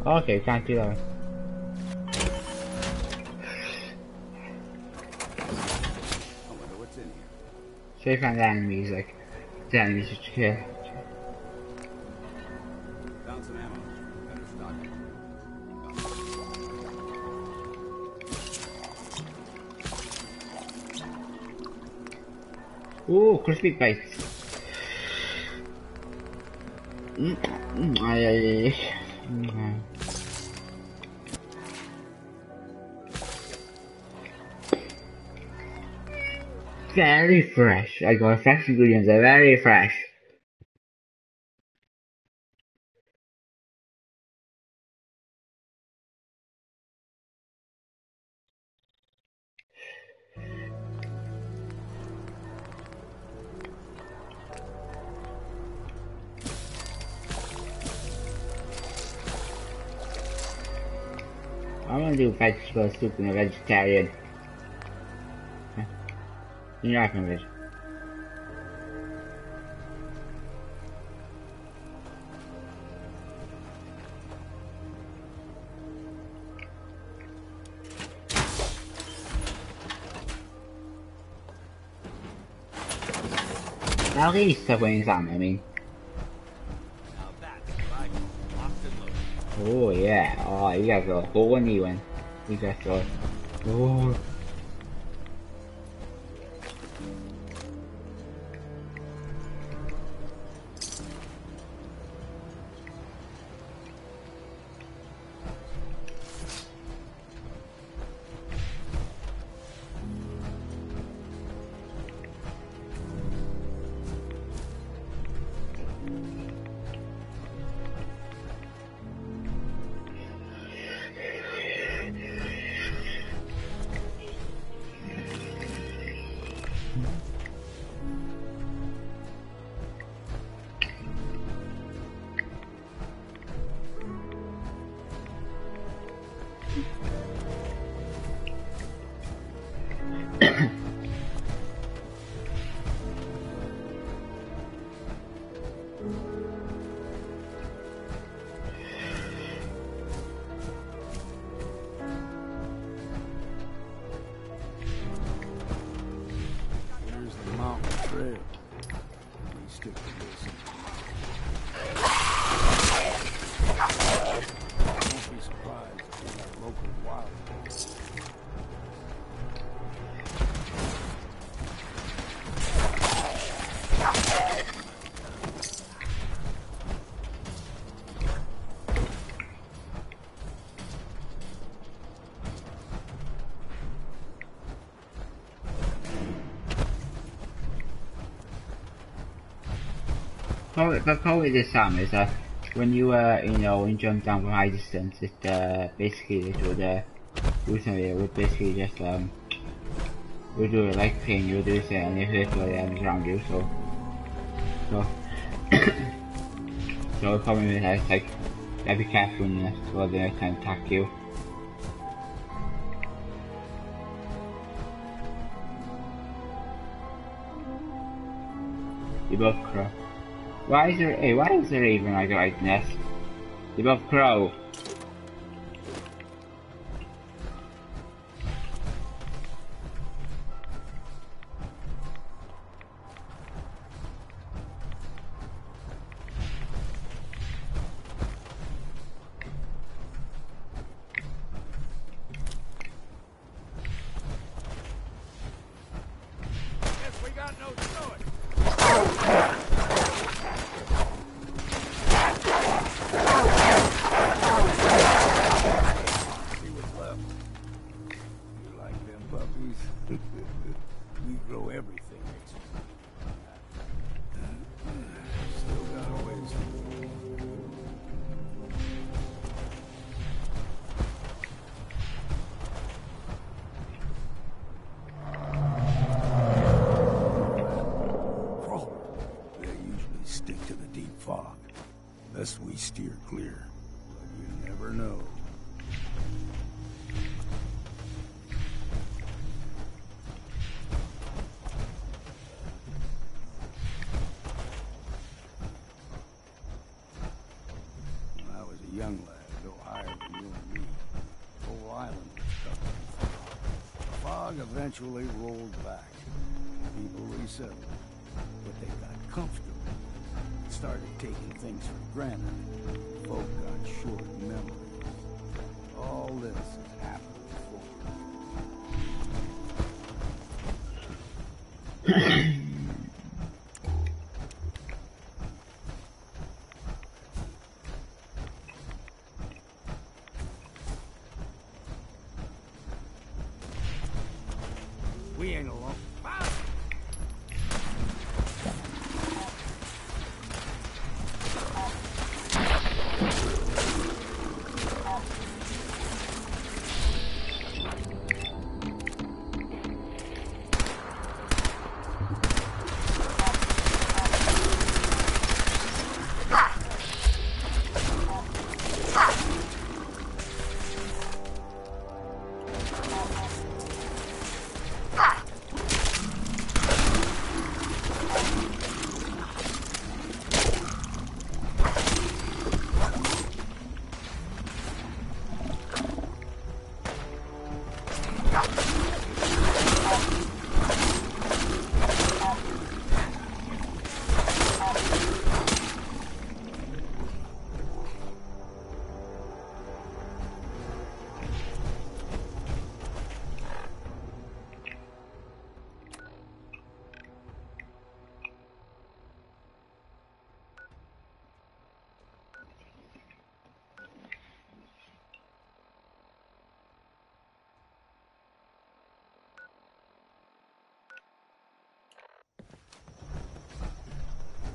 Okay, can't do that. I wonder what's in here. Safe and enemies, like, the enemies just kill. Found some ammo. Better stock it. Ooh, crispy bites. Very fresh. I got fresh ingredients. They're very fresh. I want to do vegetable soup and a vegetarian. You're not gonna veg. At least the wings on, I mean. Oh yeah, oh you guys go go one you win. You guys go. Oh. Probably the Sam is that when you you know, when you jump down from high distance, it basically it would do something. It would basically just would do it like thing you would do it and it hurt the enemies around you. So so it probably means like be careful when you so they can attack you. You both crow. Why is there even like a lightness? You both crow. We steer clear, but you never know. When I was a young lad, no higher than you and me, the whole island was covered in fog. The fog eventually rolled back. People resettled, but they got comfortable. Started taking things for granted. Folk got short memories. All this has happened before. We ain't alone.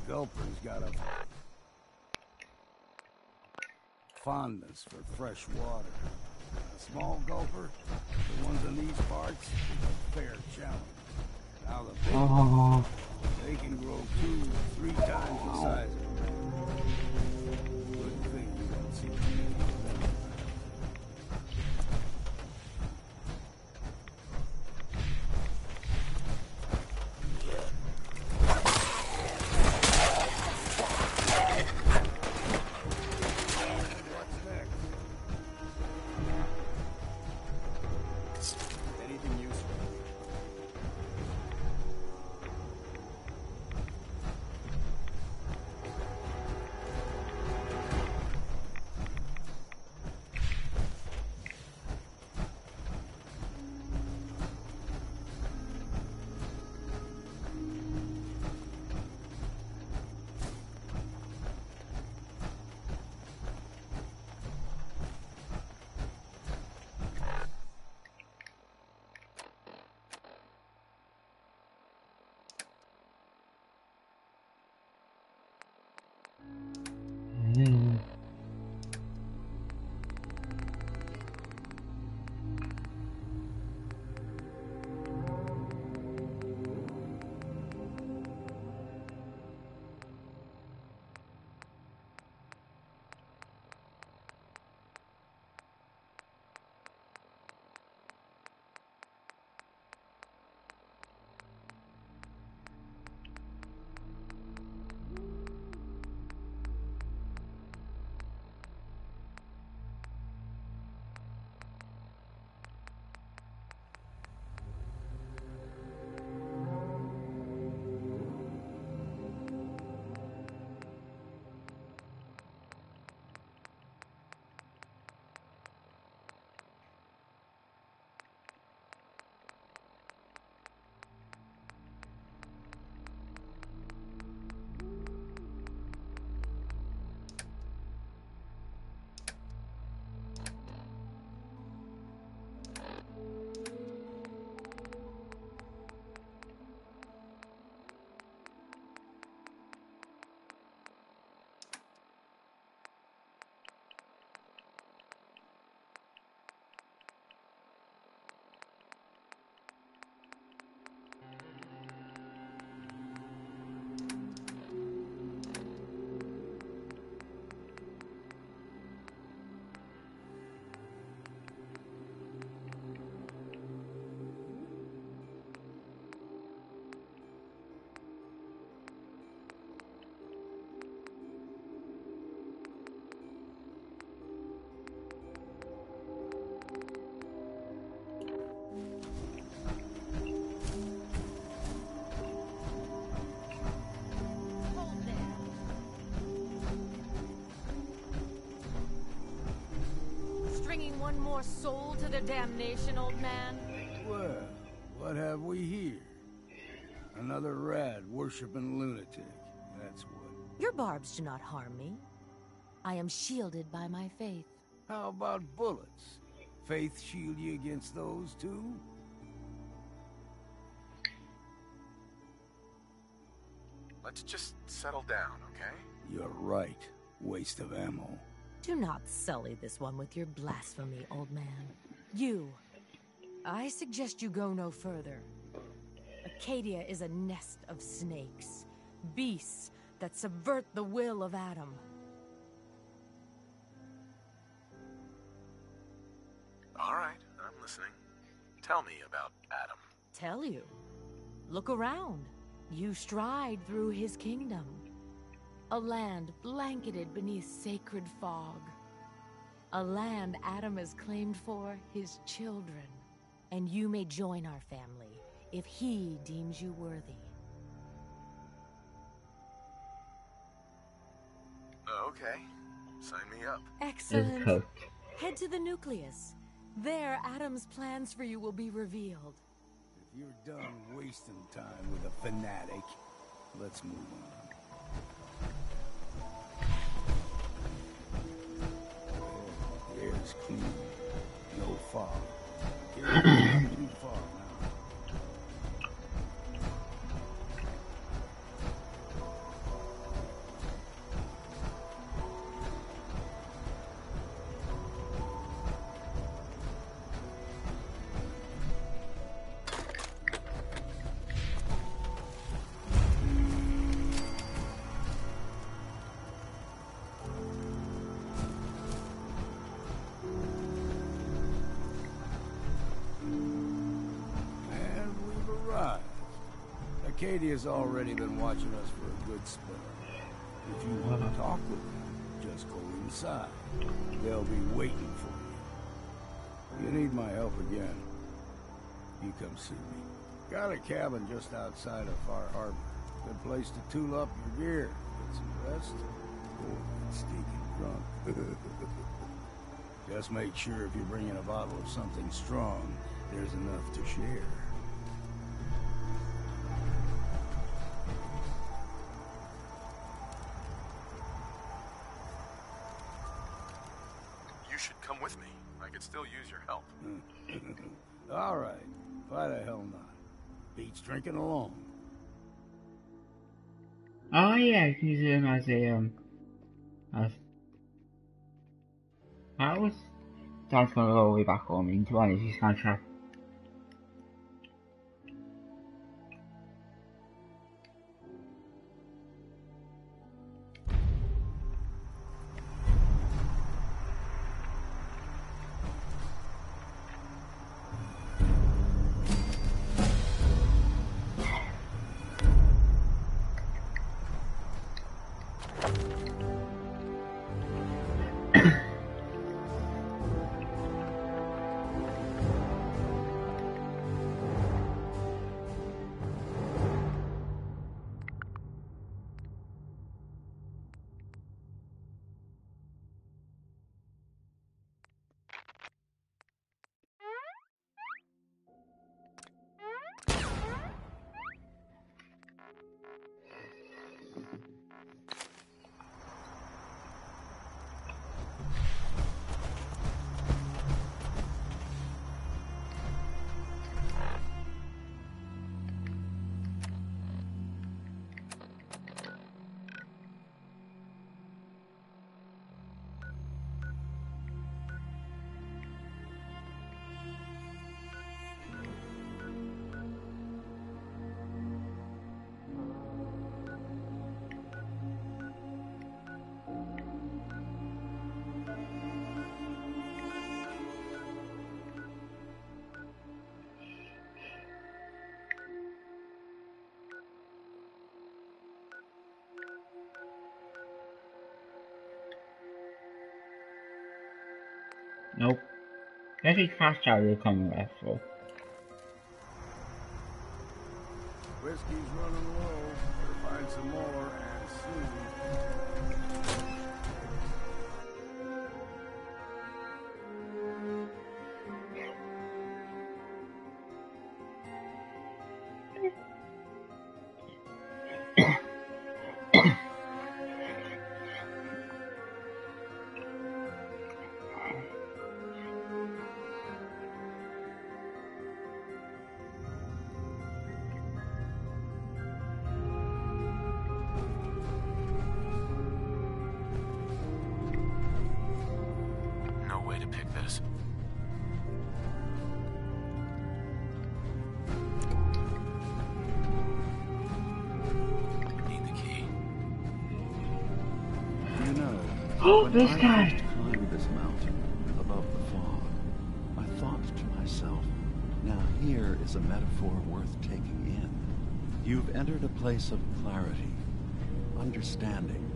Gulper's got a fondness for fresh water. A small gulper, the ones in these parts, is a fair challenge. Now the big ones, they can grow 2 or 3 times the size of them. Good thing you don't see them. one more soul to their damnation, old man? Well, what have we here? Another rad-worshipping lunatic, that's what. Your barbs do not harm me. I am shielded by my faith. How about bullets? Faith shield you against those, too? Let's just settle down, okay? You're right. Waste of ammo. Do not sully this one with your blasphemy, old man. You. I suggest you go no further. Acadia is a nest of snakes. Beasts that subvert the will of Adam. All right, I'm listening. Tell me about Adam. Tell you. Look around. You stride through his kingdom. A land blanketed beneath sacred fog. A land Adam has claimed for his children. And you may join our family if he deems you worthy. Okay, sign me up. Excellent. Head to the nucleus. There, Adam's plans for you will be revealed. If you're done wasting time with a fanatic, let's move on. Air's clean. No fog. Not too far now. Acadia's already been watching us for a good spell. If you want to talk with them, just go inside. They'll be waiting for you. If you need my help again, you come see me. Got a cabin just outside of Far Harbor. Good place to tool up your gear. Get some rest. Or get stinking drunk. Just make sure if you're bringing a bottle of something strong, there's enough to share. Come with me. I could still use your help. All right. Why the hell not? Beats drinking alone. Oh yeah, you can use him as a I was Dad's gonna go all the way back home. To be honest, he's kind of trapped. Nope. Very fast charger coming back for. Whiskey's running low. Better find some more and soon. this. Need the key. You know, Oh, this guy! When I climbed this mountain above the fog, I thought to myself, now here is a metaphor worth taking in. You've entered a place of clarity, understanding,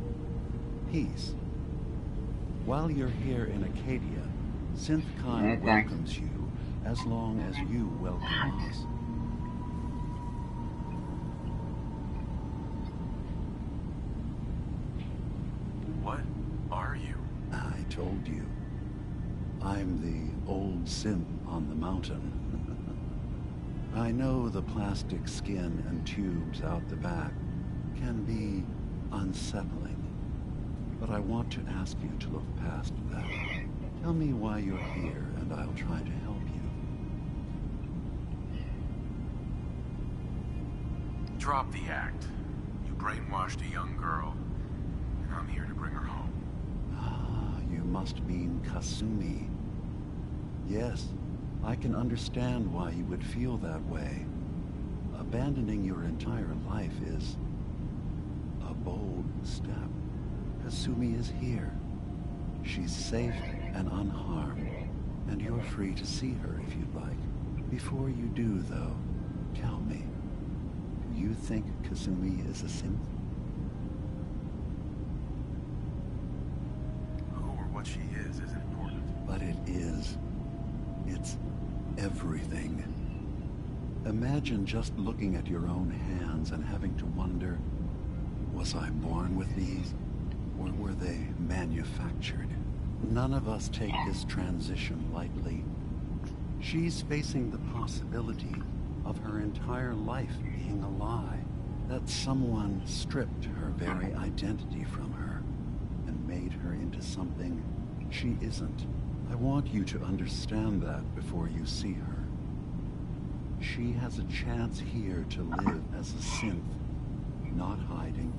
peace. While you're here in Acadia, Synthcon welcomes you as long as you welcome us. What are you? I told you. I'm the old synth on the mountain. I know the plastic skin and tubes out the back can be unsettling, but I want to ask you to look past that. Tell me why you're here, and I'll try to help you. Drop the act. You brainwashed a young girl, and I'm here to bring her home. Ah, you must mean Kasumi. Yes, I can understand why you would feel that way. Abandoning your entire life is a bold step. Kasumi is here. She's safe and unharmed, and you're free to see her if you'd like. Before you do, though, tell me, do you think Kasumi is a synth? Who or what she is isn't important. But it is. It's everything. Imagine just looking at your own hands and having to wonder, was I born with these, or were they manufactured? None of us take this transition lightly. She's facing the possibility of her entire life being a lie, that someone stripped her very identity from her and made her into something she isn't. I want you to understand that before you see her. She has a chance here to live as a synth, not hiding,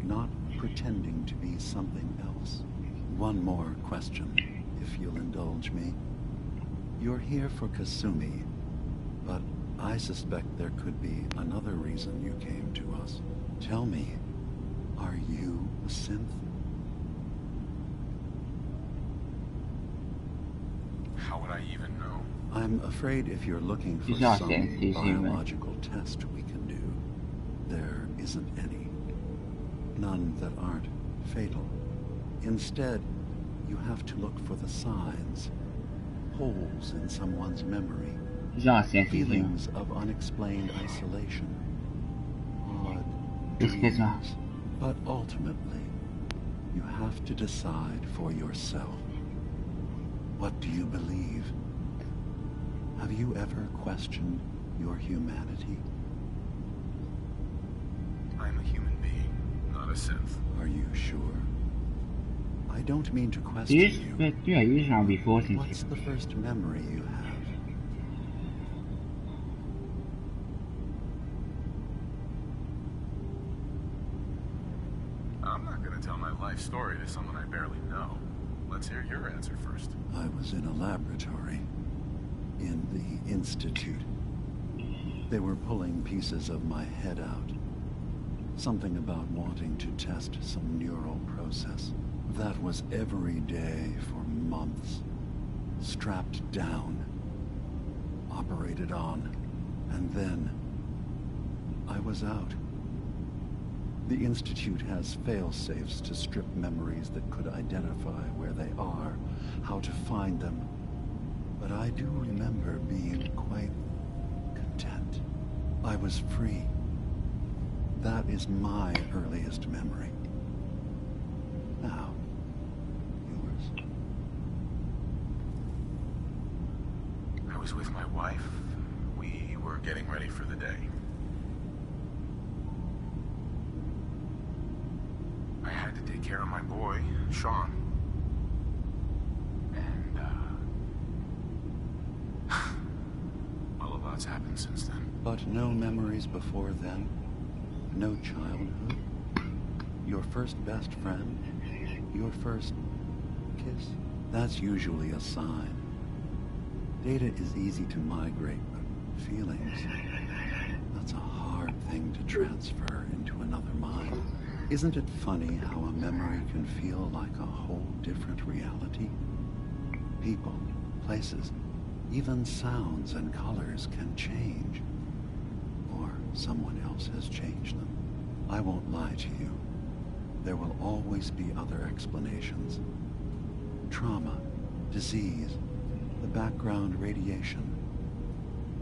not pretending to be something else. One more question, if you'll indulge me. You're here for Kasumi, but I suspect there could be another reason you came to us. Tell me, are you a synth? How would I even know? I'm afraid if you're looking for some biological test we can do, there isn't any. None that aren't fatal. Instead, you have to look for the signs, holes in someone's memory, feelings of unexplained isolation, odd dreams. But ultimately, you have to decide for yourself. What do you believe? Have you ever questioned your humanity? I'm a human being, not a synth. Are you sure? I don't mean to question you. What's the first memory you have? I'm not going to tell my life story to someone I barely know. Let's hear your answer first. I was in a laboratory. In the Institute. They were pulling pieces of my head out. Something about wanting to test some neural process. That was every day for months. Strapped down. Operated on. And then I was out. The Institute has fail-safes to strip memories that could identify where they are, how to find them. But I do remember being quite content. I was free. That is my earliest memory. Now, yours. I was with my wife. We were getting ready for the day. I had to take care of my boy, Sean. And, well, a lot's happened since then. But no memories before then? No childhood? Your first best friend? Your first kiss? That's usually a sign. Data is easy to migrate, but feelings, that's a hard thing to transfer into another mind. Isn't it funny how a memory can feel like a whole different reality? People, places, even sounds and colors can change. Or someone else has changed them. I won't lie to you. There will always be other explanations. Trauma, disease, the background radiation.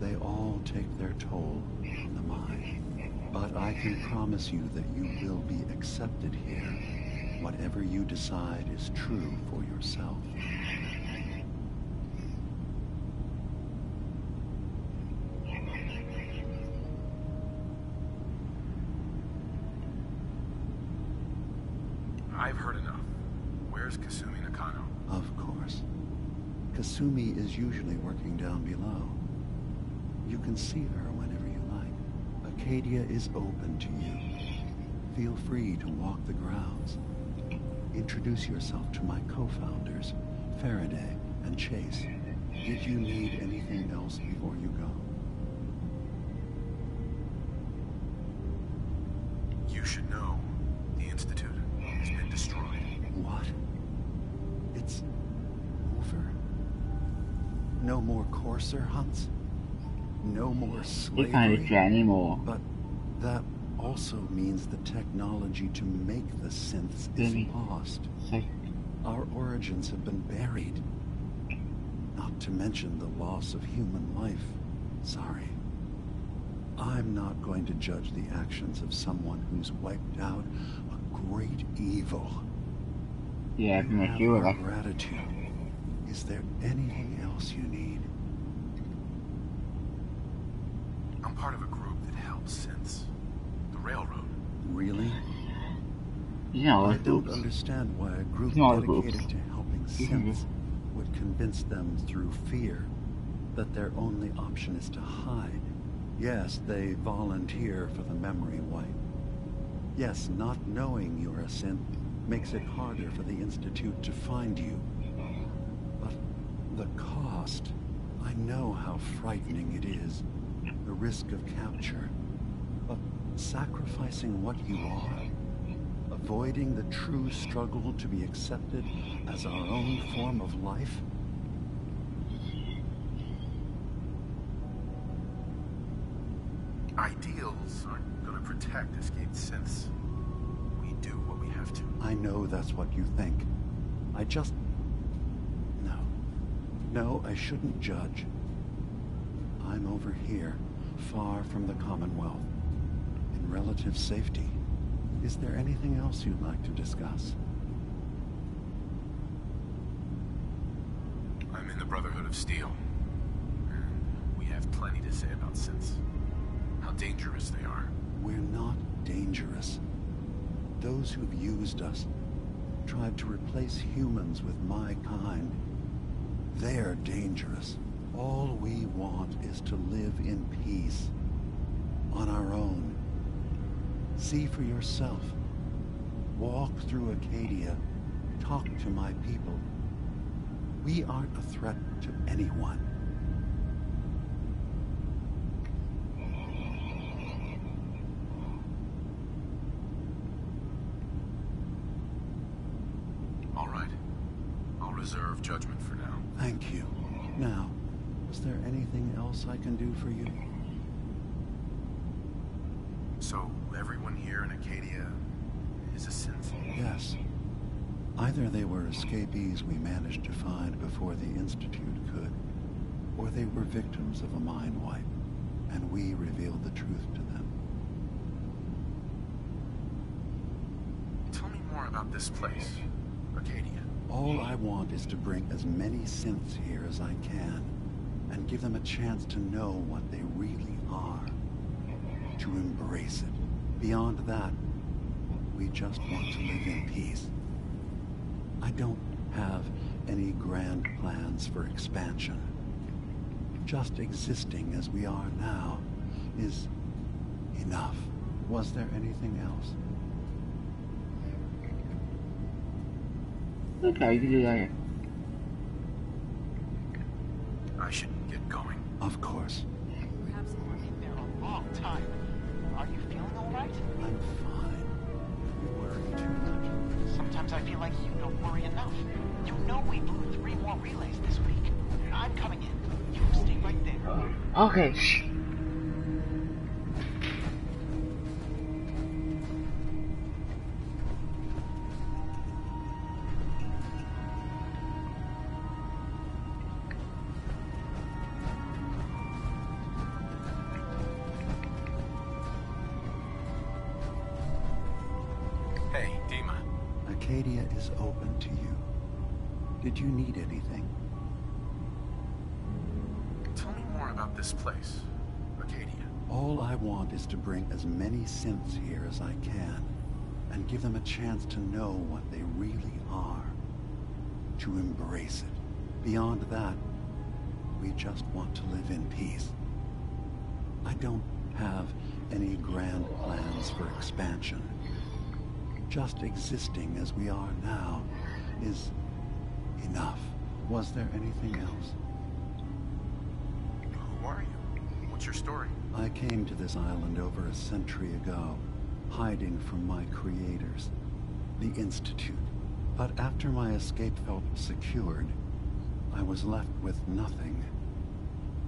They all take their toll on the mind. But I can promise you that you will be accepted here. Whatever you decide is true for yourself. I've heard enough. Where's Kasumi Nakano? Of course. Kasumi is usually working down below. You can see her whenever you like. Acadia is open to you. Feel free to walk the grounds. Introduce yourself to my co-founders, Faraday and Chase. Did you need anything else before you go? You should know the Institute has been destroyed. What? It's over? No more courser hunts? No more slavery? You can't do anymore. But that also means the technology to make the synths is lost. Our origins have been buried. Not to mention the loss of human life. Sorry. I'm not going to judge the actions of someone who's wiped out a great evil. Yeah, you have our gratitude. Is there anything else you need? I'm part of a group that helps synths. The Railroad. Really? Yeah, I don't understand why a group dedicated to helping synths would convince them through fear that their only option is to hide. Yes, they volunteer for the memory wipe. Yes, not knowing you're a synth makes it harder for the Institute to find you. But the cost, I know how frightening it is. The risk of capture. But sacrificing what you are, avoiding the true struggle to be accepted as our own form of life. Ideals aren't going to protect escaped synths. We do what we have to. I know that's what you think. I just... No, I shouldn't judge. I'm over here, far from the Commonwealth, in relative safety. Is there anything else you'd like to discuss? I'm in the Brotherhood of Steel. And we have plenty to say about synths. How dangerous they are. We're not dangerous. Those who've used us, tried to replace humans with my kind, they're dangerous. All we want is to live in peace. On our own. See for yourself. Walk through Acadia. Talk to my people. We aren't a threat to anyone. All right. I'll reserve judgment for now. Thank you. Now, is there anything else I can do for you? So, everyone here in Acadia is a synth? Yes. Either they were escapees we managed to find before the Institute could, or they were victims of a mind wipe, and we revealed the truth to them. Tell me more about this place, Acadia. All I want is to bring as many synths here as I can, and give them a chance to know what they really are. To embrace it. Beyond that, we just want to live in peace. I don't have any grand plans for expansion. Just existing as we are now is enough. Was there anything else? Okay, you can do that. I should get going. Of course. Perhaps you were in there a long time. Are you feeling all right? I'm fine. You worry too much. Sometimes I feel like you don't worry enough. You know we blew 3 more relays this week. I'm coming in. You stay right there. Okay. Hey, Dima. Arcadia is open to you. Did you need anything? Tell me more about this place, Arcadia. All I want is to bring as many synths here as I can, and give them a chance to know what they really are. To embrace it. Beyond that, we just want to live in peace. I don't have any grand plans for expansion. Just existing as we are now is enough. Was there anything else? Who are you? What's your story? I came to this island over a century ago, hiding from my creators, the Institute. But after my escape felt secured, I was left with nothing.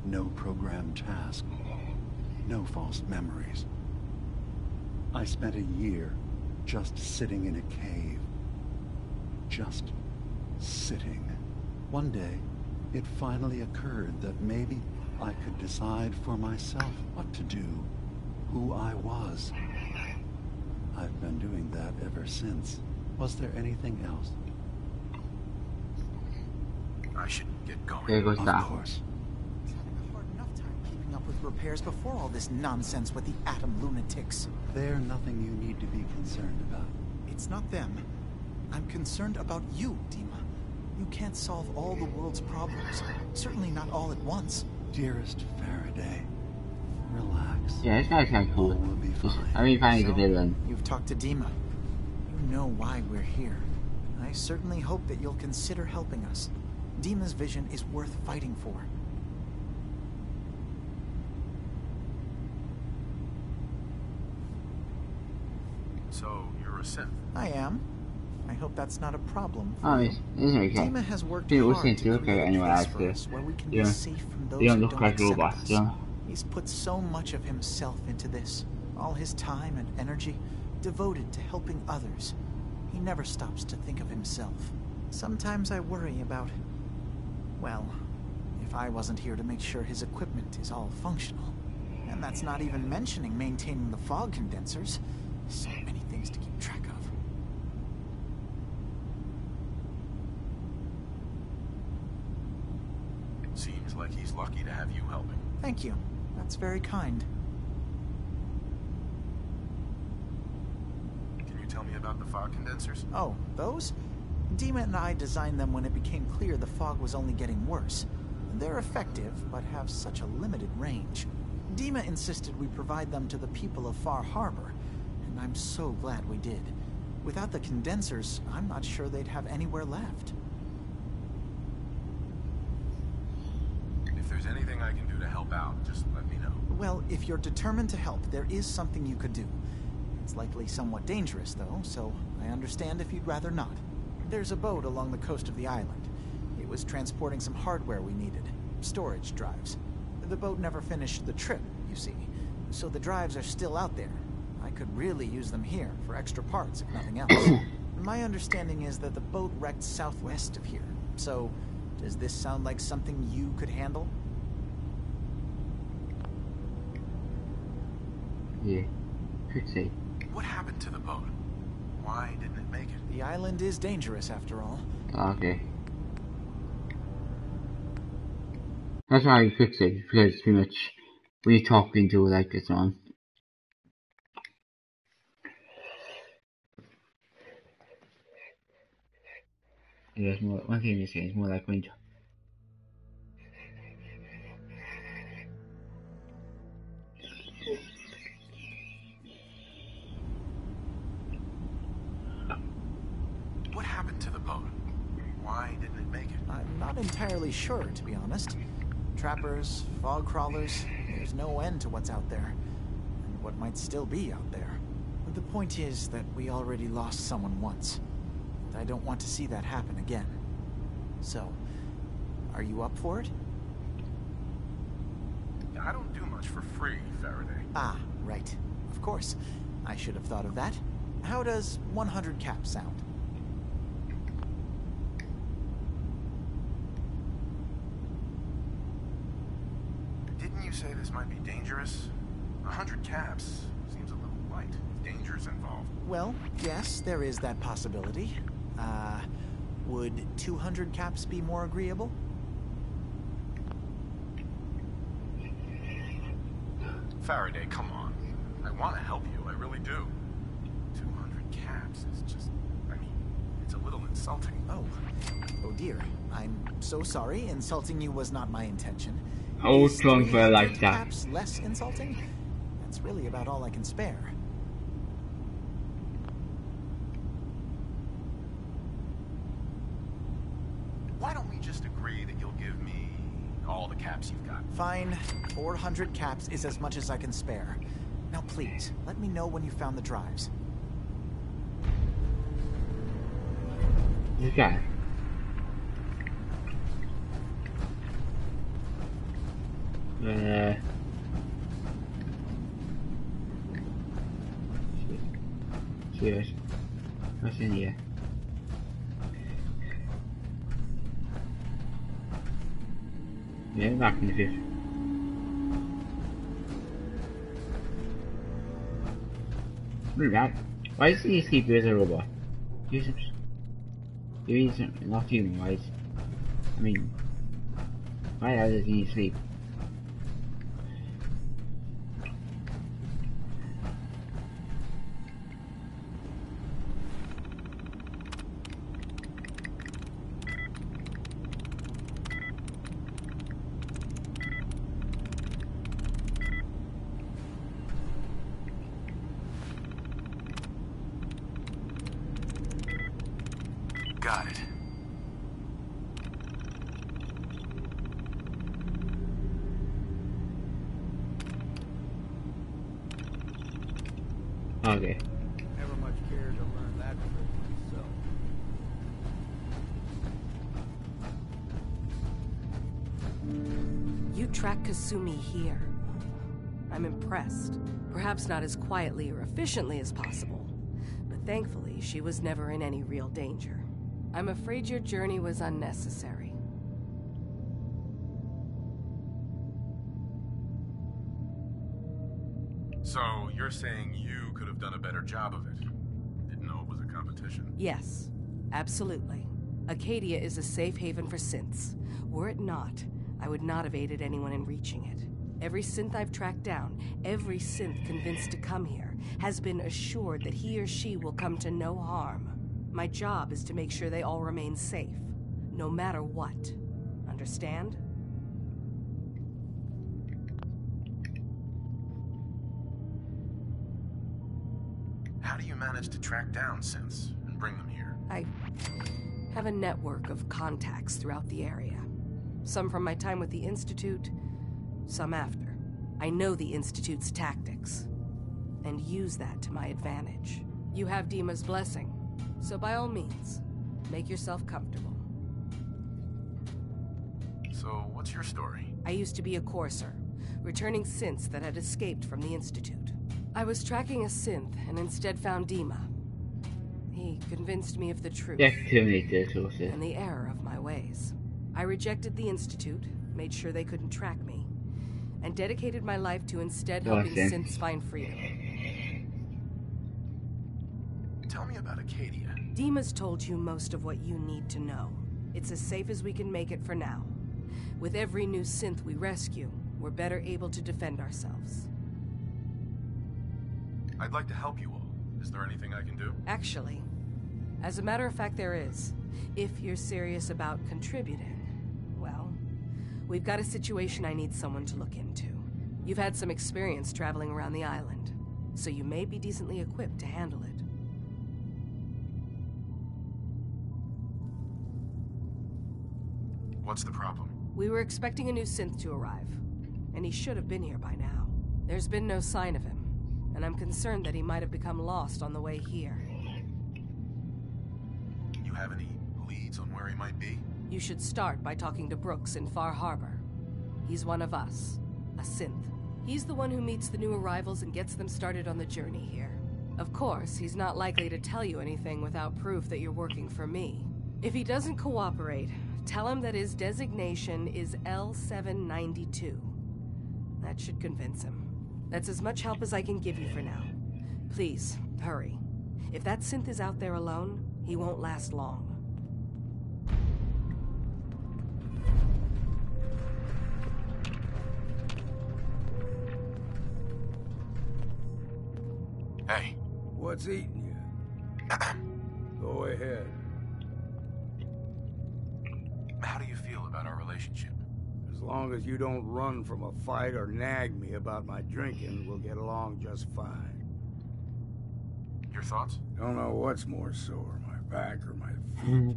No programmed task. No false memories. I spent a year just sitting in a cave. Just sitting. One day, it finally occurred that maybe I could decide for myself what to do, who I was. I've been doing that ever since. Was there anything else? I should get going. There goes that. Of course. Having a hard enough time keeping up with repairs before all this nonsense with the atom lunatics. They're nothing you need to be concerned about. It's not them. I'm concerned about you, Dima. You can't solve all the world's problems. Certainly not all at once. Dearest Faraday, relax. Yeah, this guy's kind of cool. Will be fine. I mean, finally the villain. You've talked to Dima. You know why we're here. I certainly hope that you'll consider helping us. Dima's vision is worth fighting for. So, you're a synth? I am. I hope that's not a problem. Oh, it's okay. Dima has worked Dude, hard to look at it anyway, actually. where we can Yeah. be safe from those They don't who look don't like accept robots, us. yeah. He's put so much of himself into this. All his time and energy devoted to helping others. He never stops to think of himself. Sometimes I worry about... well, if I wasn't here to make sure his equipment is all functional. And that's not even mentioning maintaining the fog condensers. So many things to keep track of. Seems like he's lucky to have you helping. Thank you. That's very kind. Can you tell me about the fog condensers? Oh, those? Dima and I designed them when it became clear the fog was only getting worse. They're effective, but have such a limited range. Dima insisted we provide them to the people of Far Harbor, and I'm so glad we did. Without the condensers, I'm not sure they'd have anywhere left. If there's anything I can do to help out, just let me know. Well, if you're determined to help, there is something you could do. It's likely somewhat dangerous, though, so I understand if you'd rather not. There's a boat along the coast of the island. It was transporting some hardware we needed. Storage drives. The boat never finished the trip, you see. So the drives are still out there. I could really use them here for extra parts, if nothing else. My understanding is that the boat wrecked southwest of here. So, does this sound like something you could handle? Yeah, could see. What happened to the boat? Why didn't it make it? The island is dangerous, after all. Okay. That's why you fix it, because it's pretty much when you're talking to like this one. Yeah, it's more, one thing you're saying is more like when you... What happened to the boat? Why didn't it make it? I'm not entirely sure, to be honest. Trappers, fog crawlers, there's no end to what's out there. And what might still be out there. But the point is that we already lost someone once. And I don't want to see that happen again. So, are you up for it? I don't do much for free, Faraday. Ah, right. Of course. I should have thought of that. How does 100 caps sound? Didn't you say this might be dangerous? 100 caps seems a little light. Danger's involved. Well, yes, there is that possibility. Would 200 caps be more agreeable? Faraday, come on. I want to help you, I really do. 200 caps is just... I mean, it's a little insulting. Oh dear. I'm so sorry. Insulting you was not my intention. How strong for like that? Caps less insulting? That's really about all I can spare. Why don't we just agree that you'll give me all the caps you've got? Fine. 400 caps is as much as I can spare. Now please, let me know when you found the drives. Okay. Cheers. What's in here? Yeah, back in the fifth. Look at that. Why does he sleep as a robot? Jesus. He is not human wise. I mean, why does he sleep? Got it. Okay. Never much cared to learn that trick myself. You track Kasumi here. I'm impressed. Perhaps not as quietly or efficiently as possible, but thankfully she was never in any real danger. I'm afraid your journey was unnecessary. So, you're saying you could have done a better job of it? Didn't know it was a competition? Yes, absolutely. Acadia is a safe haven for synths. Were it not, I would not have aided anyone in reaching it. Every synth I've tracked down, every synth convinced to come here, has been assured that he or she will come to no harm. My job is to make sure they all remain safe, no matter what. Understand? How do you manage to track down synths and bring them here? I have a network of contacts throughout the area. Some from my time with the Institute, some after. I know the Institute's tactics, and use that to my advantage. You have Dima's blessing, so by all means, make yourself comfortable. So, what's your story? I used to be a courser, returning synths that had escaped from the Institute. I was tracking a synth and instead found Dima. He convinced me of the truth and the error of my ways. I rejected the Institute, made sure they couldn't track me, and dedicated my life to instead helping synths find freedom. Tell me about Acadia. Dima's told you most of what you need to know. It's as safe as we can make it for now. With every new synth we rescue, we're better able to defend ourselves. I'd like to help you all. Is there anything I can do? Actually, as a matter of fact, there is. If you're serious about contributing, well, we've got a situation I need someone to look into. You've had some experience traveling around the island, so you may be decently equipped to handle it. What's the problem? We were expecting a new synth to arrive, and he should have been here by now. There's been no sign of him, and I'm concerned that he might have become lost on the way here. You have any leads on where he might be? You should start by talking to Brooks in Far Harbor. He's one of us, a synth. He's the one who meets the new arrivals and gets them started on the journey here. Of course, he's not likely to tell you anything without proof that you're working for me. If he doesn't cooperate, tell him that his designation is L792. That should convince him. That's as much help as I can give you for now. Please, hurry. If that synth is out there alone, he won't last long. Hey. What's eating you? Go ahead. How do you feel about our relationship? As long as you don't run from a fight or nag me about my drinking, we'll get along just fine. Your thoughts? Don't know what's more sore, my back or my feet.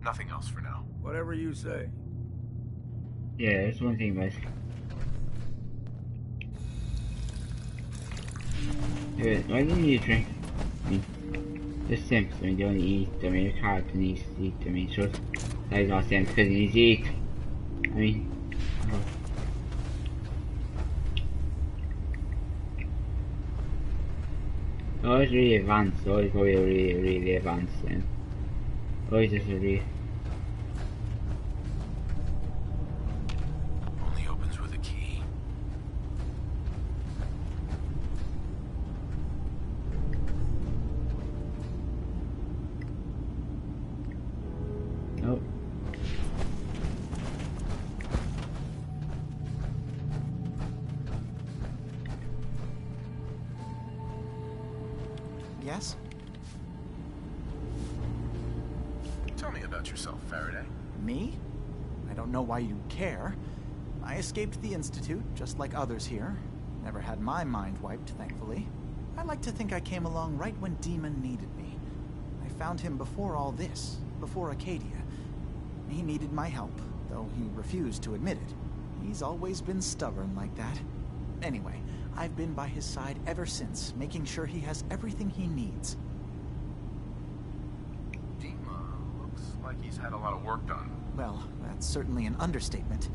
Nothing else for now. Whatever you say. Yeah, that's one thing, guys. Why didn't you drink? I mean, just simps. I mean, they only eat. I mean, your character needs to eat. I mean, sure, that not sense because he needs to eat. I mean, always really advanced. Always probably really advanced, and always just a really. Only opens with a key. Nope. Yes? Tell me about yourself, Faraday. Me? I don't know why you care. I escaped the Institute, just like others here. Never had my mind wiped, thankfully. I like to think I came along right when Demon needed me. I found him before all this, before Acadia. He needed my help, though he refused to admit it. He's always been stubborn like that. Anyway, I've been by his side ever since, making sure he has everything he needs. Dima looks like he's had a lot of work done. Well, that's certainly an understatement.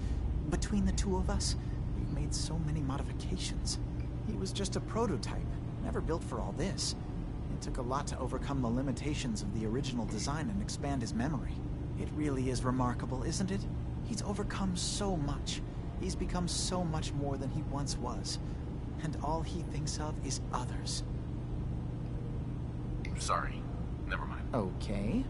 Between the two of us, we've made so many modifications. He was just a prototype, never built for all this. It took a lot to overcome the limitations of the original design and expand his memory. It really is remarkable, isn't it? He's overcome so much. He's become so much more than he once was. And all he thinks of is others. Sorry. Never mind. Okay.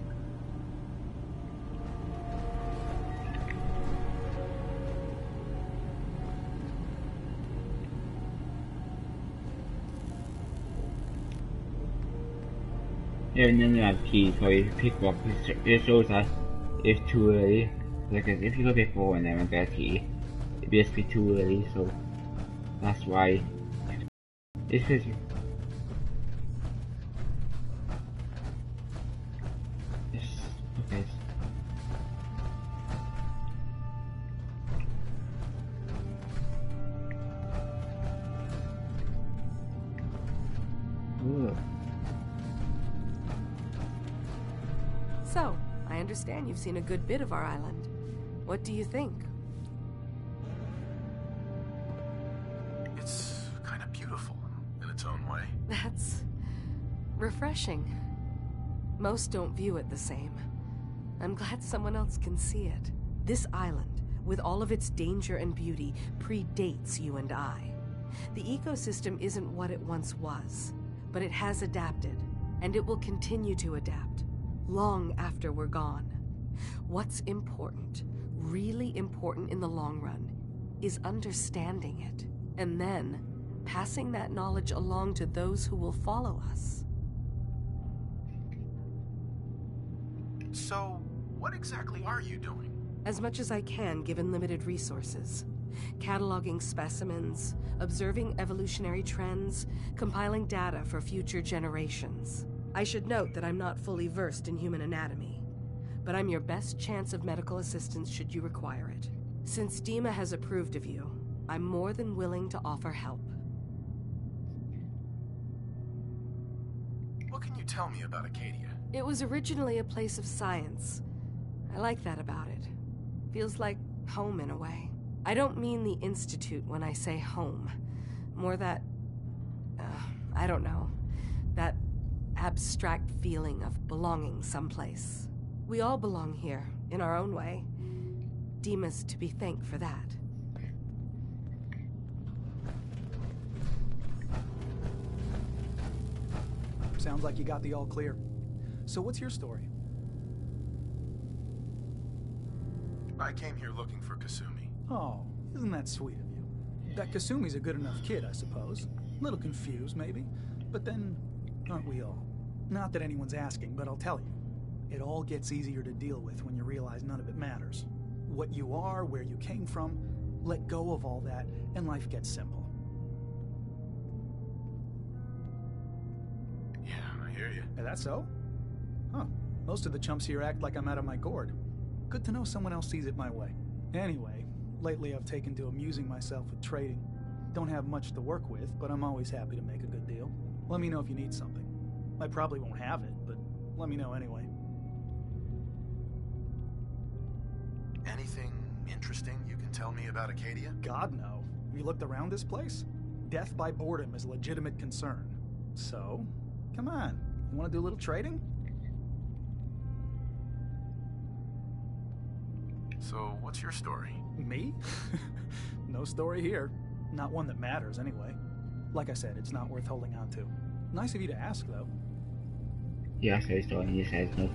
Yeah, and then you have keys where you pick up. It shows that it's too early. Like if you go before and then get a key, it's basically too early. So that's why. It's because yes, okay. Ooh. So, I understand you've seen a good bit of our island. What do you think? It's kind of beautiful in its own way. That's refreshing. Most don't view it the same. I'm glad someone else can see it. This island, with all of its danger and beauty, predates you and I. The ecosystem isn't what it once was, but it has adapted, and it will continue to adapt, long after we're gone. What's important, really important in the long run, is understanding it, and then passing that knowledge along to those who will follow us. So, what exactly are you doing? As much as I can, given limited resources. Cataloging specimens, observing evolutionary trends, compiling data for future generations. I should note that I'm not fully versed in human anatomy. but I'm your best chance of medical assistance should you require it. Since Dima has approved of you, I'm more than willing to offer help. What can you tell me about Acadia? It was originally a place of science. I like that about it. Feels like home in a way. I don't mean the Institute when I say home. More that, I don't know, that abstract feeling of belonging someplace. We all belong here, in our own way. Dima's to be thanked for that. Sounds like you got the all clear. So what's your story? I came here looking for Kasumi. Oh, isn't that sweet of you? That Kasumi's a good enough kid, I suppose. A little confused, maybe. But then, aren't we all? Not that anyone's asking, but I'll tell you. It all gets easier to deal with when you realize none of it matters. What you are, where you came from, let go of all that, and life gets simple. Yeah, I hear you. Is that so? Huh. Most of the chumps here act like I'm out of my gourd. Good to know someone else sees it my way. Anyway, lately I've taken to amusing myself with trading. Don't have much to work with, but I'm always happy to make a good deal. Let me know if you need something. I probably won't have it, but let me know anyway. Anything interesting you can tell me about Acadia? God, no. You looked around this place? Death by boredom is a legitimate concern. So, come on. You want to do a little trading? So, what's your story? Me? No story here. Not one that matters, anyway. Like I said, it's not worth holding on to. Nice of you to ask, though. Yeah, so story, he says no.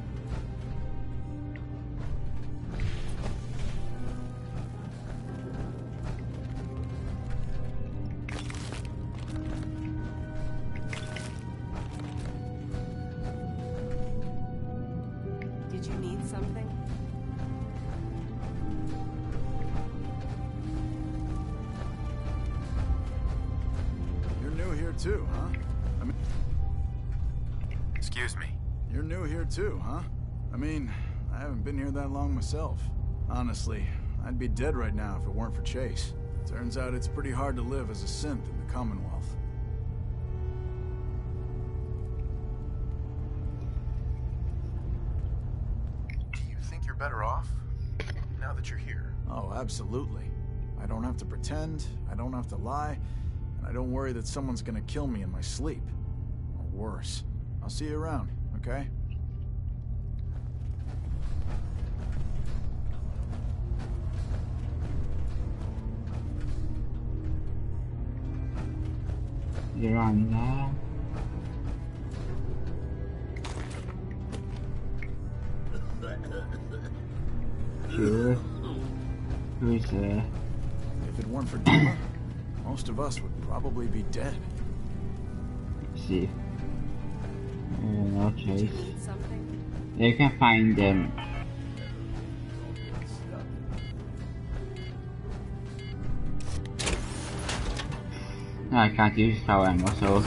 Did you need something? You're new here too, huh? Excuse me. You're new here too, huh? I mean, I haven't been here that long myself. Honestly, I'd be dead right now if it weren't for Chase. Turns out it's pretty hard to live as a synth in the Commonwealth. Do you think you're better off now that you're here? Oh, absolutely. I don't have to pretend, I don't have to lie, and I don't worry that someone's gonna kill me in my sleep. Or worse. I'll see you around, okay? You're on now. Sure. Who's there? If it weren't for Dima, most of us would probably be dead. Let's see. No Chase. Yeah, you can find them. No, I can't use power ammo, so.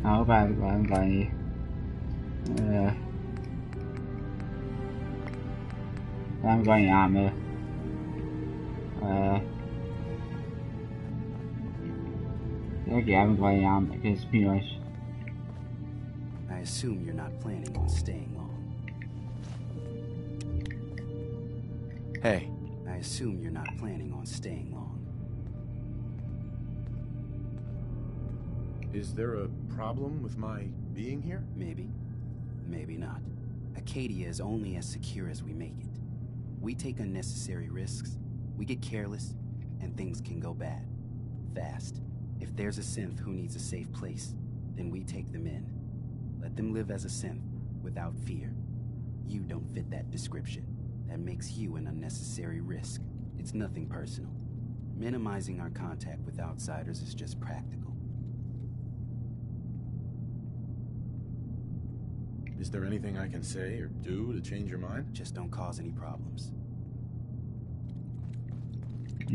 Oh, bad, I'm going. I'm going armor. Okay, I'm going armor because pretty much. I assume you're not planning on staying long. Hey. I assume you're not planning on staying long. Is there a problem with my being here? Maybe. Maybe not. Acadia is only as secure as we make it. We take unnecessary risks, we get careless, and things can go bad. Fast. If there's a synth who needs a safe place, then we take them in. Let them live as a synth, without fear. You don't fit that description. That makes you an unnecessary risk. It's nothing personal. Minimizing our contact with outsiders is just practical. Is there anything I can say or do to change your mind? Just don't cause any problems. I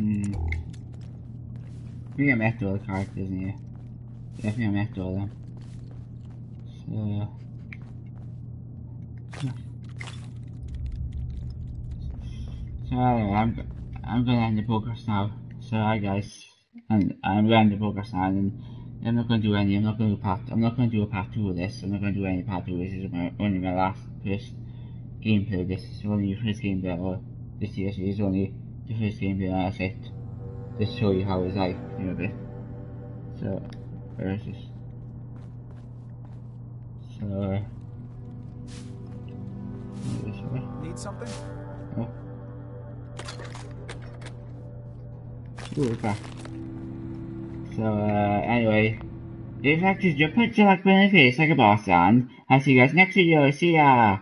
think I met all the characters in here. Yeah, I think I met all of them. So So anyway, I'm gonna end the podcast now. So hi guys, and I'm gonna end the podcast now, and I'm not gonna do any. I'm not gonna do a part 2 of this. I'm not gonna do any part 2 of this. This is only my first gameplay of this. It's only the first gameplay of this series. It's only the first gameplay, and that's it. Just show you how it's like in a bit. So where is this? So this way. Need something? Oh. Ooh, back. So anyway, if I just jump punch like in the face like a boss, and I'll see you guys next video. See ya.